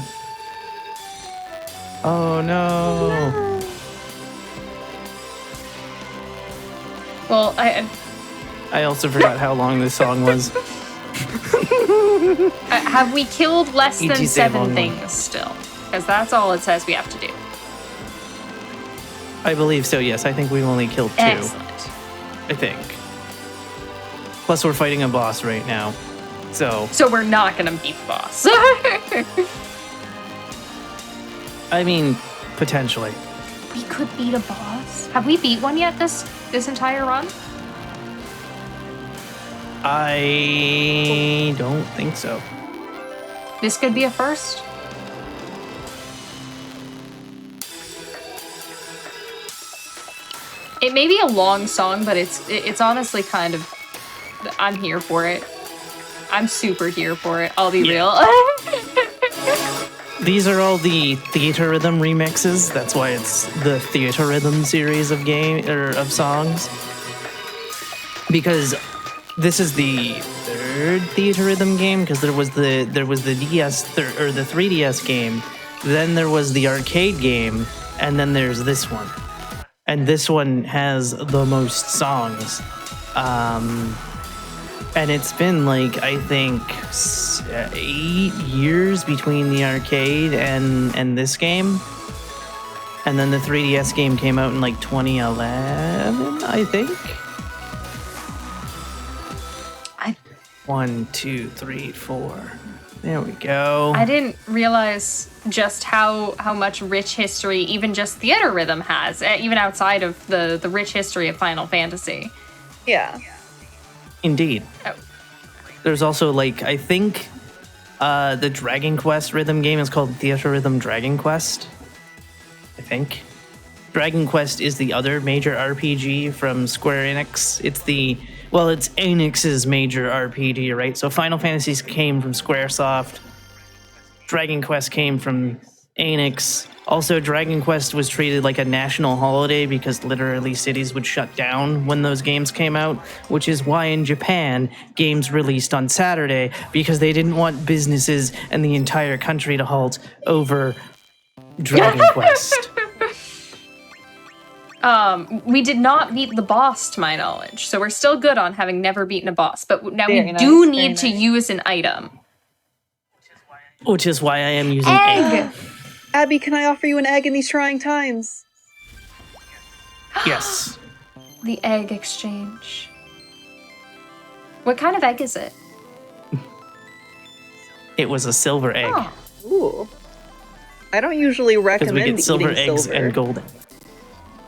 Oh no. Well, I also forgot how long this song was. have we killed less than EG 7 long things still? Because that's all it says we have to do. I believe so, yes. I think we've only killed 2. Excellent. I think. Plus we're fighting a boss right now. So we're not gonna beat the boss. I mean, potentially. We could beat a boss. Have we beat one yet this entire run? I don't think so. This could be a first. It may be a long song, but it's honestly kind of, I'm here for it. I'm super here for it. I'll be real. These are all the Theatrhythm remixes. That's why it's the Theatrhythm series of of songs. Because this is the 3rd Theatrhythm game. Because there was the DS or the 3DS game, then there was the arcade game, and then there's this one. And this one has the most songs. And it's been like, I think, 8 years between the arcade and this game. And then the 3DS game came out in like 2011, I think. 1, 2, 3, 4. There we go. I didn't realize just how much rich history even just Theatrhythm has, even outside of the rich history of Final Fantasy. Yeah. Indeed. Oh. There's also, like, I think the Dragon Quest rhythm game is called Theatrhythm Dragon Quest. I think. Dragon Quest is the other major RPG from Square Enix. It's Enix's major RPG, right? So Final Fantasies came from Squaresoft. Dragon Quest came from Enix. Also, Dragon Quest was treated like a national holiday because literally cities would shut down when those games came out, which is why in Japan, games released on Saturday because they didn't want businesses and the entire country to halt over Dragon Quest. We did not beat the boss to my knowledge, so we're still good on having never beaten a boss, but now Very we nice, do very need to nice. use an item. Which is why I am using Egg! Abby, can I offer you an egg in these trying times? Yes. The egg exchange. What kind of egg is it? It was a silver egg. Oh. Ooh. I don't usually Because recommend we get silver eating eggs silver. and golden.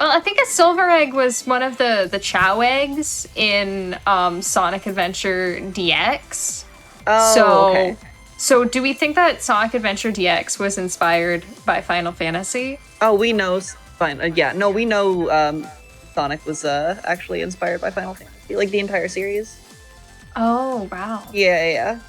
Well, I think a silver egg was one of the Chow eggs in Sonic Adventure DX. Oh, So, okay. so do we think that Sonic Adventure DX was inspired by Final Fantasy? Oh, we know. We know Sonic was actually inspired by Final Fantasy, like the entire series. Oh, wow. Yeah.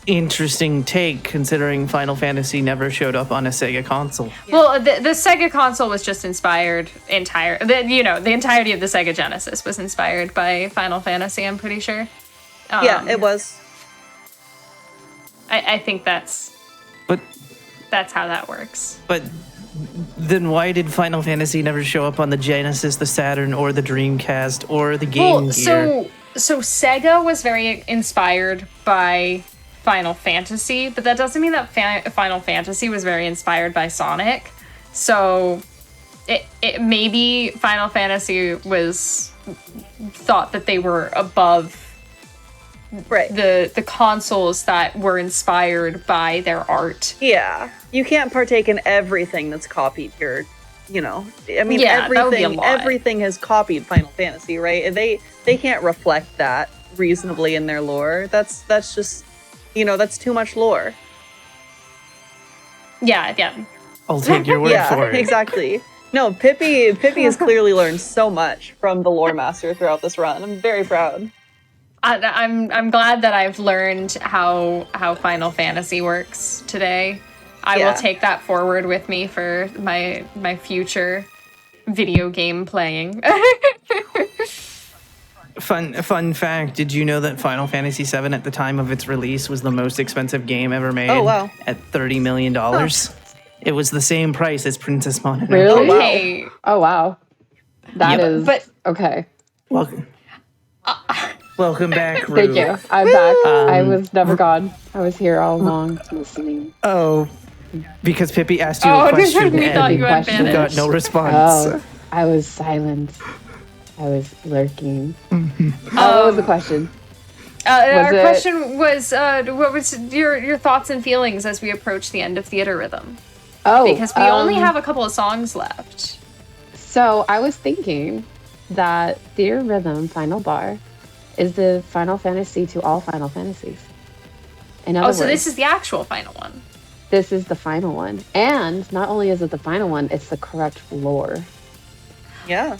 Interesting take, considering Final Fantasy never showed up on a Sega console. Well, the Sega console was just inspired the entirety of the Sega Genesis was inspired by Final Fantasy, I'm pretty sure. Yeah, it was. I think that's But how that works. but then why did Final Fantasy never show up on the Genesis, the Saturn, or the Dreamcast, or the Game Gear? So Sega was very inspired by Final Fantasy, but that doesn't mean that Final Fantasy was very inspired by Sonic. So it maybe Final Fantasy was thought that they were above the consoles that were inspired by their art. Yeah, you can't partake in everything that's copied here. That would be a lot. Everything has copied Final Fantasy, right? They can't reflect that reasonably in their lore. That's just, that's too much lore. Yeah. I'll take your word for it. Exactly. No, Pippi has clearly learned so much from the lore master throughout this run. I'm very proud. I'm glad that I've learned how Final Fantasy works today. I will take that forward with me for my future video game playing. Fun fact, did you know that Final Fantasy VII at the time of its release was the most expensive game ever made? Oh, wow. At $30 million. It was the same price as Princess Mononoke. Really? Okay. Oh, wow. That Yep. is But- okay. Welcome back, Rue. Thank you. I'm back. I was never gone. I was here all along listening. Oh, because Pippi asked you Oh, a question we thought and you had you vanished. got no response. Oh, I was silent. I was lurking. What was the question? Our it- question was, what was your thoughts and feelings as we approach the end of Theatrhythm? Oh, Because we only have a couple of songs left. So I was thinking that Theatrhythm Final Bar is the Final Fantasy to all Final Fantasies. In other Oh, words, so this is the actual final one. this is the final one. And not only is it the final one, it's the correct lore. Yeah.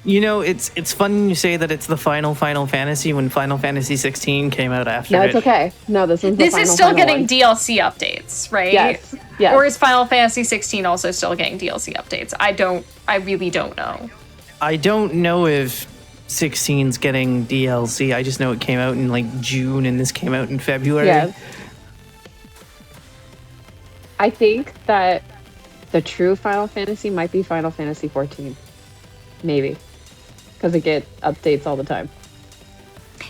You know, it's fun you say that it's the final Fantasy when Final Fantasy 16 came out after No, it. it's okay. No, this is the This final, is still final getting one. DLC updates, right? Yes. Yes. Or is Final Fantasy 16 also still getting DLC updates? I really don't know. I don't know if 16's getting DLC. I just know it came out in like June and this came out in February. Yes. I think that the true Final Fantasy might be Final Fantasy 14. Maybe. Because it gets updates all the time.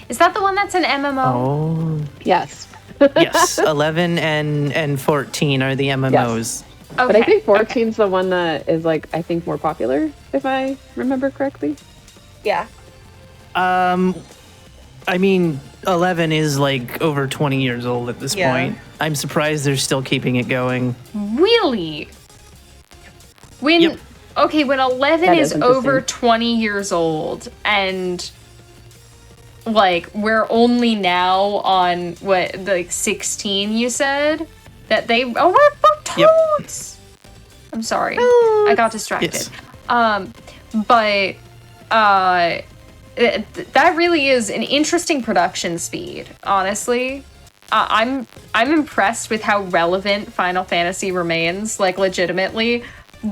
Is that the one that's an MMO? Oh, Yes. yes. 11 and 14 are the MMOs. Okay. But I think 14's okay. the one that is, like, I think more popular, if I remember correctly. Yeah. I mean, 11 is like over 20 years old at this Yeah. point. I'm surprised they're still keeping it going. Really? When Yep. okay, when 11 That is is over interesting. 20 years old and like we're only now on what like 16 you said that they we're Yep. toads. I'm sorry. I got distracted. Yes. But that really is an interesting production speed, honestly. I'm impressed with how relevant Final Fantasy remains, like legitimately,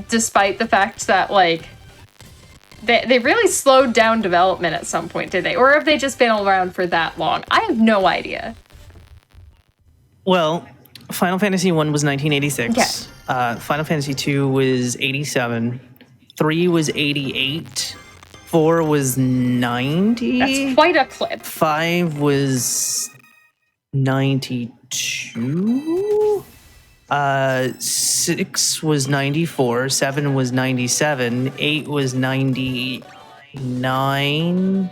despite the fact that like they really slowed down development at some point, did they? Or have they just been around for that long? I have no idea. Well, Final Fantasy 1 was 1986. Okay. Final Fantasy 2 was 87. 3 was 88. 4 was 90. That's quite a clip. 5 was 92. 6 was 94. 7 was 97. 8 was 99.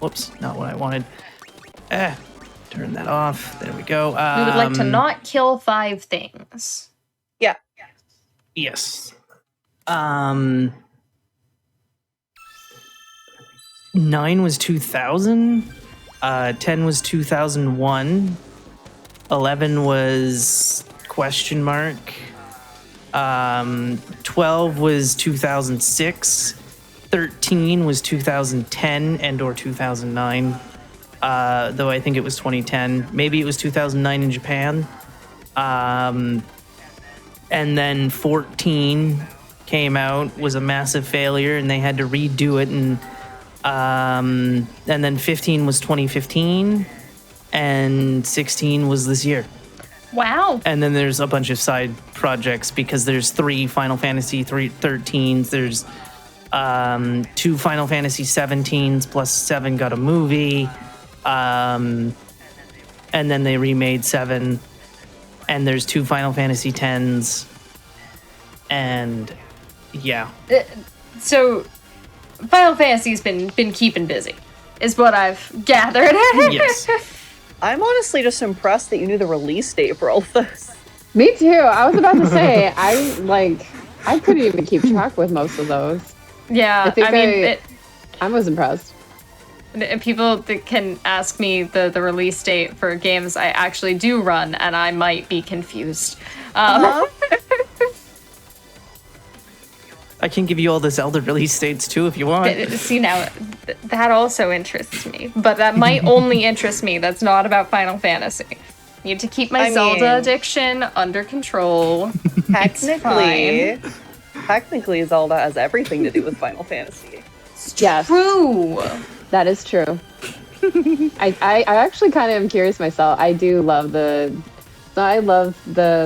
Whoops, not what I wanted. Turn that off. There we go. We would like to not kill 5 things. Yes. 9 was 2000. 10 was 2001. 11 was question mark. 12 was 2006. 13 was 2010 and or 2009. Though I think it was 2010. Maybe it was 2009 in Japan. And then 14 came out, was a massive failure, and they had to redo it. And then 15 was 2015, and 16 was this year. Wow. And then there's a bunch of side projects because there's 3 Final Fantasy 13s. There's 2 Final Fantasy 17s plus 7 got a movie. And then they remade 7. And there's 2 Final Fantasy 10s. And yeah. So Final Fantasy's been keeping busy, is what I've gathered. Yes. I'm honestly just impressed that you knew the release date for all of this. Me too. I was about to say, I couldn't even keep track with most of those. Yeah, I was impressed. People that can ask me the release date for games I actually do run, and I might be confused. I can give you all the Zelda release dates too if you want. See, now, that also interests me. But that might only interest me. That's not about Final Fantasy. Need to keep my Zelda addiction under control. Technically, Zelda has everything to do with Final Fantasy. Yes. True. That is true. I actually kind of am curious myself. I love the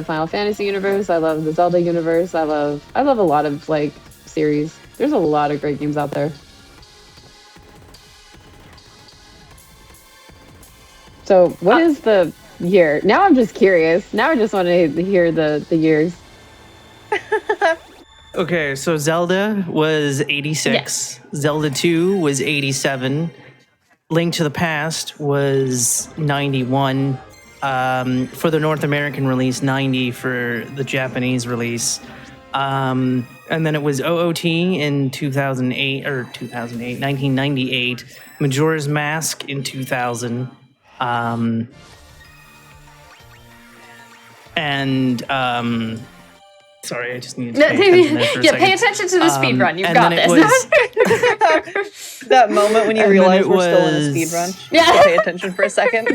Final Fantasy universe. I love the Zelda universe. I love a lot of series. There's a lot of great games out there. So what is the year? Now I'm just curious. Now I just want to hear the years. Okay, so Zelda was 86. Yes. Zelda 2 was 87. Link to the Past was 91. For the North American release, 90 for the Japanese release. And then it was OOT in 1998. Majora's Mask in 2000. Sorry, I just needed to pay attention there for a second. Pay attention to the speedrun. You've got this. That moment when you realize we're still in a speedrun. Yeah. Pay attention for a second.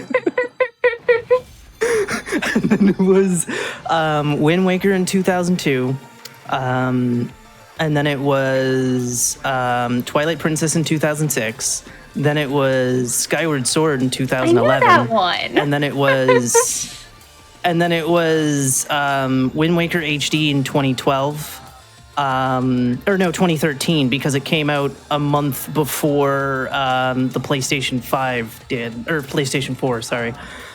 And then it was Wind Waker in 2002. And then it was Twilight Princess in 2006. Then it was Skyward Sword in 2011. I know that one. And then it was... Wind Waker HD in 2012. 2013, because it came out a month before the PlayStation 5 did, or PlayStation 4, sorry.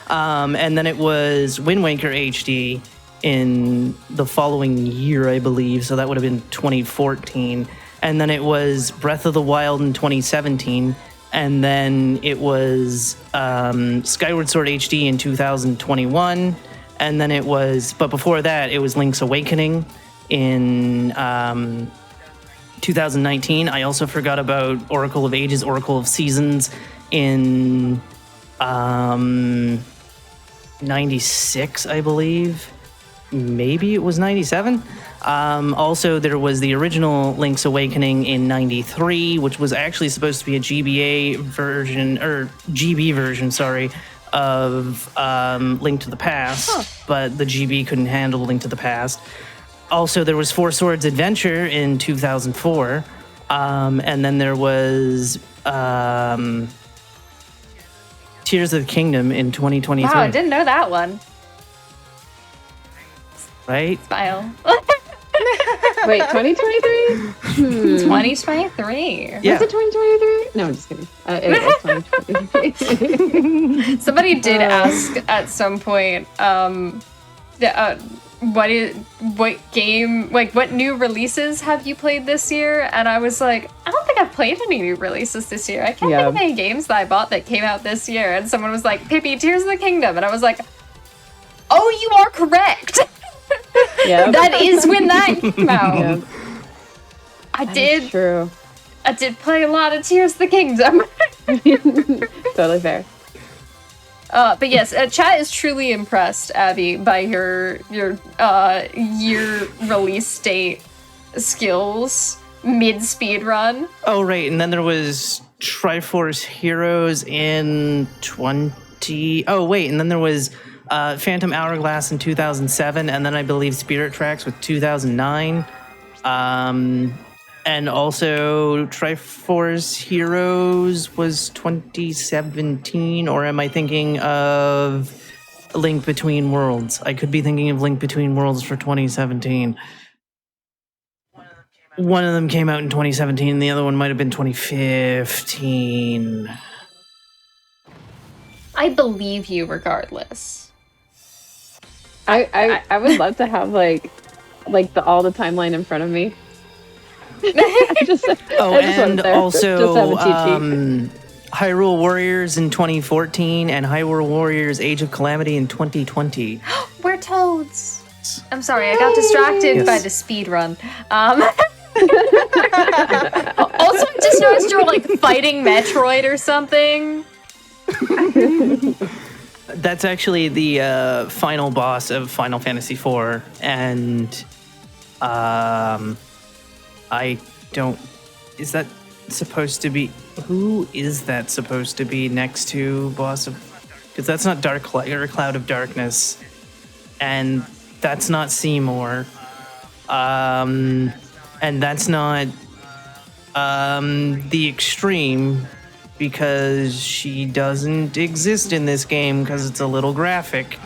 And then it was Wind Waker HD in the following year, I believe, so that would have been 2014. And then it was Breath of the Wild in 2017. And then it was Skyward Sword HD in 2021. And then it was, but before that, it was Link's Awakening in 2019. I also forgot about Oracle of Ages, Oracle of Seasons in 96, I believe. Maybe it was 97. Also, there was the original Link's Awakening in 93, which was actually supposed to be a GBA version, or GB version, sorry, of Link to the Past, but the GB couldn't handle Link to the Past. Also, there was Four Swords Adventure in 2004, and then there was Tears of the Kingdom in 2023. Wow, I didn't know that one. Right? Smile. Wait, 2023? 2023. Yeah. Was it 2023? No, I'm just kidding. It was 2023. Somebody did ask at some point, what new releases have you played this year? And I was like, I don't think I've played any new releases this year. I can't think of any games that I bought that came out this year. And someone was like, Pippi, Tears of the Kingdom. And I was like, oh, you are correct. Yeah, That is when that came out. yeah, I that is did. true. I did play a lot of Tears of the Kingdom. Totally fair. But yes, chat is truly impressed, Abby, by your year release date skills mid speedrun. Oh, right. And then there was Triforce Heroes in 20. Oh, wait. And then there was Phantom Hourglass in 2007. And then I believe Spirit Tracks with 2009. And also Triforce Heroes was 2017. Or am I thinking of Link Between Worlds? I could be thinking of Link Between Worlds for 2017. One of them came out in 2017, the other one might have been 2015. I believe you regardless. I would love to have like all the timeline in front of me. I just want And it there. also Just have a cheat sheet. Hyrule Warriors in 2014 and Hyrule Warriors Age of Calamity in 2020. We're toads. I'm sorry, I got distracted by the speed run. Also, I just noticed you're like fighting Metroid or something. That's actually the final boss of Final Fantasy IV, and I don't. Is that supposed to be? Who is that supposed to be next to boss of? Because that's not Dark Cloud or Cloud of Darkness, and that's not Seymour, and that's not the Extreme, because she doesn't exist in this game because it's a little graphic.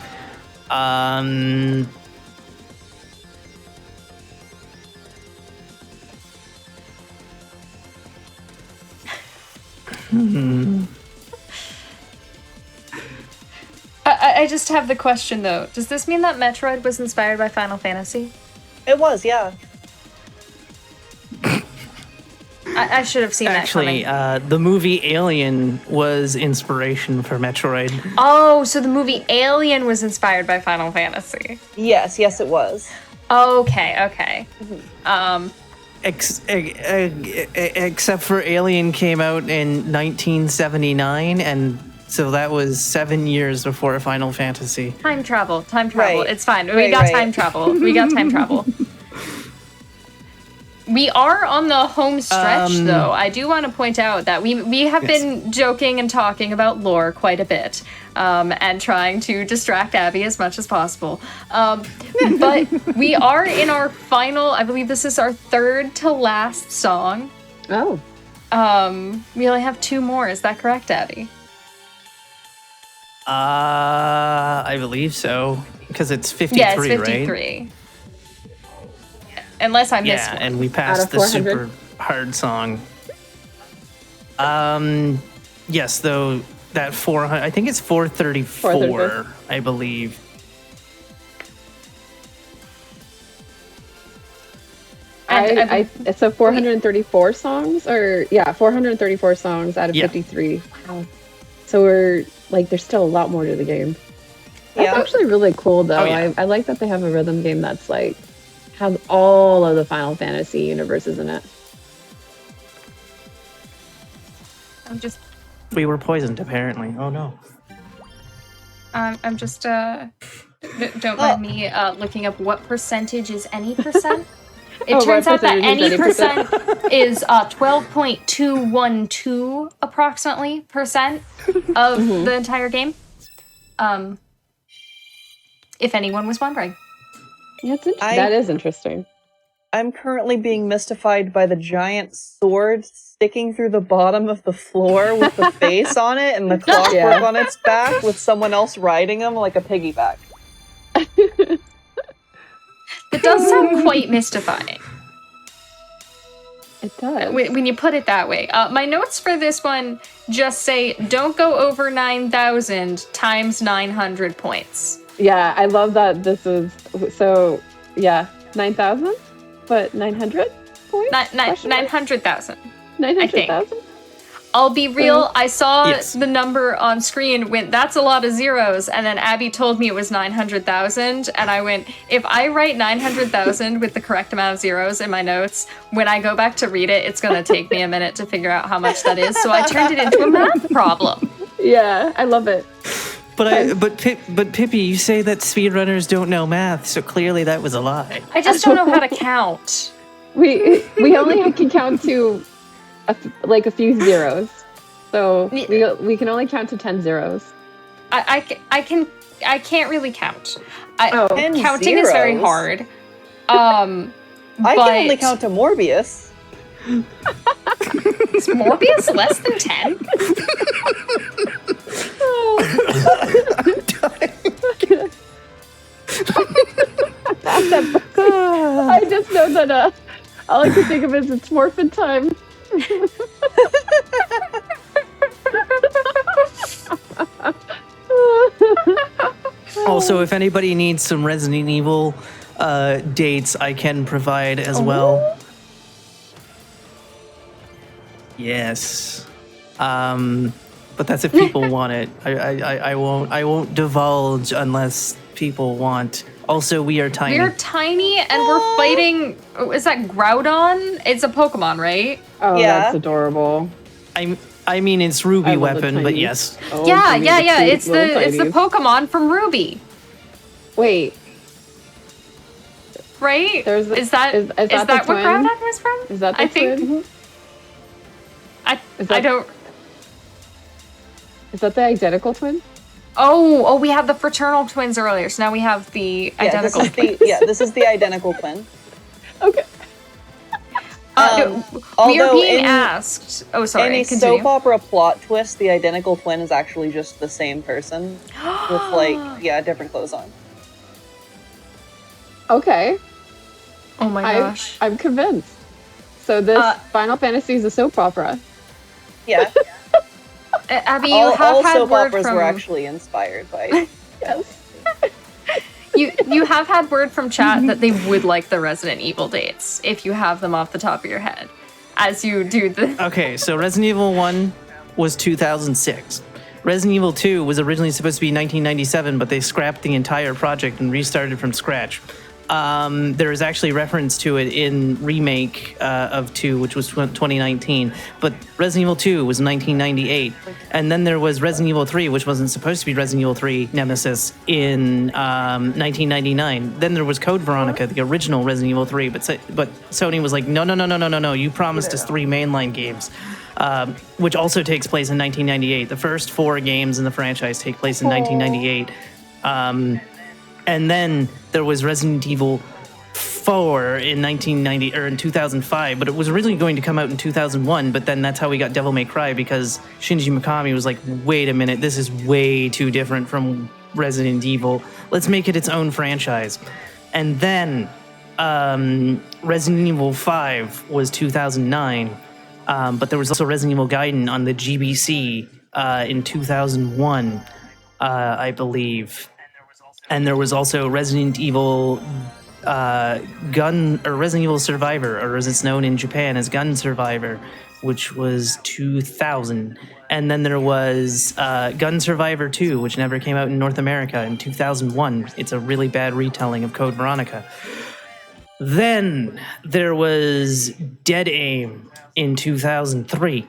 I just have the question though. Does this mean that Metroid was inspired by Final Fantasy? It was, yeah. I should have seen Actually, that coming. the movie Alien was inspiration for Metroid. Oh, so the movie Alien was inspired by Final Fantasy. Yes, it was. Okay. Except for Alien came out in 1979, and so that was 7 years before Final Fantasy. Time travel. Right. It's fine. We Right, got right. time travel. We are on the home stretch, though. I do want to point out that we have been joking and talking about lore quite a bit, and trying to distract Abby as much as possible. But we are in our final, I believe this is our third to last song. Oh, We only have two more. Is that correct, Abby? I believe so, because it's 53, Yeah, it's 53. right? Unless I missed Yeah, one. and we Out passed of the 400? super hard song. Yes, though that 400, I think it's 434, 434. I believe. So 434 songs, or 434 songs out of Yeah. 53. Wow. So we're like, there's still a lot more to the game. That's Yeah. actually really cool, though. Oh, yeah. I like that they have a rhythm game that's like has all of the Final Fantasy universes in it. I'm just We were poisoned, apparently. Oh no. I'm just don't mind me looking up what percentage is any percent. It Oh, turns what out that percentage is any any percent? percent is 12.212 approximately percent of the entire game. If anyone was wondering. Yeah, that is interesting. I'm currently being mystified by the giant sword sticking through the bottom of the floor with the face on it and the clockwork Yeah. on its back with someone else riding him like a piggyback. It does sound quite mystifying It does. when you put it that way. My notes for this one just say, don't go over 9,000 times 900 points. Yeah, I love that this is, so, 9,000? But 900 points? 900,000. 900,000? I'll be real, I saw Yes. the number on screen, went, that's a lot of zeros, and then Abby told me it was 900,000, and I went, if I write 900,000 with the correct amount of zeros in my notes, when I go back to read it, it's gonna take me a minute to figure out how much that is, so I turned it into a math problem. Yeah, I love it. But Pippi, you say that speedrunners don't know math, so clearly that was a lie. I just don't know how to count. We only can count to a few zeros, so we can only count to 10 zeros. I can't really count. 10 Counting is very zeros? hard. I can only count to Morbius. Is Morbius less than 10? I just know that all I can think of is it's morphin time. Also, if anybody needs some Resident Evil dates, I can provide as well. Yes. But that's if people want it. I won't divulge unless people want. Also, we are tiny. We're tiny and we're fighting. Is that Groudon? It's a Pokemon, right? Oh, Yeah. that's adorable. I mean, it's Ruby I love the weapon, but tinies. yes. Oh, Yeah. give me the cute It's little the tinies. Pokemon from Ruby, Wait, right? There's the- is that is that the what twin? Groudon was from? is that the I think twin? Is I that- don't. Is that the identical twin? Oh, we had the fraternal twins earlier, so now we have the identical. This is the identical twin. Okay. We are although being in- asked. Oh, sorry. In a Continue. soap opera plot twist, the identical twin is actually just the same person with different clothes on. Okay. Oh my gosh. I'm convinced. So this Final Fantasy is a soap opera. Yeah, Abby, you all have had soap word operas from were actually inspired by. Yes. you have had word from chat that they would like the Resident Evil dates if you have them off the top of your head, as you do the. Okay, so Resident Evil 1 was 2006. Resident Evil 2 was originally supposed to be 1997, but they scrapped the entire project and restarted from scratch. There is actually reference to it in remake of 2, which was 2019. But Resident Evil 2 was 1998. And then there was Resident Evil 3, which wasn't supposed to be Resident Evil 3 Nemesis, in 1999. Then there was Code Veronica, the original Resident Evil 3. But Sony was like, no, you promised us 3 mainline games. Which also takes place in 1998. The first 4 games in the franchise take place in 1998. And then there was Resident Evil 4 in 1990 or in 2005, but it was originally going to come out in 2001. But then that's how we got Devil May Cry, because Shinji Mikami was like, "Wait a minute, this is way too different from Resident Evil. Let's make it its own franchise." And then Resident Evil 5 was 2009, but there was also Resident Evil Gaiden on the GBC in 2001, I believe. And there was also Resident Evil Resident Evil Survivor, or as it's known in Japan as Gun Survivor, which was 2000. And then there was Gun Survivor 2, which never came out in North America, in 2001. It's a really bad retelling of Code Veronica. Then there was Dead Aim in 2003.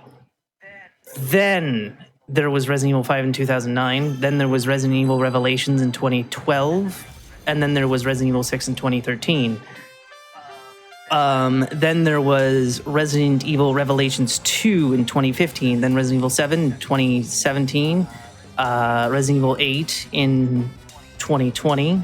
Then there was Resident Evil 5 in 2009. Then there was Resident Evil Revelations in 2012. And then there was Resident Evil 6 in 2013. Then there was Resident Evil Revelations 2 in 2015. Then Resident Evil 7 in 2017. Resident Evil 8 in 2020.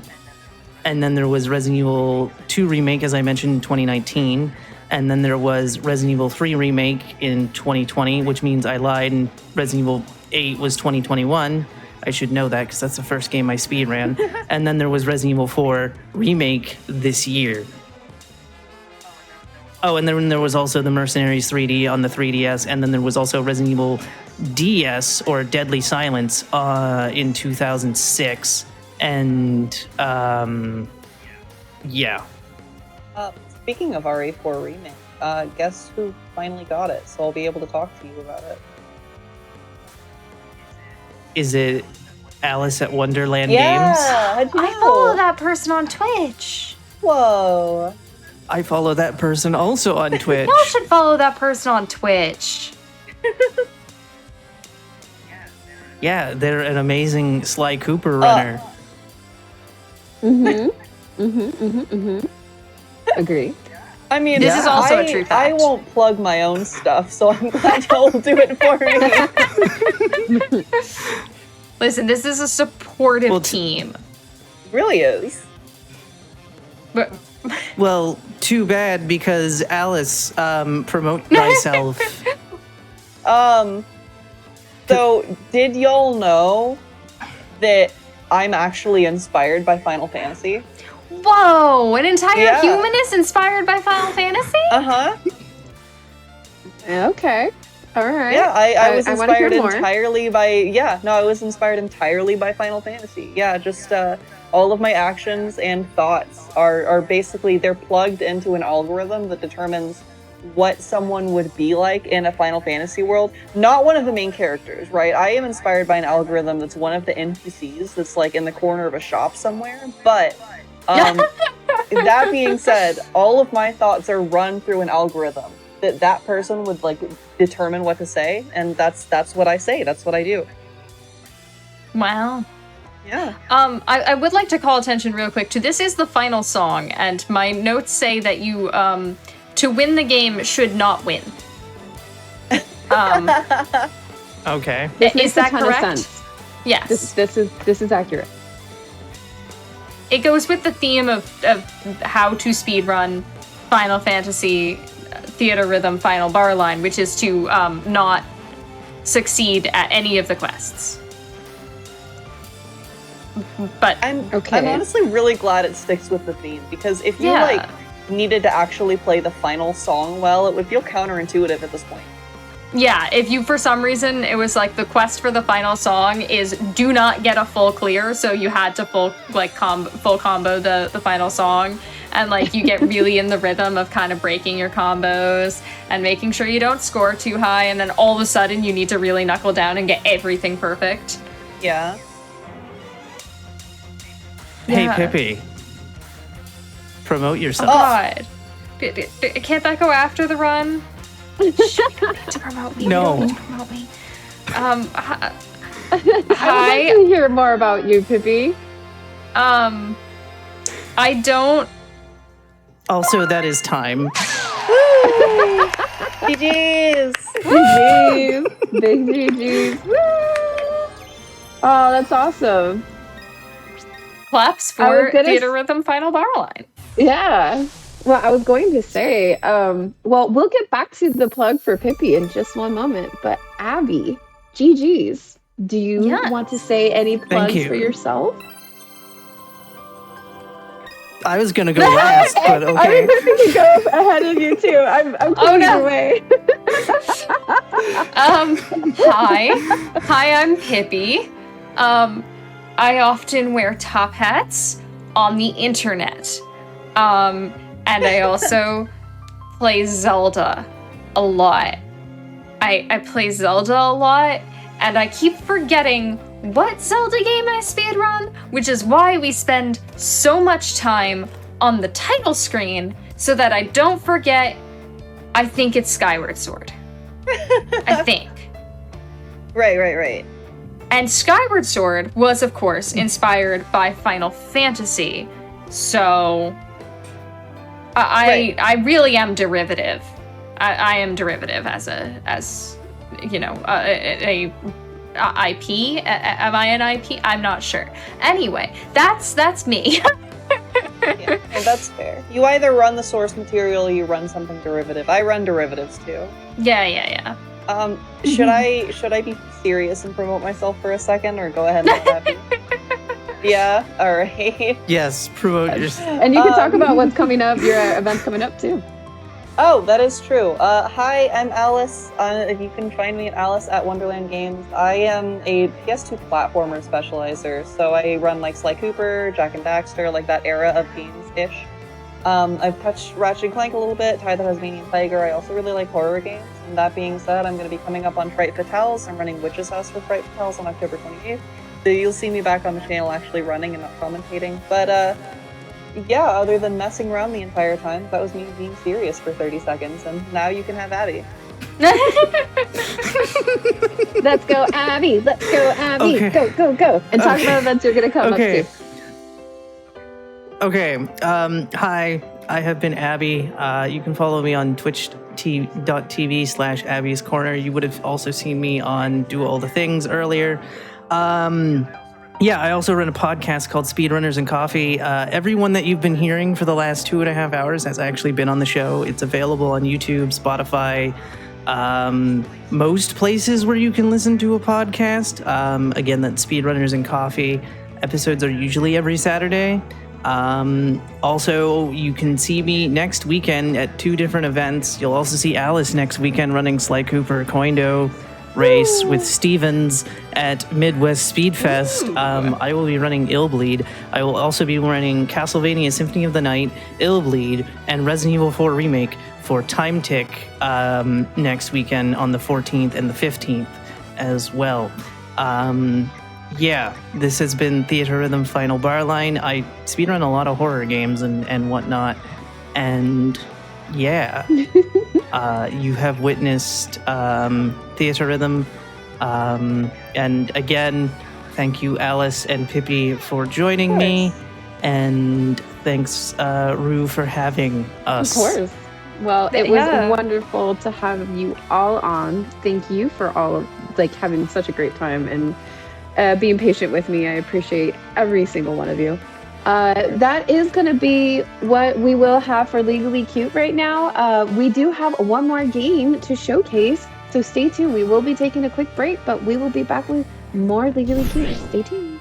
And then there was Resident Evil 2 Remake, as I mentioned, in 2019. And then there was Resident Evil 3 Remake in 2020, which means I lied, and Resident Evil 8 was 2021. I should know that because that's the first game I speedran. And then there was Resident Evil 4 Remake this year. Oh, and then there was also the Mercenaries 3D on the 3DS, and then there was also Resident Evil DS, or Deadly Silence, in 2006. And, yeah. Speaking of RE4 remake, guess who finally got it? So I'll be able to talk to you about it. Is it Alice at Wonderland Yeah, Games? how'd you I know? follow that person on Twitch. Whoa. I follow that person also on Twitch. Y'all should follow that person on Twitch. Yeah, they're an amazing Sly Cooper runner. Agree. I mean, This is also a true fact. I won't plug my own stuff, so I'm glad y'all do it for me. Listen, this is a supportive Well, team. It really is. But Well, too bad because Alice, promote thyself. So did y'all know that I'm actually inspired by Final Fantasy? whoa, an entire Yeah. human is inspired by Final Fantasy? Uh-huh. Okay. All right. Yeah, I was I wanna hear inspired more. entirely by I was inspired entirely by Final Fantasy. Yeah, just all of my actions and thoughts are basically they're plugged into an algorithm that determines what someone would be like in a Final Fantasy world. Not one of the main characters, right? I am inspired by an algorithm that's one of the NPCs that's like in the corner of a shop somewhere. But that being said, all of my thoughts are run through an algorithm that person would like determine what to say, and that's what I say. That's what I do. Wow. Yeah. I would like to call attention real quick to this is the final song, and my notes say that you to win the game should not win. Okay. This makes Is that a ton correct? of sense. Yes. This is accurate. It goes with the theme of how to speedrun Final Fantasy Theatrhythm Final Bar Line, which is to not succeed at any of the quests. But I'm Okay. honestly really glad it sticks with the theme, because if you Yeah. like needed to actually play the final song well, it would feel counterintuitive at this point. yeah, if you for some reason it was like the quest for the final song is do not get a full clear, so you had to full combo the final song, and like you get really in the rhythm of kind of breaking your combos and making sure you don't score too high, and then all of a sudden you need to really knuckle down and get everything perfect. Yeah. Hey, Yeah. Pippi. Promote Oh yourself. God. Can't that go after the run? Shh, you don't need to promote me. No. You don't need to promote me. Hi. I would like to hear more about you, Pippi. I don't. Also, that is time. GG's! GG's. Big GG's. Woo! Oh, that's awesome. Claps I was for gonna Theatrhythm Final Bar Line. Yeah. Well, I was going to say, well, we'll get back to the plug for Pippi in just one moment, but Abby, GG's, do you Yes. want to say any plugs you. for yourself? I was gonna go last, but I okay. mean, Pippi can go ahead of you too. I'm clear no. your way. Hi, I'm Pippi. I often wear top hats on the internet. And I also play Zelda a lot. I play Zelda a lot, and I keep forgetting what Zelda game I speedrun, which is why we spend so much time on the title screen so that I don't forget. I think it's Skyward Sword. I think. Right. And Skyward Sword was, of course, inspired by Final Fantasy. So I really am derivative. I am derivative as a IP. Am I an IP? I'm not sure. Anyway, that's me. Yeah, well, that's fair. You either run the source material or you run something derivative. I run derivatives too. Yeah. Should I be serious and promote myself for a second, or go ahead and let that be? Yeah, alright. Yes, promote yourself. And you can talk about what's coming up, your events coming up too. Oh, that is true. Hi, I'm Alice. You can find me at Alice at Wonderland Games. I am a PS2 platformer specializer, so I run like Sly Cooper, Jack and Daxter, like that era of games-ish. I've touched Ratchet and Clank a little bit, Ty the Tasmanian Tiger. I also really like horror games. And that being said, I'm going to be coming up on Fright Fatales. I'm running Witch's House for Fright Fatales on October 28th. So you'll see me back on the channel actually running and not commentating. But yeah, other than messing around the entire time, that was me being serious for 30 seconds. And now you can have Abby. Let's go, Abby. Let's go, Abby. Okay. Go, go, go. And talk about events you're going to come up to. Okay. Hi, I have been Abby. You can follow me on twitch.tv/Abby's Corner. You would have also seen me on Do All the Things earlier. Yeah, I also run a podcast called Speedrunners and Coffee. Everyone that you've been hearing for the last 2.5 hours has actually been on the show. It's available on YouTube, Spotify, most places where you can listen to a podcast. Again, that's Speedrunners and Coffee. Episodes are usually every Saturday. Also, you can see me next weekend at 2 different events. You'll also see Alice next weekend running Sly Cooper Coindo race with Stevens at Midwest Speedfest. I will be running Illbleed. I will also be running Castlevania Symphony of the Night, Illbleed, and Resident Evil 4 Remake for Time Tick next weekend on the 14th and the 15th as well. Yeah, this has been Theatrhythm Final Bar Line. I speedrun a lot of horror games and whatnot. And yeah, you have witnessed Theatrhythm. And again, thank you, Alice and Pippi, for joining me. And thanks, Rue, for having us. Of course. Well, it was wonderful to have you all on. Thank you for all of having such a great time and being patient with me. I appreciate every single one of you. That is going to be what we will have for Legally Cute right now. We do have one more game to showcase, so stay tuned. We will be taking a quick break, but we will be back with more Legally Cute. Stay tuned.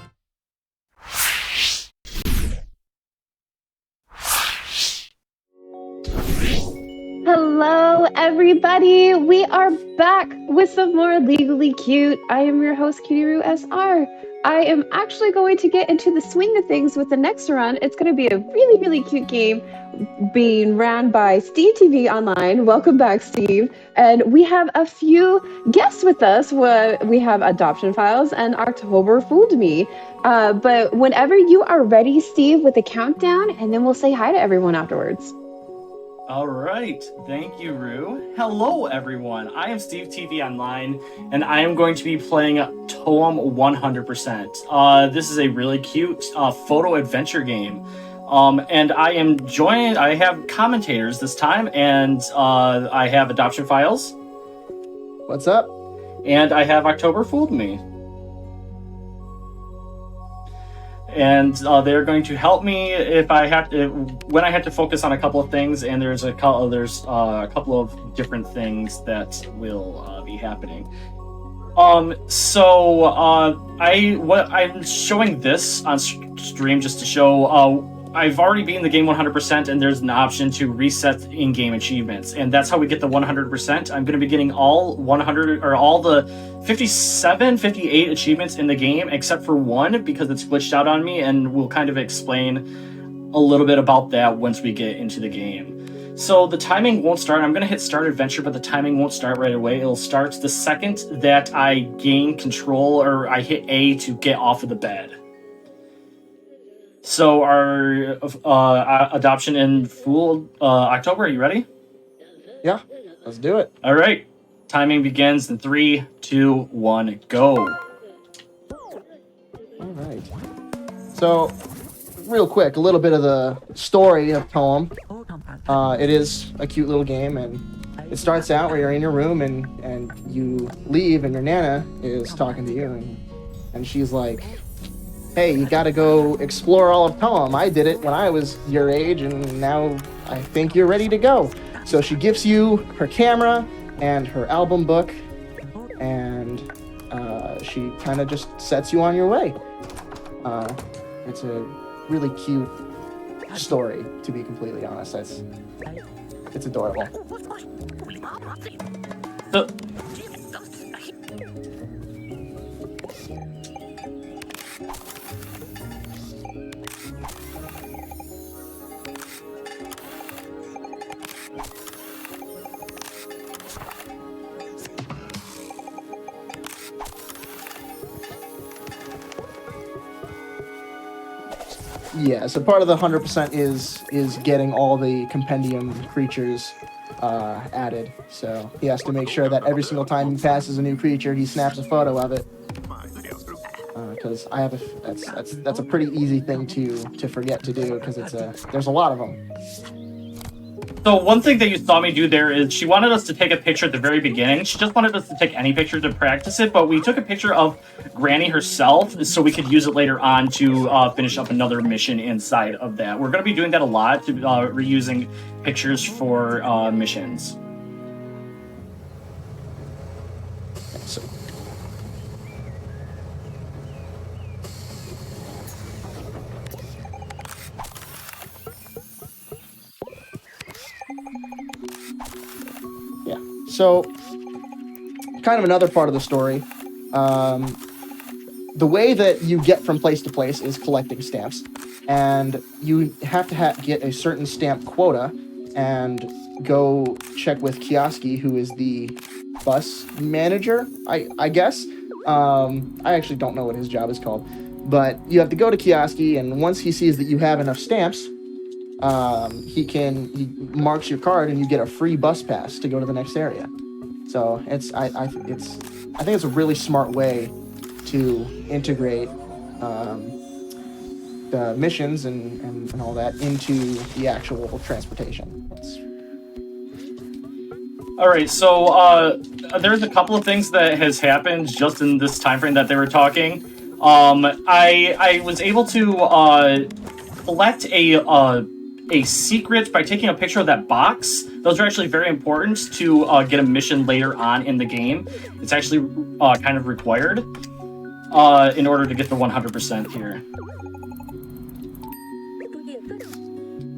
Hello, everybody. We are back with some more Legally Cute. I am your host, Cutie SR. I am actually going to get into the swing of things with the next run. It's going to be a really, really cute game being ran by Steve TV Online. Welcome back, Steve. And we have a few guests with us. We have Adoption Files and October Fooled Me. But whenever you are ready, Steve, with the countdown, and then we'll say hi to everyone afterwards. All right, thank you, Rue. Hello, everyone. I am Steve TV Online, and I am going to be playing Toem 100%. This is a really cute photo adventure game, and I have commentators this time, and I have Adoption Files. What's up? And I have October Fooled Me. And they're going to help me when I have to focus on a couple of things, and there's a couple of different things that will be happening. So I'm showing this on stream just to show I've already beaten the game 100%, and there's an option to reset in-game achievements, and that's how we get the 100%. I'm going to be getting all 100 or all the 57, 58 achievements in the game, except for one because it's glitched out on me, and we'll kind of explain a little bit about that once we get into the game. So the timing won't start. I'm going to hit Start Adventure, but the timing won't start right away. It'll start the second that I gain control or I hit A to get off of the bed. So our Adoption and Fool, October, are you ready? Yeah, let's do it. All right. Timing begins in 3, 2, 1, go. All right. So, real quick, a little bit of the story of Toem. It is a cute little game, and it starts out where you're in your room, and you leave, and your Nana is talking to you, and she's like, hey, you gotta go explore all of Toem. I did it when I was your age, and now I think you're ready to go. So she gives you her camera and her album book, and she kind of just sets you on your way. It's a really cute story, to be completely honest. It's adorable. Yeah, so part of the 100% is getting all the compendium creatures added. So he has to make sure that every single time he passes a new creature, he snaps a photo of it. Because that's a pretty easy thing to forget to do because there's a lot of them. So one thing that you saw me do there is she wanted us to take a picture at the very beginning. She just wanted us to take any picture to practice it, but we took a picture of Granny herself so we could use it later on to finish up another mission inside of that. We're going to be doing that a lot, to reusing pictures for missions. So, yeah. So, kind of another part of the story. The way that you get from place to place is collecting stamps, and you have to get a certain stamp quota and go check with Kioski, who is the bus manager, I guess. I actually don't know what his job is called, but you have to go to Kioski, and once he sees that you have enough stamps, he marks your card and you get a free bus pass to go to the next area. So I think it's a really smart way to integrate the missions and all that into the actual transportation. All right, so there's a couple of things that has happened just in this time frame that they were talking. I was able to collect a secret by taking a picture of that box. Those are actually very important to get a mission later on in the game. It's actually kind of required in order to get the 100% here.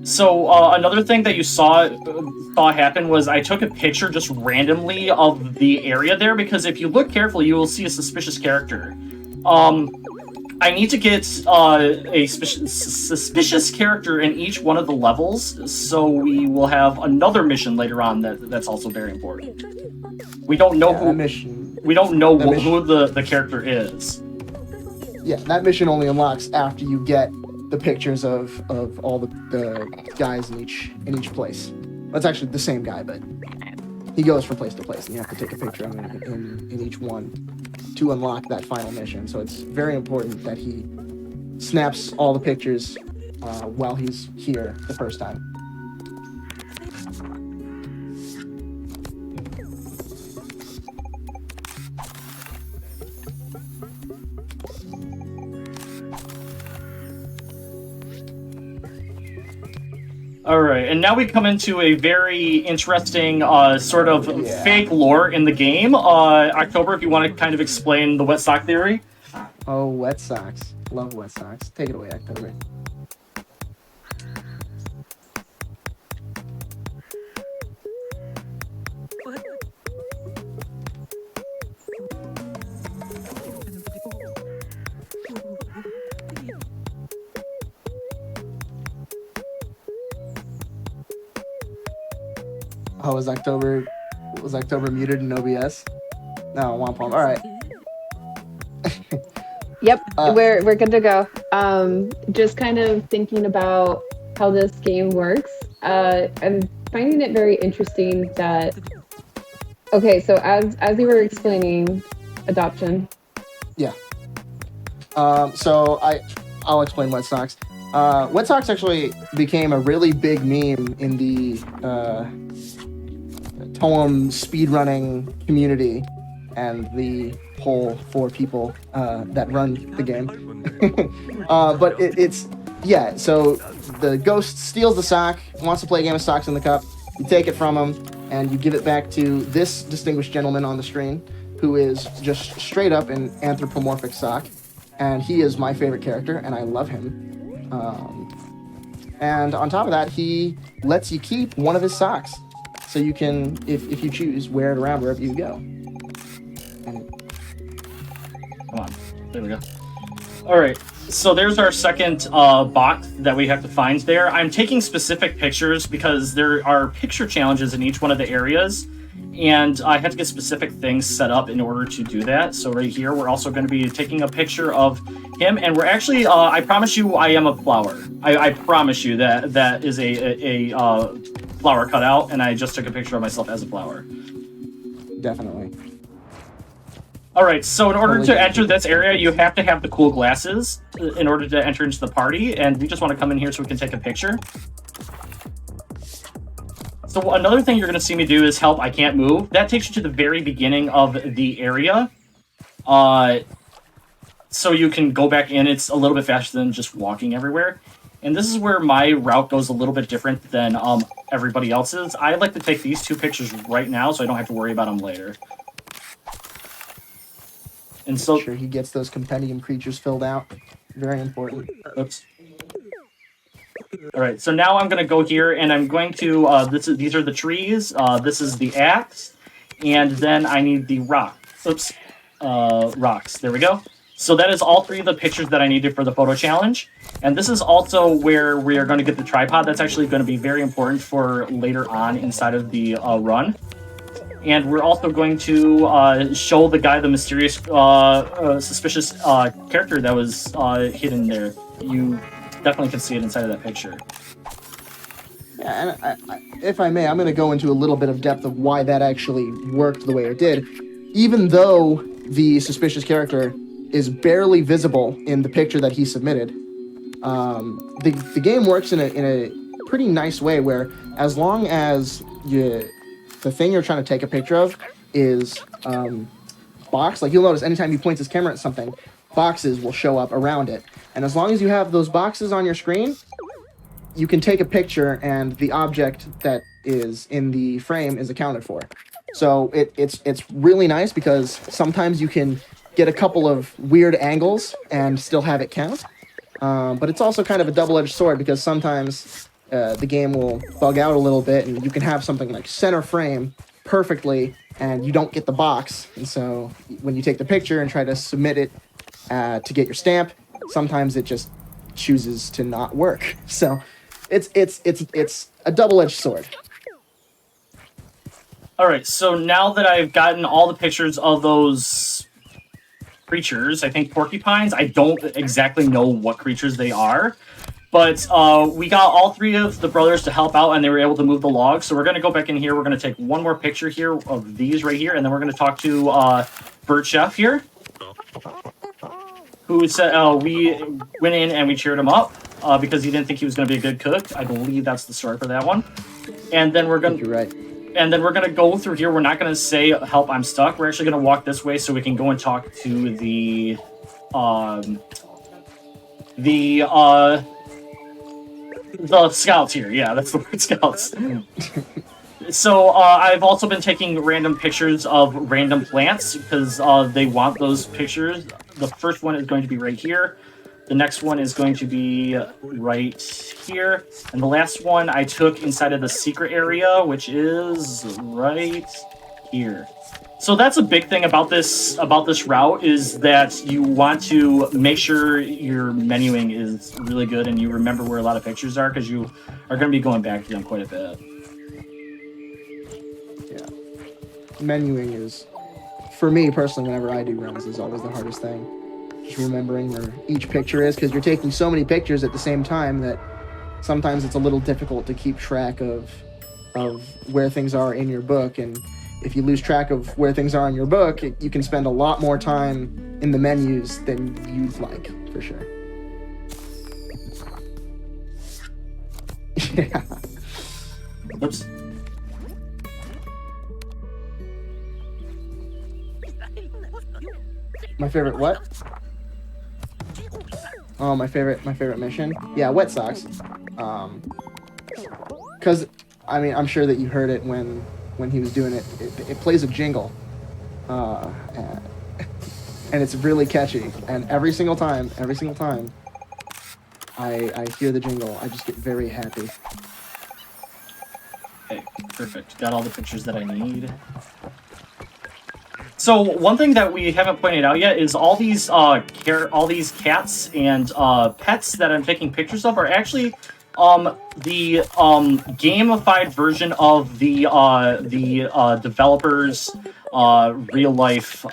So another thing that you saw happen was I took a picture just randomly of the area there, because if you look carefully, you will see a suspicious character. I need to get a suspicious character in each one of the levels, so we will have another mission later on that's also very important. We don't know who the character is. Yeah, that mission only unlocks after you get the pictures of all the guys in each place. That's actually the same guy, but he goes from place to place, and you have to take a picture of him in each one to unlock that final mission. So it's very important that he snaps all the pictures while he's here the first time. All right, and now we come into a very interesting sort of fake lore in the game. October, if you want to kind of explain the wet sock theory. Oh, wet socks. Love wet socks. Take it away, October. Oh, was October muted in OBS? No, Wampum. All right. Yep, we're good to go. Just kind of thinking about how this game works. I'm finding it very interesting that. Okay, so as you were explaining adoption. Yeah. So I'll explain wet socks. Wet socks actually became a really big meme in the Toem speedrunning community and the whole 4 people that run the game. But so the ghost steals the sock, wants to play a game of socks in the cup. You take it from him, and you give it back to this distinguished gentleman on the screen, who is just straight up an anthropomorphic sock. And he is my favorite character, and I love him. And on top of that, he lets you keep one of his socks. So you can, if you choose, wear it around wherever you go. And come on, there we go. All right, so there's our second box that we have to find there. I'm taking specific pictures because there are picture challenges in each one of the areas. and I have to get specific things set up in order to do that. So right here, we're also going to be taking a picture of him, and we're actually, I promise you, I am a flower. I promise you that is a flower cutout, and I just took a picture of myself as a flower. Definitely. All right, so in order to enter this area, you have to have the cool glasses in order to enter into the party, and we just want to come in here so we can take a picture. So another thing you're going to see me do is help I can't move. That takes you to the very beginning of the area. So you can go back in. It's a little bit faster than just walking everywhere. And this is where my route goes a little bit different than everybody else's. I like to take these 2 pictures right now so I don't have to worry about them later. And so make sure he gets those compendium creatures filled out. Very important. Oops. All right, so now I'm going to go here, and I'm going to, these are the trees, this is the axe, and then I need the rock. Oops. Rocks. There we go. So that is all 3 of the pictures that I needed for the photo challenge. And this is also where we are going to get the tripod. That's actually going to be very important for later on inside of the run. And we're also going to show the guy the mysterious, suspicious character that was hidden there. You definitely can see it inside of that picture. Yeah, and if I may, I'm going to go into a little bit of depth of why that actually worked the way it did. Even though the suspicious character is barely visible in the picture that he submitted, the game works in a pretty nice way where as long as the thing you're trying to take a picture of is boxed, like you'll notice anytime you point this camera at something, boxes will show up around it. And as long as you have those boxes on your screen, you can take a picture and the object that is in the frame is accounted for. So it's really nice because sometimes you can get a couple of weird angles and still have it count. But it's also kind of a double-edged sword because sometimes the game will bug out a little bit and you can have something like center frame perfectly and you don't get the box. And so when you take the picture and try to submit it to get your stamp, sometimes it just chooses to not work. So it's a double-edged sword. All right, so now that I've gotten all the pictures of those creatures, I think porcupines, I don't exactly know what creatures they are, but we got all 3 of the brothers to help out and they were able to move the logs. So we're going to go back in here. We're going to take one more picture here of these right here, and then we're going to talk to Bird Chef here, who said we went in and we cheered him up because he didn't think he was going to be a good cook. I believe that's the story for that one. And then we're going to... You're right. And then we're going to go through here. We're not going to say, help, I'm stuck. We're actually going to walk this way so we can go and talk to the scouts here. Yeah, that's the word, scouts. So I've also been taking random pictures of random plants because they want those pictures. The first one is going to be right here. The next one is going to be right here. And the last one I took inside of the secret area, which is right here. So that's a big thing about this route is that you want to make sure your menuing is really good and you remember where a lot of pictures are because you are going to be going back to them quite a bit. Yeah. Menuing is, for me personally, whenever I do runs, is always the hardest thing. Just remembering where each picture is because you're taking so many pictures at the same time that sometimes it's a little difficult to keep track of where things are in your book. And if you lose track of where things are in your book, you can spend a lot more time in the menus than you'd like, for sure. Yeah. Oops. My favorite what? Oh, my favorite mission? Yeah, wet socks. Because, I mean, I'm sure that you heard it when he was doing it. It plays a jingle. And it's really catchy. And every single time I hear the jingle, I just get very happy. Okay, perfect. Got all the pictures that I need. So one thing that we haven't pointed out yet is all these cats and pets that I'm taking pictures of are actually the gamified version of the developers' real life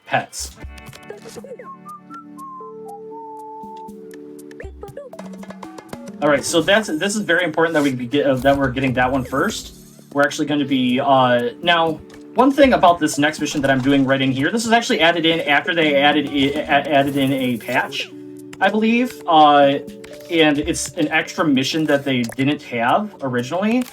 pets. All right, so this is very important that we're getting that one first. We're actually going to be now. One thing about this next mission that I'm doing right in here, this is actually added in after they added in a patch, I believe, and it's an extra mission that they didn't have originally,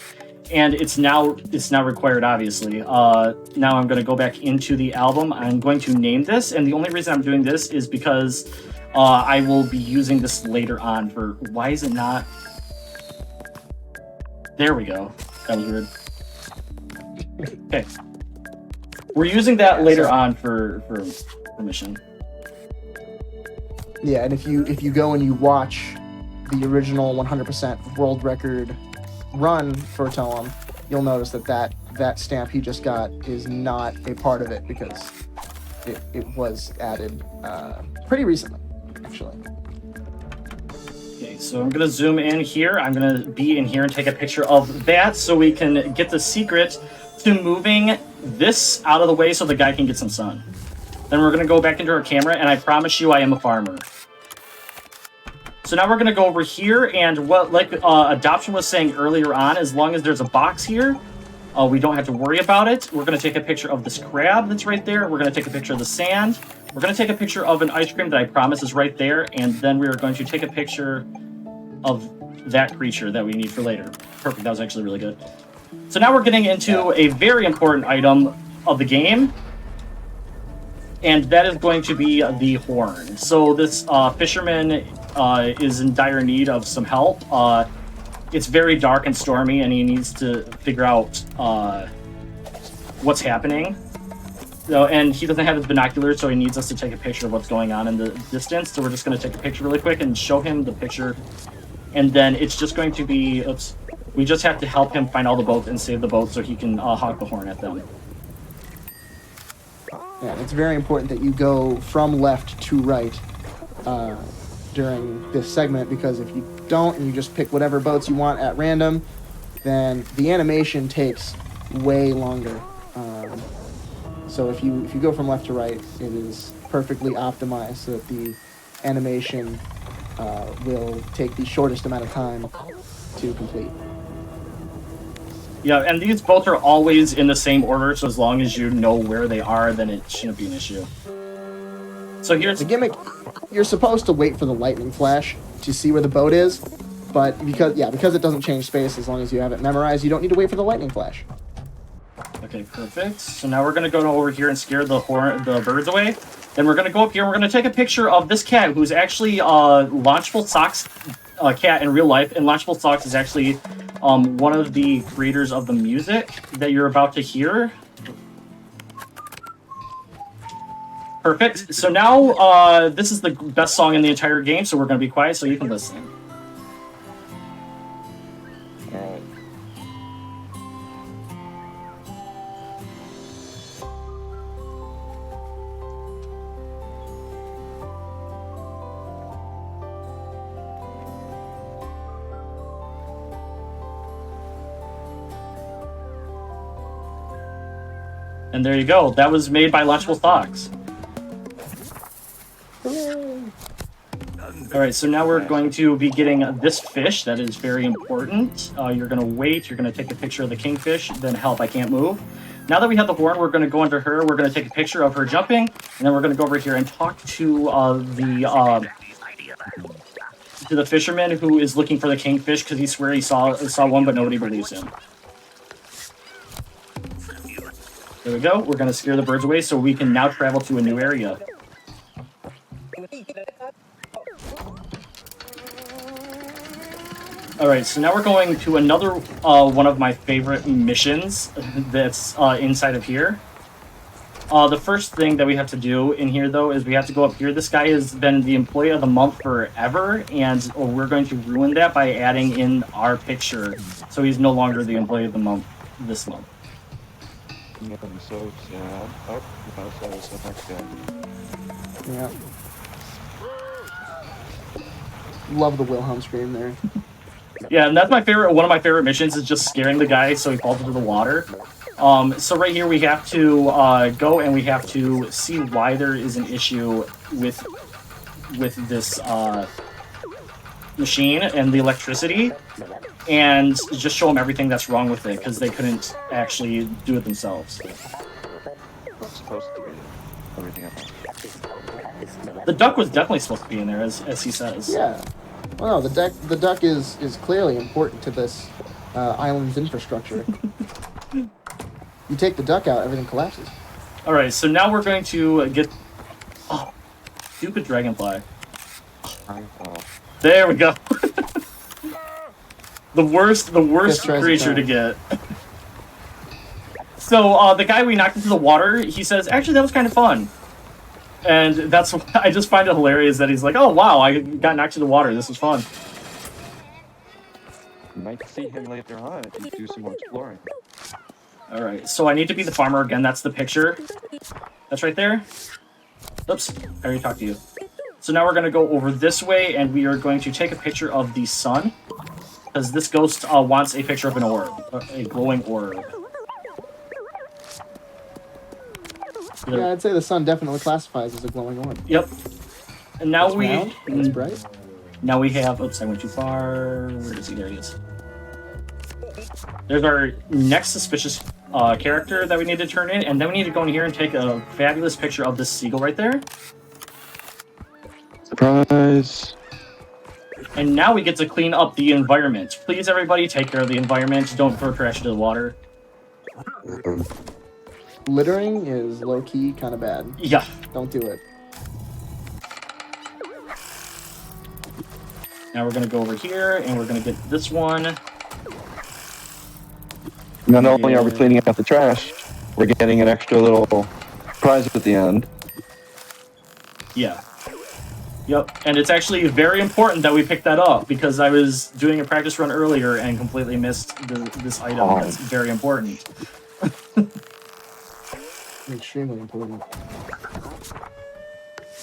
and it's now required, obviously. Now I'm going to go back into the album. I'm going to name this, and the only reason I'm doing this is because I will be using this later on for... Why is it not... There we go. That was weird. Okay. We're using that later on for mission. Yeah, and if you go and you watch the original 100% world record run for Toem, you'll notice that stamp he just got is not a part of it because it was added pretty recently, actually. Okay, so I'm going to zoom in here. I'm going to be in here and take a picture of that so we can get the secret to moving this out of the way so the guy can get some sun. Then we're going to go back into our camera, and I promise you I am a farmer. So now we're going to go over here, and what Adoption was saying earlier on, as long as there's a box here, we don't have to worry about it. We're going to take a picture of this crab that's right there. We're going to take a picture of the sand. We're going to take a picture of an ice cream that I promise is right there, and then we are going to take a picture of that creature that we need for later. Perfect, that was actually really good. So now we're getting into a very important item of the game, and that is going to be the horn. So this fisherman is in dire need of some help. It's very dark and stormy, and he needs to figure out what's happening. So, and he doesn't have his binoculars, so he needs us to take a picture of what's going on in the distance. So we're just going to take a picture really quick and show him the picture. And then it's just going to be... Oops. We just have to help him find all the boats and save the boats so he can honk the horn at them. Yeah, it's very important that you go from left to right during this segment, because if you don't and you just pick whatever boats you want at random, then the animation takes way longer. So if you go from left to right, it is perfectly optimized so that the animation will take the shortest amount of time to complete. Yeah, and these boats are always in the same order, so as long as you know where they are, then it shouldn't be an issue. So here's the gimmick. You're supposed to wait for the lightning flash to see where the boat is, but because it doesn't change space as long as you have it memorized, you don't need to wait for the lightning flash. Okay, perfect. So now we're going to go over here and scare the birds away. Then we're going to go up here and we're going to take a picture of this cat, who's actually Launchable Socks cat in real life, and Launchable Socks is actually one of the creators of the music that you're about to hear. Perfect. So now this is the best song in the entire game, so we're going to be quiet so you can listen. Alright. And there you go. That was made by Launchable Socks. Alright, so now we're going to be getting this fish. That is very important. You're going to wait. You're going to take a picture of the kingfish. Then help, I can't move. Now that we have the horn, we're going to go under her. We're going to take a picture of her jumping. And then we're going to go over here and talk to the fisherman who is looking for the kingfish because he swears he saw one, but nobody believes him. There we go. We're going to scare the birds away so we can now travel to a new area. Alright, so now we're going to another one of my favorite missions that's inside of here. The first thing that we have to do in here, though, is we have to go up here. This guy has been the employee of the month forever, and we're going to ruin that by adding in our picture. So he's no longer the employee of the month this month. I'm so sad. Oh, that was so much sad. Yeah. Love the Wilhelm scream there. Yeah, and that's my favorite. One of my favorite missions is just scaring the guy so he falls into the water. So right here we have to go and we have to see why there is an issue with this machine and the electricity, and just show them everything that's wrong with it because they couldn't actually do it themselves. What's supposed to be everything else? The duck was definitely supposed to be in there, as he says. Yeah. Well, no, the duck is clearly important to this island's infrastructure. You take the duck out, everything collapses. All right, so now we're going to get. Oh, stupid dragonfly. There we go. the worst creature to get. So the guy we knocked into the water, he says, actually that was kind of fun. And that's I just find it hilarious that he's like, oh wow, I got knocked into the water. This was fun. You might see him later on if you do some more exploring. All right, so I need to be the farmer again. That's the picture. That's right there. Oops, I already talked to you. So now we're going to go over this way, and we are going to take a picture of the sun, because this ghost wants a picture of an orb, a glowing orb. Yeah, I'd say the sun definitely classifies as a glowing orb. Yep. And now It's round, it's bright. Now we have. Oops, I went too far. Where is he? There he is. There's our next suspicious character that we need to turn in, and then we need to go in here and take a fabulous picture of this seagull right there. Surprise! And now we get to clean up the environment. Please, everybody, take care of the environment. Don't throw trash into the water. Littering is low-key kind of bad. Yeah. Don't do it. Now we're going to go over here, and we're going to get this one. Not only are we cleaning out the trash, we're getting an extra little prize at the end. Yeah. Yep, and it's actually very important that we pick that up, because I was doing a practice run earlier and completely missed this item. Oh. That's very important. Extremely important.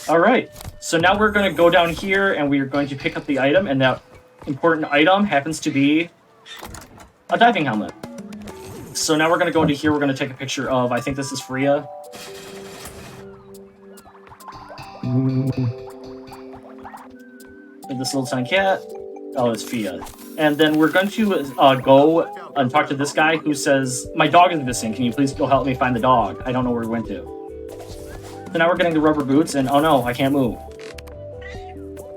All right, so now we're going to go down here, and we are going to pick up the item, and that important item happens to be a diving helmet. So now we're going to go into here, we're going to take a picture of, I think this is Freya. This little tiny cat. Oh, it's Fia. And then we're going to go and talk to this guy who says, my dog is missing. Can you please go help me find the dog? I don't know where it went to. So now we're getting the rubber boots, and oh no, I can't move.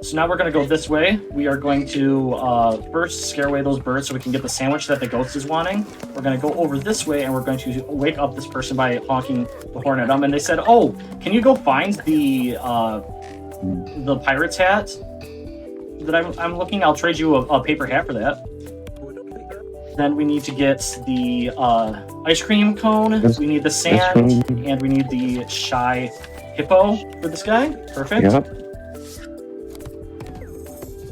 So now we're going to go this way. We are going to first scare away those birds so we can get the sandwich that the ghost is wanting. We're going to go over this way, and we're going to wake up this person by honking the horn at them. And they said, oh, can you go find the pirate's hat that I'm looking? I'll trade you a paper hat for that. Then we need to get the ice cream cone. We need the sand, and we need the shy hippo for this guy. Perfect. Yep.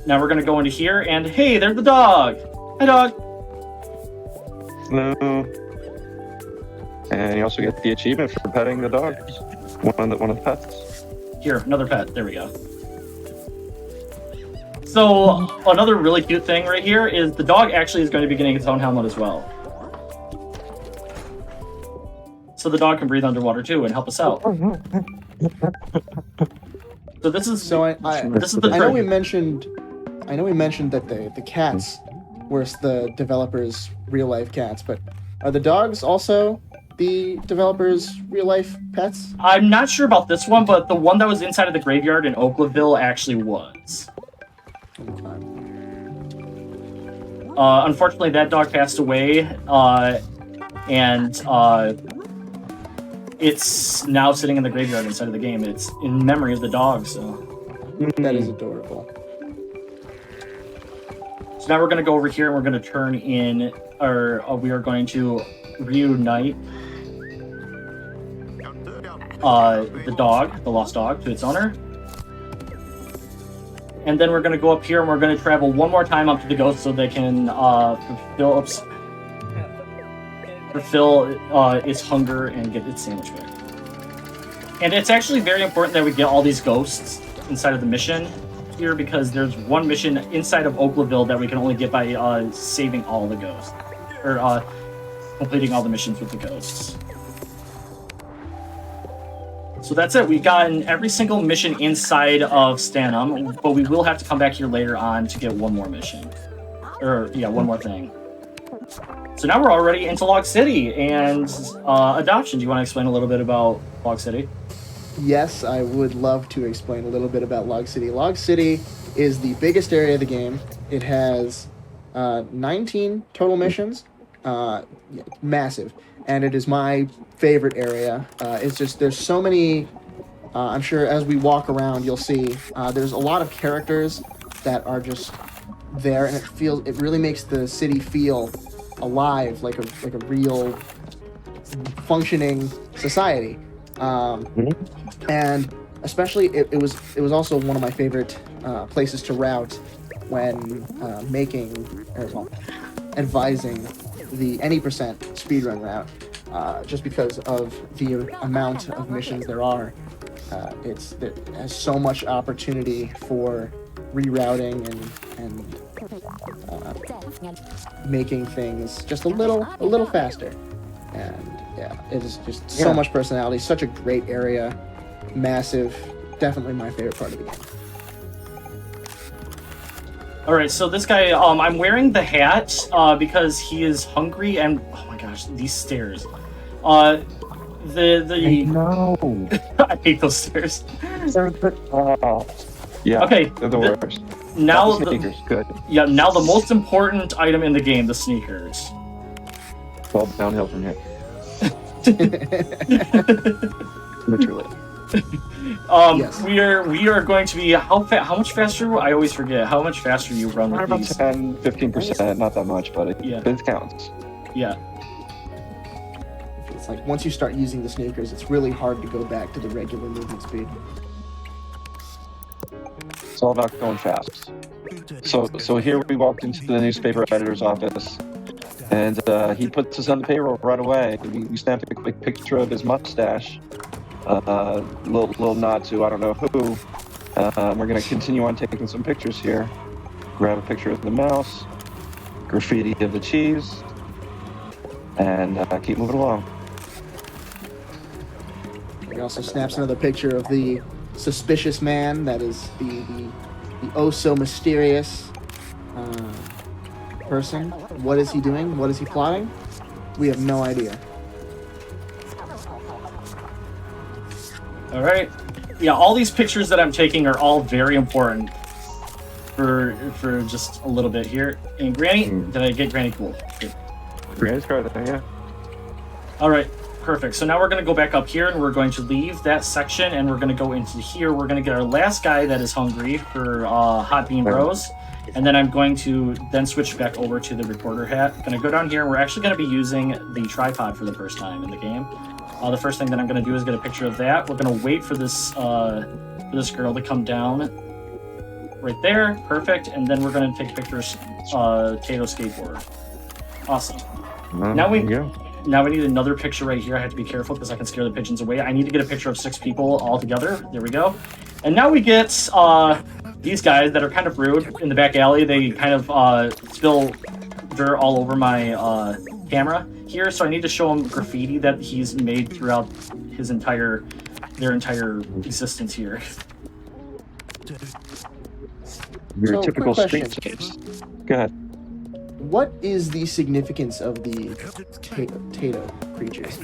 Now we're gonna go into here, and hey, there's the dog. Hi, dog. Hello. And you also get the achievement for petting the dog. One of the pets. Here, another pet. There we go. So another really cute thing right here is the dog actually is going to be getting its own helmet as well. So the dog can breathe underwater too and help us out. So this is this is the I know we mentioned that the cats were the developers' real life cats, but are the dogs also the developers' real life pets? I'm not sure about this one, but the one that was inside of the graveyard in Oaklandville actually was. Unfortunately, that dog passed away, and it's now sitting in the graveyard inside of the game. It's in memory of the dog, so. That is adorable. So now we're going to go over here, and we're going to turn in, or we are going to reunite the dog, the lost dog, to its owner. And then we're going to go up here, and we're going to travel one more time up to the ghost so they can fulfill its hunger and get its sandwich back. And it's actually very important that we get all these ghosts inside of the mission, here because there's one mission inside of Oaklaville that we can only get by saving all the ghosts. Or completing all the missions with the ghosts. So that's it. We've gotten every single mission inside of Stanum, but we will have to come back here later on to get one more mission. Or, yeah, one more thing. So now we're already into Log City and adoption. Do you want to explain a little bit about Log City? Yes, I would love to explain a little bit about Log City. Log City is the biggest area of the game. It has 19 total missions. Massive. And it is my favorite area. It's just, there's so many, I'm sure as we walk around, you'll see, there's a lot of characters that are just there, and it really makes the city feel alive, like a real functioning society. And especially it was also one of my favorite places to route when advising the any percent speedrun route, just because of the amount of missions there are. It has so much opportunity for rerouting and making things just a little faster. And yeah, it is just so much personality, such a great area, massive, definitely my favorite part of the game. All right, so this guy, I'm wearing the hat because he is hungry, and oh my gosh, these stairs. No. I hate those stairs. Yeah. Okay. They're the worst. Now the sneakers, good. Yeah. Now the most important item in the game, the sneakers. It's all downhill from here. Literally. Yes. We are going to be how much faster? I always forget how much faster you run with About these. 10-15%, not that much, but it counts. Yeah. It's like once you start using the sneakers, it's really hard to go back to the regular movement speed. It's all about going fast. So here we walked into the newspaper editor's office, and he puts us on the payroll right away. We snapped a quick picture of his mustache. Little nod to I don't know who. We're gonna continue on taking some pictures here. Grab a picture of the mouse, graffiti of the cheese, and keep moving along. He also snaps another picture of the suspicious man that is the oh so mysterious person. What is he doing? What is he plotting? We have no idea. All right. Yeah, all these pictures that I'm taking are all very important for just a little bit here. And Granny, did I get Granny? Cool. Good. Granny's card there, yeah. All right. Perfect. So now we're going to go back up here and we're going to leave that section and we're going to go into here. We're going to get our last guy that is hungry for Hot Bean Bros. And then I'm going to then switch back over to the reporter hat. Going to go down here and we're actually going to be using the tripod for the first time in the game. The first thing that I'm going to do is get a picture of that. We're going to wait for this girl to come down right there. Perfect. And then we're going to take a picture of Tato skateboard. Awesome. Now we need another picture right here. I have to be careful because I can scare the pigeons away. I need to get a picture of 6 people all together. There we go. And now we get these guys that are kind of rude in the back alley. They kind of spill dirt all over my camera here. So I need to show them graffiti that he's made throughout their entire existence here. Your So, typical quick street question. tapes. Go ahead. What is the significance of the Tato creatures?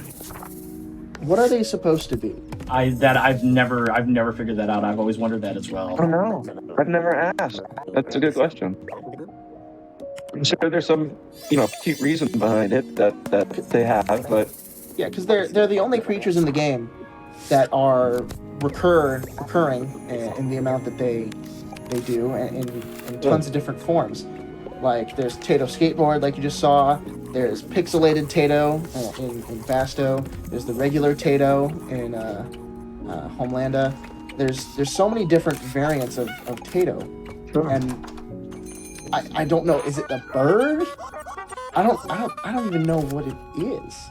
What are they supposed to be? I've never figured that out. I've always wondered that as well. Oh no, I've never asked. That's a good question. I'm sure there's some, cute reason behind it that they have, but Yeah, because they're the only creatures in the game that are recurring in the amount that they do, and in tons of different forms. Like there's Tato skateboard, like you just saw. There's pixelated Tato in Vasto. There's the regular Tato in Homelanda. There's so many different variants of Tato, and I don't know. Is it a bird? I don't even know what it is.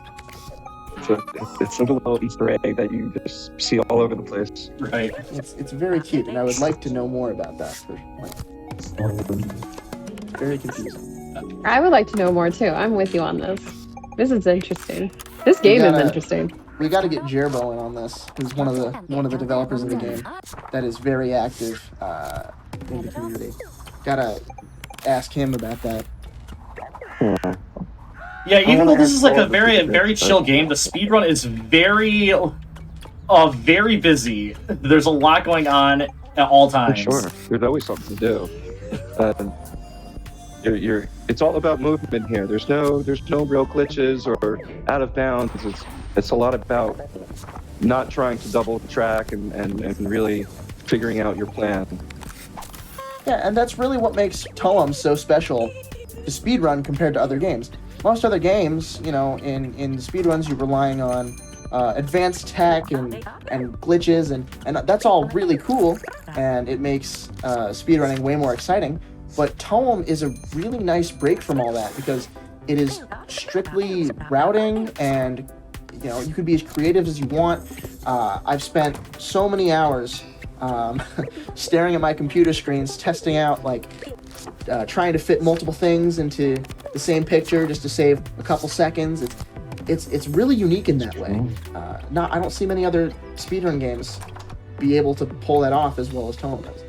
it's a little Easter egg that you just see all over the place. Right. It's very cute, and I would like to know more about that. Very confusing. I would like to know more too. I'm with you on this. This is interesting. This game is interesting. We got to get Jerbo in on this, who's one of the developers of the game that is very active in the community. Gotta ask him about that. Yeah, even though this is like a very chill game, the speedrun is very busy. There's a lot going on at all times. For sure, there's always something to do. It's all about movement here. There's no real glitches or out of bounds. It's a lot about not trying to double track and really figuring out your plan. Yeah, and that's really what makes Toem so special to speedrun compared to other games. Most other games, in speedruns, you're relying on advanced tech and glitches, and that's all really cool, and it makes speedrunning way more exciting. But Toem is a really nice break from all that because it is strictly routing, and you can be as creative as you want. I've spent so many hours staring at my computer screens, testing out trying to fit multiple things into the same picture just to save a couple seconds. It's really unique in that way. I don't see many other speedrun games be able to pull that off as well as Toem does.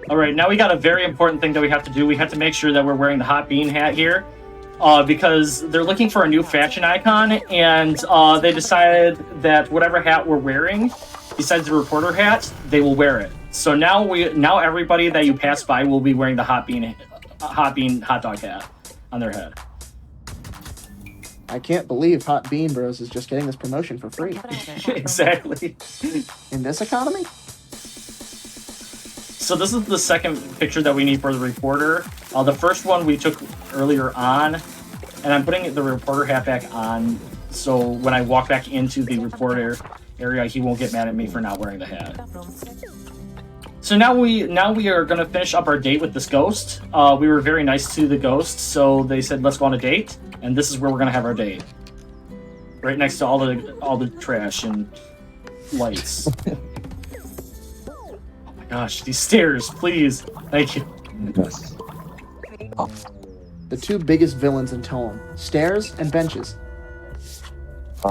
All right, now we got a very important thing that we have to do. We have to make sure that we're wearing the hot bean hat here, because they're looking for a new faction icon, and they decided that whatever hat we're wearing, besides the reporter hat, they will wear it. So now everybody that you pass by will be wearing the hot bean hot dog hat on their head. I can't believe Hot Bean Bros is just getting this promotion for free. Exactly. In this economy? So this is the second picture that we need for the reporter. The first one we took earlier on, and I'm putting the reporter hat back on, so when I walk back into the reporter area, he won't get mad at me for not wearing the hat. So now we are going to finish up our date with this ghost. We were very nice to the ghost, so they said let's go on a date, and this is where we're going to have our date. Right next to all the trash and lights. Gosh, these stairs, please. Thank you. Yes. The two biggest villains in Toem, stairs and benches.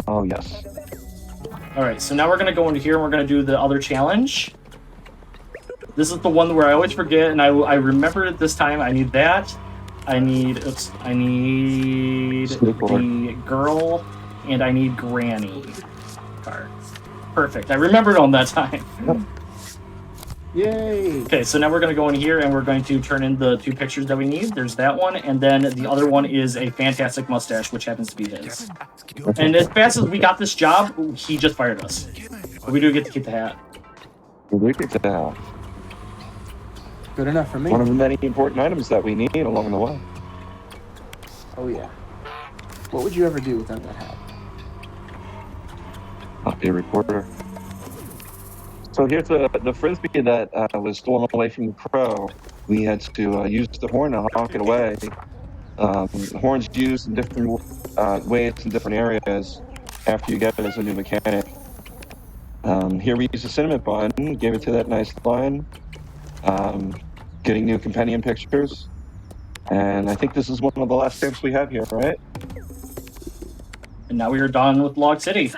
Oh, yes. Alright, so now we're going to go into here and we're going to do the other challenge. This is the one where I always forget, and I remember it this time. I need that. I need the girl, and I need Granny card. Perfect. I remembered on that time. Yep. Yay! Okay, so now we're going to go in here and we're going to turn in the two pictures that we need. There's that one, and then the other one is a fantastic mustache, which happens to be his. And as fast as we got this job, he just fired us. But we do get to keep the hat. We get to that. Good enough for me. One of the many important items that we need along the way. Oh yeah. What would you ever do without that hat? Not be a reporter. So here's the frisbee that was stolen away from the crow. We had to use the horn to honk it away. The horn's used in different ways in different areas after you get it as a new mechanic. Here we use a cinnamon bun, gave it to that nice line. Getting new companion pictures. And I think this is one of the last stamps we have here, right? And now we are done with Log City.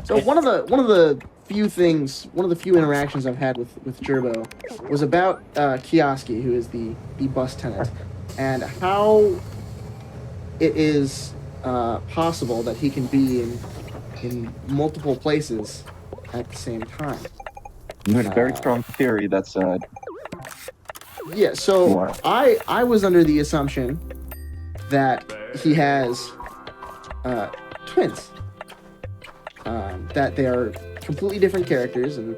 So one of the few interactions I've had with Gerbo was about Kioski, who is the bus tenant, and how it is possible that he can be in multiple places at the same time. You had a very strong theory that said. Yeah, so Wow. I was under the assumption that he has twins. That they are completely different characters, and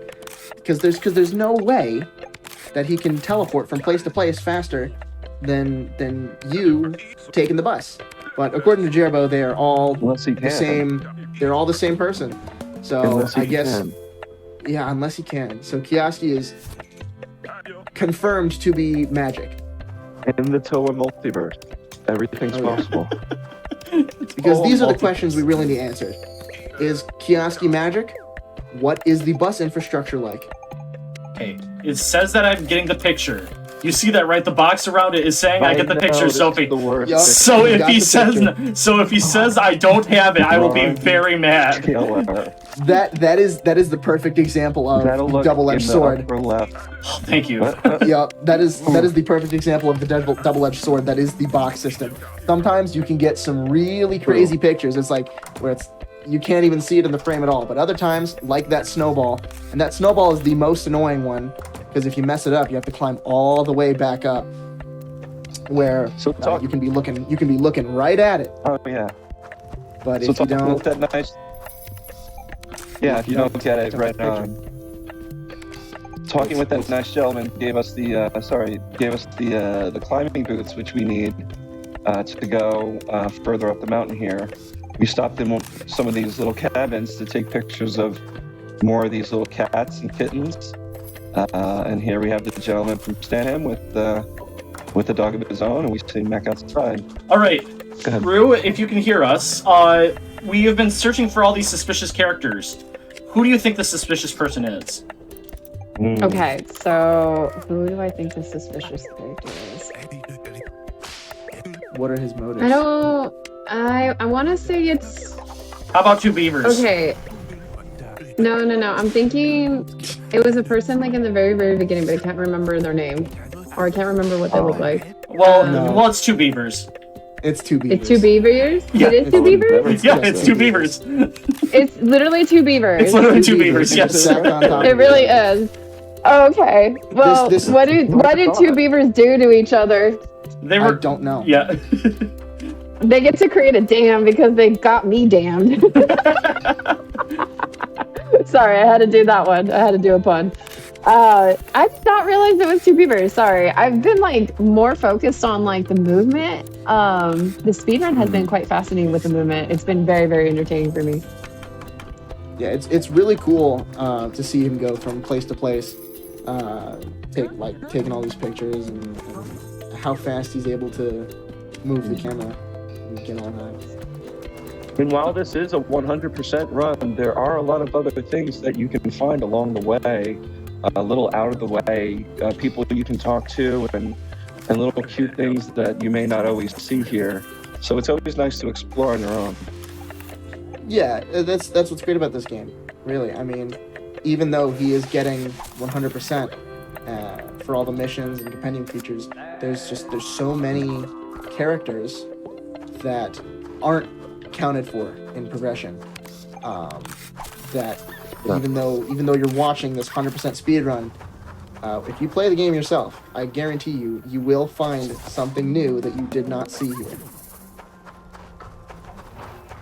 because there's no way that he can teleport from place to place faster than you taking the bus. But according to Jerbo, they are all the same. They're all the same person. So I guess, yeah, unless he can. So Kioski is confirmed to be magic. In the Toem multiverse. Everything's Oh, yeah. possible. Because these are the multi- questions we really need answered. Is Kioski magic? What is the bus infrastructure like? Okay, it says that I'm getting the picture. You see that, right? The box around it is saying I get the know, picture, this is Sophie. the worst. Yup. So You if got he the says, picture. if he says I don't have it, I will be Wrong. very mad. Killer. That is the perfect example of That'll look double-edged in the sword. upper left. Oh, thank you. What? Yep, that is the perfect example of the double-edged sword. That is the box system. Sometimes you can get some really crazy pictures. It's like where you can't even see it in the frame at all. But other times, like that snowball, and that snowball is the most annoying one because if you mess it up, you have to climb all the way back up, where So talk. you can be looking right at it. Oh yeah. But So if you talking don't, with that nice. Yeah, if you don't get it right on. Talking with that nice gentleman gave us the the climbing boots which we need to go further up the mountain here. We stopped in some of these little cabins to take pictures of more of these little cats and kittens. And here we have the gentleman from Stanham with a dog of his own, and we see him back outside. All right, Go ahead. Rue, if you can hear us, we have been searching for all these suspicious characters. Who do you think the suspicious person is? Okay, so who do I think the suspicious character is? what are his motives? I want to say it's How about two beavers? okay. No. I'm thinking it was a person like in the very, very beginning, but I can't remember their name, or I can't remember what they look like. Well, No. well, it's two beavers. It's two beavers. It's two beavers. Yeah. It is two beavers. Yeah, just it's two two beavers. It's literally two beavers. It's literally two beavers. Yes. Stacked on top It of really each other. is. Okay. Well, This- what did two beavers do to each other? They I were. don't know. Yeah. They get to create a dam because they got me damned. Sorry, I had to do that one. I had to do a pun. I did not realize it was two beavers. Sorry. I've been like more focused on like the movement. The speedrun has been quite fascinating with the movement. It's been very, very entertaining for me. Yeah, it's really cool to see him go from place to place, taking all these pictures and how fast he's able to move the camera and get all that. And while this is a 100% run, there are a lot of other things that you can find along the way, a little out of the way, people you can talk to, and little cute things that you may not always see here. So it's always nice to explore on your own. Yeah, that's what's great about this game. Really, I mean, even though he is getting 100% for all the missions and compendium features, there's so many characters that aren't counted for in progression. That even though you're watching this 100% speedrun, if you play the game yourself, I guarantee you will find something new that you did not see here.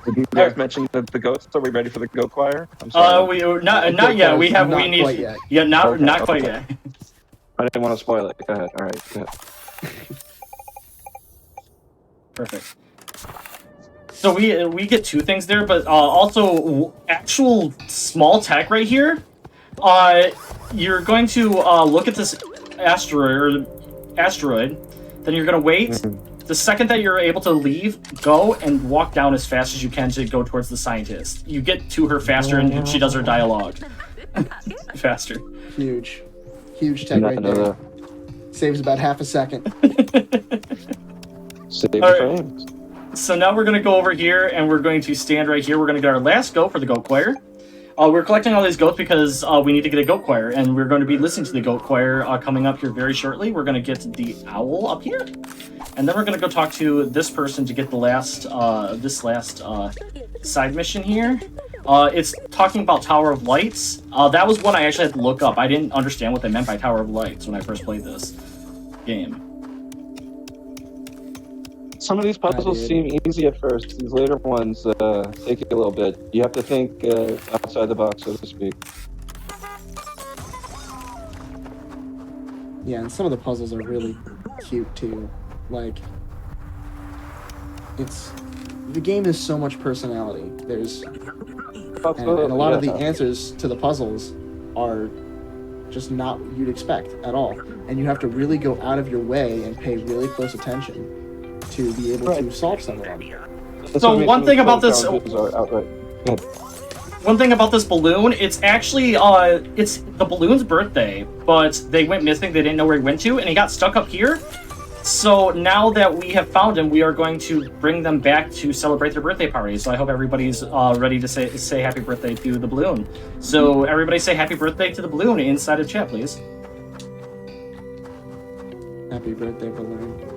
Did you guys mention the goats? Are we ready for the goat choir? I'm sorry. We not yet. We have. Not We need. quite yet. Yeah, not Okay, quite okay. yet. I didn't want to spoil it. Go ahead. All right. Go ahead. Perfect. So we get two things there, but also actual small tech right here. You're going to look at this asteroid, then you're going to wait. Mhm. The second that you're able to leave, go and walk down as fast as you can to go towards the scientist. You get to her faster, and she does her dialogue faster. Huge tech right there. Another Saves about half a second. save the All right. frames. So now we're going to go over here, and we're going to stand right here. We're going to get our last goat for the goat choir. We're collecting all these goats because we need to get a goat choir, and we're going to be listening to the goat choir coming up here very shortly. We're going to get the owl up here, and then we're going to go talk to this person to get the last side mission here. It's talking about Tower of Lights. That was one I actually had to look up. I didn't understand what they meant by Tower of Lights when I first played this game. Some of these puzzles seem easy at first. These later ones take it a little bit. You have to think outside the box, so to speak. Yeah, and some of the puzzles are really cute too. Like, the game has so much personality. There's and a lot of the answers to the puzzles are just not what you'd expect at all. And you have to really go out of your way and pay really close attention to be able to solve some of them. So one thing about this, Outright. one thing about this balloon, it's actually it's the balloon's birthday, but they went missing. They didn't know where he went to, and he got stuck up here. So now that we have found him, we are going to bring them back to celebrate their birthday party. So I hope everybody's ready to say happy birthday to the balloon. So everybody say happy birthday to the balloon inside of chat, please. Happy birthday, balloon.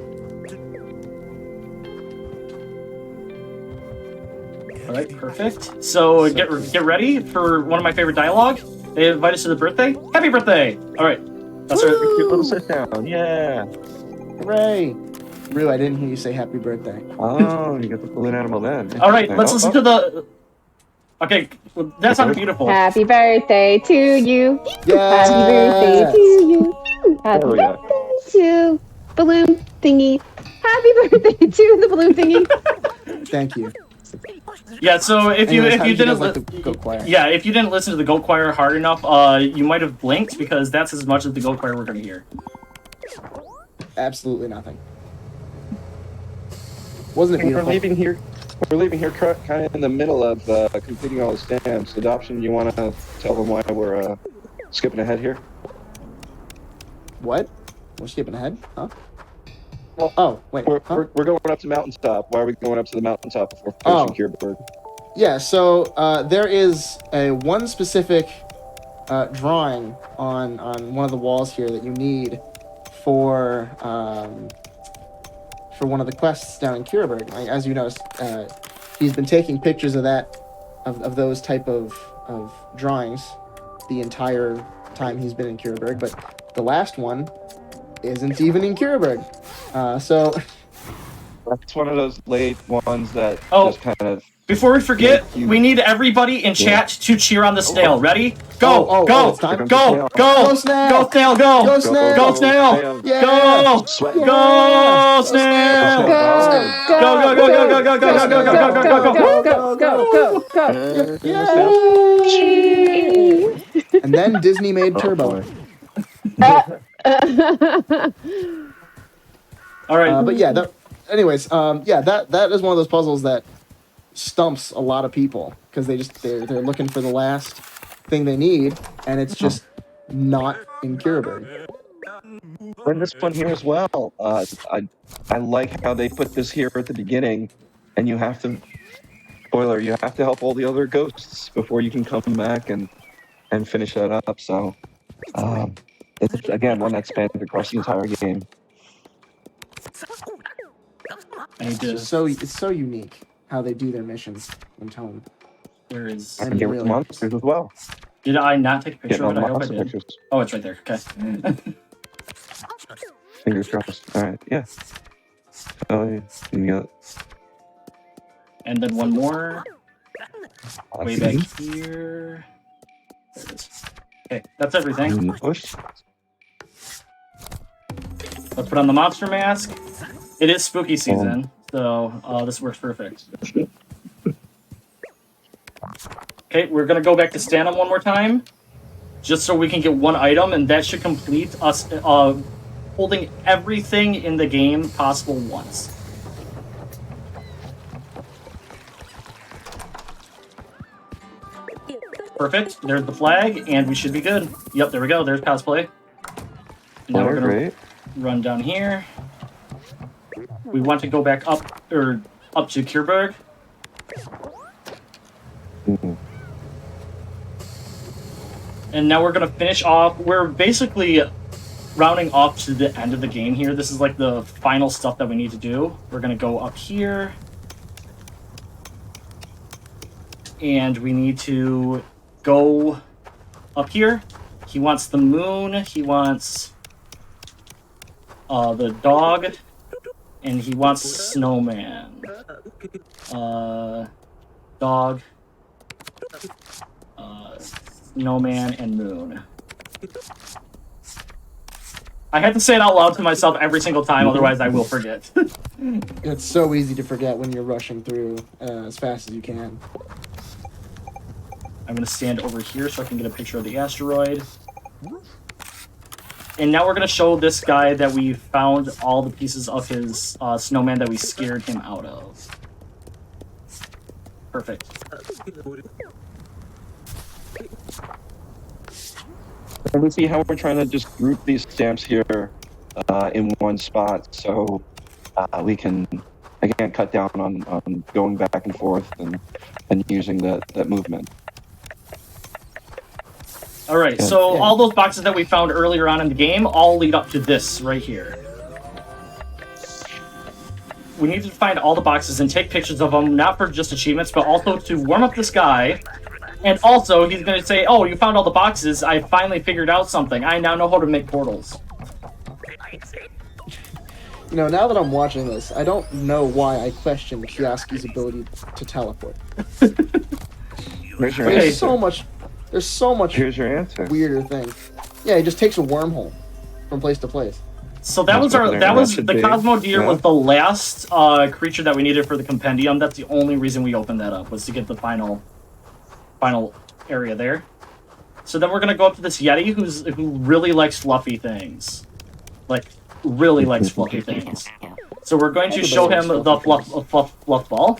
All right, perfect. So get ready for one of my favorite dialogue. They invite us to the birthday. Happy birthday! All right, that's our Cute little sit down. Yeah. Hooray! Rue, I didn't hear you say happy birthday. Oh, you got the balloon animal then. All right, let's listen to the. Okay, well, that sounded beautiful. Happy birthday to you. Yes! Happy birthday to you. Happy There we go. birthday to balloon thingy. Happy birthday to the balloon thingy. Thank you. Yeah, so if Anyways, how you did didn't guys like the goat choir? yeah, if you didn't listen to the goat choir hard enough, you might have blinked because that's as much as the goat choir we're gonna hear. Absolutely nothing. Wasn't it We're beautiful? leaving here. We're leaving here kind of in the middle of completing all the stamps. Adoption, you want to tell them why we're skipping ahead here? What? We're skipping ahead? Huh? Well, oh, wait. We're going up to Mountaintop. Why are we going up to the Mountaintop before finishing Kierberg? Yeah, so there is one specific drawing on one of the walls here that you need for one of the quests down in Kierberg. Like, as you noticed, he's been taking pictures of those type of drawings the entire time he's been in Kierberg, but the last one isn't even in Kierberg. So That's one of those late ones that Oh. just kind of. Before we forget, Thank you. we need everybody in chat to cheer on the snail. Ready? Go! Oh, go! it's time? Go! Go! Go, snail! Go, snail! Go! Go, snail! Go, snail! Yeah! Go! Sweat. Go, snail! Go, Go, go, go, go, go, go, go, go, go, go, go, go, go, go. And then Disney made Turbo. All right. But yeah, anyways, that is one of those puzzles that stumps a lot of people because they're looking for the last thing they need, and it's just not in Kierberg. And this one here as well. I like how they put this here at the beginning, and you have to. Spoiler: you have to help all the other ghosts before you can come back and finish that up. So, it's again one that spans across the entire game. It's so unique how they do their missions in Toem. Where is? And here with Really? monsters as well. Did I not take a picture Getting of all it? the I hope I monster did. pictures. Oh, it's right there. Okay. Fingers crossed. All right, yeah. Oh, yeah. You got. And then one more. Way Awesome. back here. There it is. Okay, that's everything. And push. Let's put on the monster mask. It is spooky season, so this works perfect. Okay, we're gonna go back to stand-up one more time, just so we can get one item, and that should complete us holding everything in the game possible once. Perfect. There's the flag, and we should be good. Yep, there we go. There's cosplay. Now we're gonna Great. run down here. We want to go back up to Kierberg. Mhm. And now we're gonna finish off. We're basically rounding off to the end of the game here. This is like the final stuff that we need to do. We're gonna go up here. And we need to go up here. He wants the moon. He wants the dog. And he wants snowman. Dog. Snowman and moon. I have to say it out loud to myself every single time, otherwise I will forget. It's so easy to forget when you're rushing through as fast as you can. I'm gonna stand over here so I can get a picture of the asteroid. And now we're gonna show this guy that we found all the pieces of his snowman that we scared him out of. Perfect. And we see how we're trying to just group these stamps here in one spot, so we can again cut down on going back and forth and using that movement. All right, so all those boxes that we found earlier on in the game all lead up to this right here. We need to find all the boxes and take pictures of them, not for just achievements, but also to warm up this guy. And also, he's going to say, oh, you found all the boxes. I finally figured out something. I now know how to make portals. You know, now that I'm watching this, I don't know why I question Kioski's ability to teleport. There's your There's answer. so much Here's your answer. weirder thing. Yeah, he just takes a wormhole from place to place. So that was the Cosmo Deer was the last creature that we needed for the compendium. That's the only reason we opened that up, was to get the final area there. So then we're gonna go up to this Yeti who really likes fluffy things. Like, really likes fluffy things. So we're going to show him the fluff ball.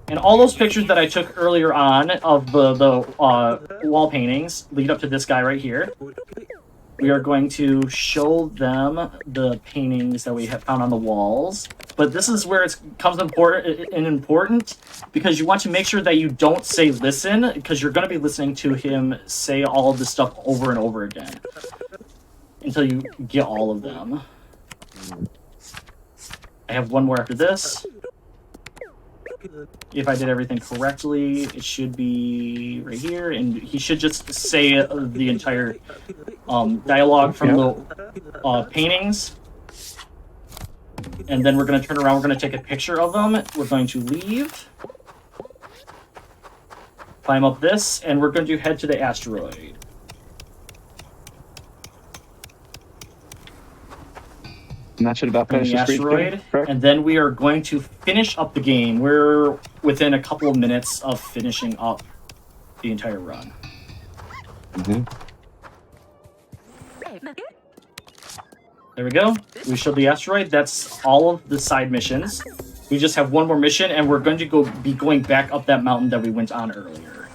And all those pictures that I took earlier on of the wall paintings lead up to this guy right here. We are going to show them the paintings that we have found on the walls. But this is where it becomes important because you want to make sure that you don't say listen, because you're going to be listening to him say all of this stuff over and over again until you get all of them. I have one more after this. If I did everything correctly, it should be right here, and he should just say the entire dialogue from the paintings. And then we're going to turn around, we're going to take a picture of them, we're going to leave, climb up this, and we're going to head to the asteroid. And that should about finish The asteroid, and then we are going to finish up the game. We're within a couple of minutes of finishing up the entire run. Mm-hmm. There we go. We showed the asteroid. That's all of the side missions. We just have one more mission, and we're going to be going back up that mountain that we went on earlier.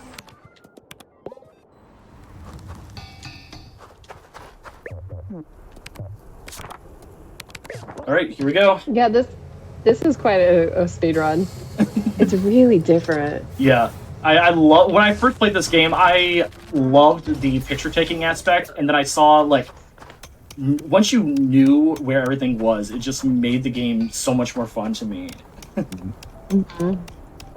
All right, here we go. Yeah, this is quite a speed run. It's really different. Yeah, I love when I first played this game. I loved the picture taking aspect, and then I saw like once you knew where everything was, it just made the game so much more fun to me. Mm-hmm.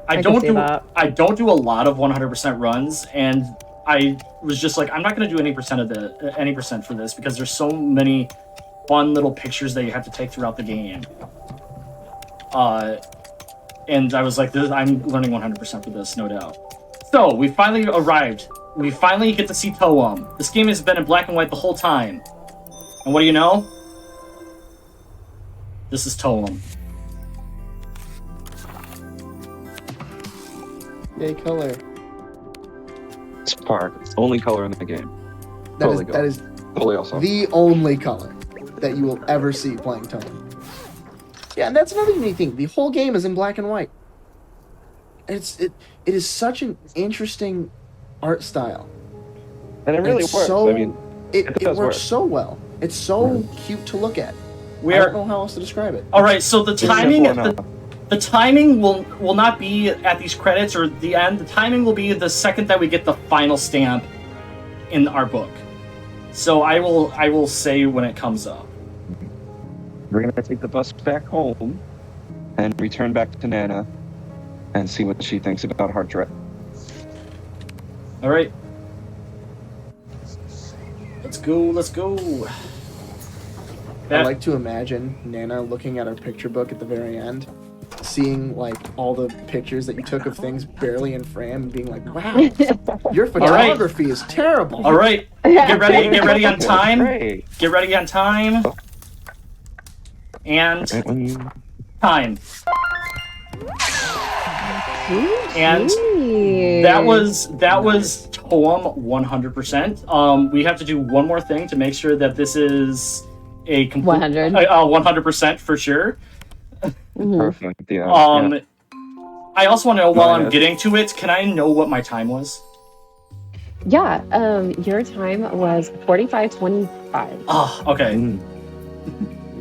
I don't do a lot of 100% runs, and I was just like, I'm not going to do any percent for this because there's so many fun little pictures that you have to take throughout the game. And I was like, I'm learning 100% for this, no doubt. So, we finally arrived. We finally get to see Toem. This game has been in black and white the whole time. And what do you know? This is Toem. Yay, color. Spark. It's the only color in the game. That is Totally awesome. the only color that you will ever see playing Toem. Yeah, and that's another unique thing. The whole game is in black and white. It is such an interesting art style. And it really It's works. so- I mean, It does works work. so well. It's so cute to look at. I don't know how else to describe it. All right, so the it's timing, simple enough. the timing will not be at these credits or the end. The timing will be the second that we get the final stamp in our book. So I will say when it comes up. We're gonna take the bus back home and return back to Nana and see what she thinks about Heart Threat. All right. Let's go. I like to imagine Nana looking at her picture book at the very end, seeing like all the pictures that you took of things barely in frame, and being like, "Wow, your photography is terrible." All right. Get ready on time. Great. Get ready on time. And time. And that was Toem 100%. We have to do one more thing to make sure that this is a complete 100% for sure. Perfect. Yeah. I also want to know, while I'm getting to it, can I know what my time was? Yeah, your time was 45:25. Oh, okay.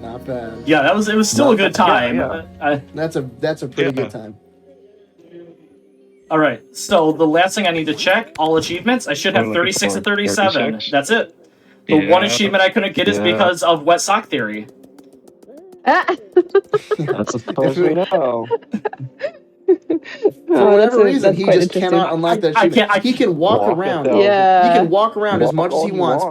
Not bad. Yeah, it was still a good time. Yeah. That's a pretty good time. All right, so the last thing I need to check, all achievements. I should have 36 to 37. 36? That's it. The one achievement I couldn't get is because of Wet Sock Theory. That's as far as we know. For whatever reason, he just cannot unlock that achievement. He can walk around. Yeah. He can walk around as much as he wants,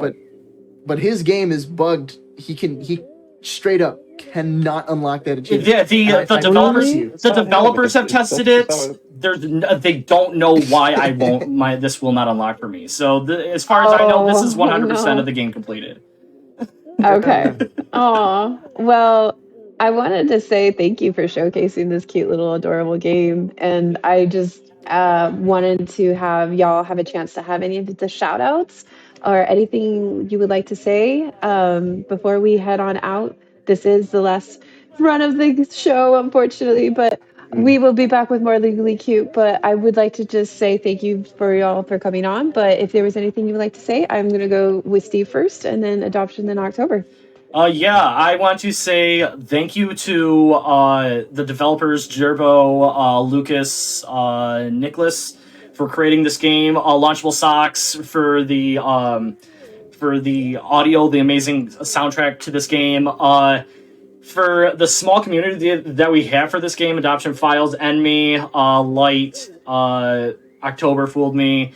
but his game is bugged. He straight up cannot unlock that achievement. Yeah, the developers have tested it. They don't know why I won't. This will not unlock for me. So as far as I know, this is 100% of the game completed. Okay. Aw. Well, I wanted to say thank you for showcasing this cute little adorable game, and I just wanted to have y'all have a chance to have any of the shout outs or anything you would like to say before we head on out. This is the last run of the show, unfortunately, but we will be back with more Legally Cute. But I would like to just say thank you for y'all for coming on. But if there was anything you would like to say, I'm going to go with Steve first, and then Adoption in October. Yeah, I want to say thank you to the developers, Gerbo, Lucas, Nicholas, for creating this game. Launchable Socks for the audio, the amazing soundtrack to this game. For the small community that we have for this game, Adoption Files, Enemy, Light, October Fooled Me.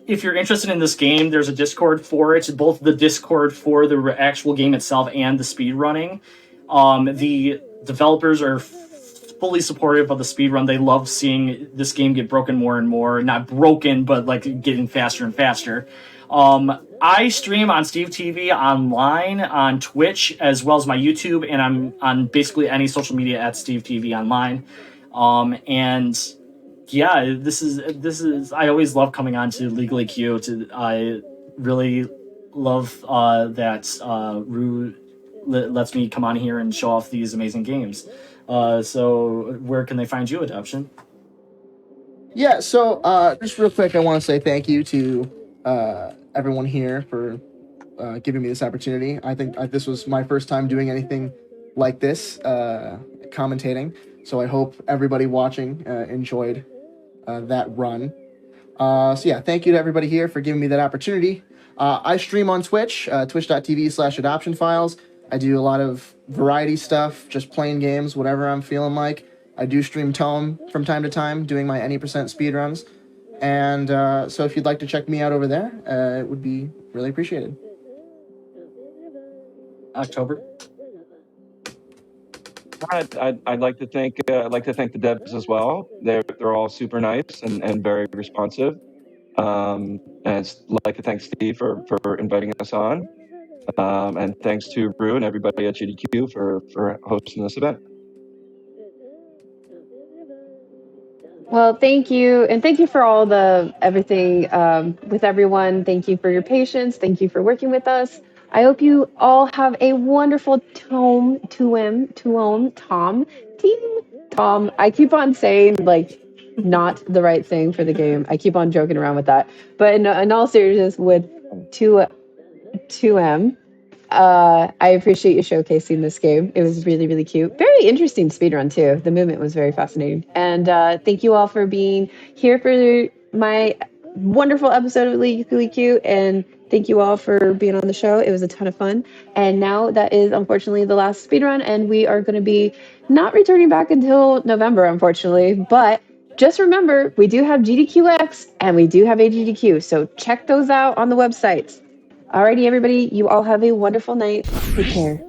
If you're interested in this game, there's a Discord for it, both the Discord for the actual game itself and the speedrunning. The developers are fully supportive of the speedrun. They love seeing this game get broken more and more. Not broken, but like getting faster and faster. I stream on Steve TV online, on Twitch, as well as my YouTube, and I'm on basically any social media at Steve TV online. And yeah, this is. I always love coming on to Legally Cute. I really love that Rue lets me come on here and show off these amazing games. So where can they find you, Adoption? Yeah, so just real quick, I want to say thank you to everyone here for giving me this opportunity. I think this was my first time doing anything like this, commentating. So I hope everybody watching enjoyed that run. So yeah, thank you to everybody here for giving me that opportunity. I stream on Twitch, twitch.tv/adoptionfiles. I do a lot of variety stuff, just playing games, whatever I'm feeling like. I do stream Toem from time to time, doing my any % speedruns. And so if you'd like to check me out over there, it would be really appreciated. October. I'd like to thank the devs as well. They're all super nice and very responsive. And I'd like to thank Steve for inviting us on. And thanks to Rue and everybody at GDQ for hosting this event. Well, thank you. And thank you for all everything with everyone. Thank you for your patience. Thank you for working with us. I hope you all have a wonderful Tom. I keep on saying like not the right thing for the game. I keep on joking around with that. But in all seriousness, with 2M, I appreciate you showcasing this game. It was really, really cute. Very interesting speedrun too. The movement was very fascinating. And thank you all for being here for my wonderful episode of Legally Cute. And thank you all for being on the show. It was a ton of fun. And now that is unfortunately the last speedrun, and we are going to be not returning back until November, unfortunately. But just remember, we do have GDQX and we do have AGDQ. So check those out on the websites. Alrighty, everybody, you all have a wonderful night. Take care.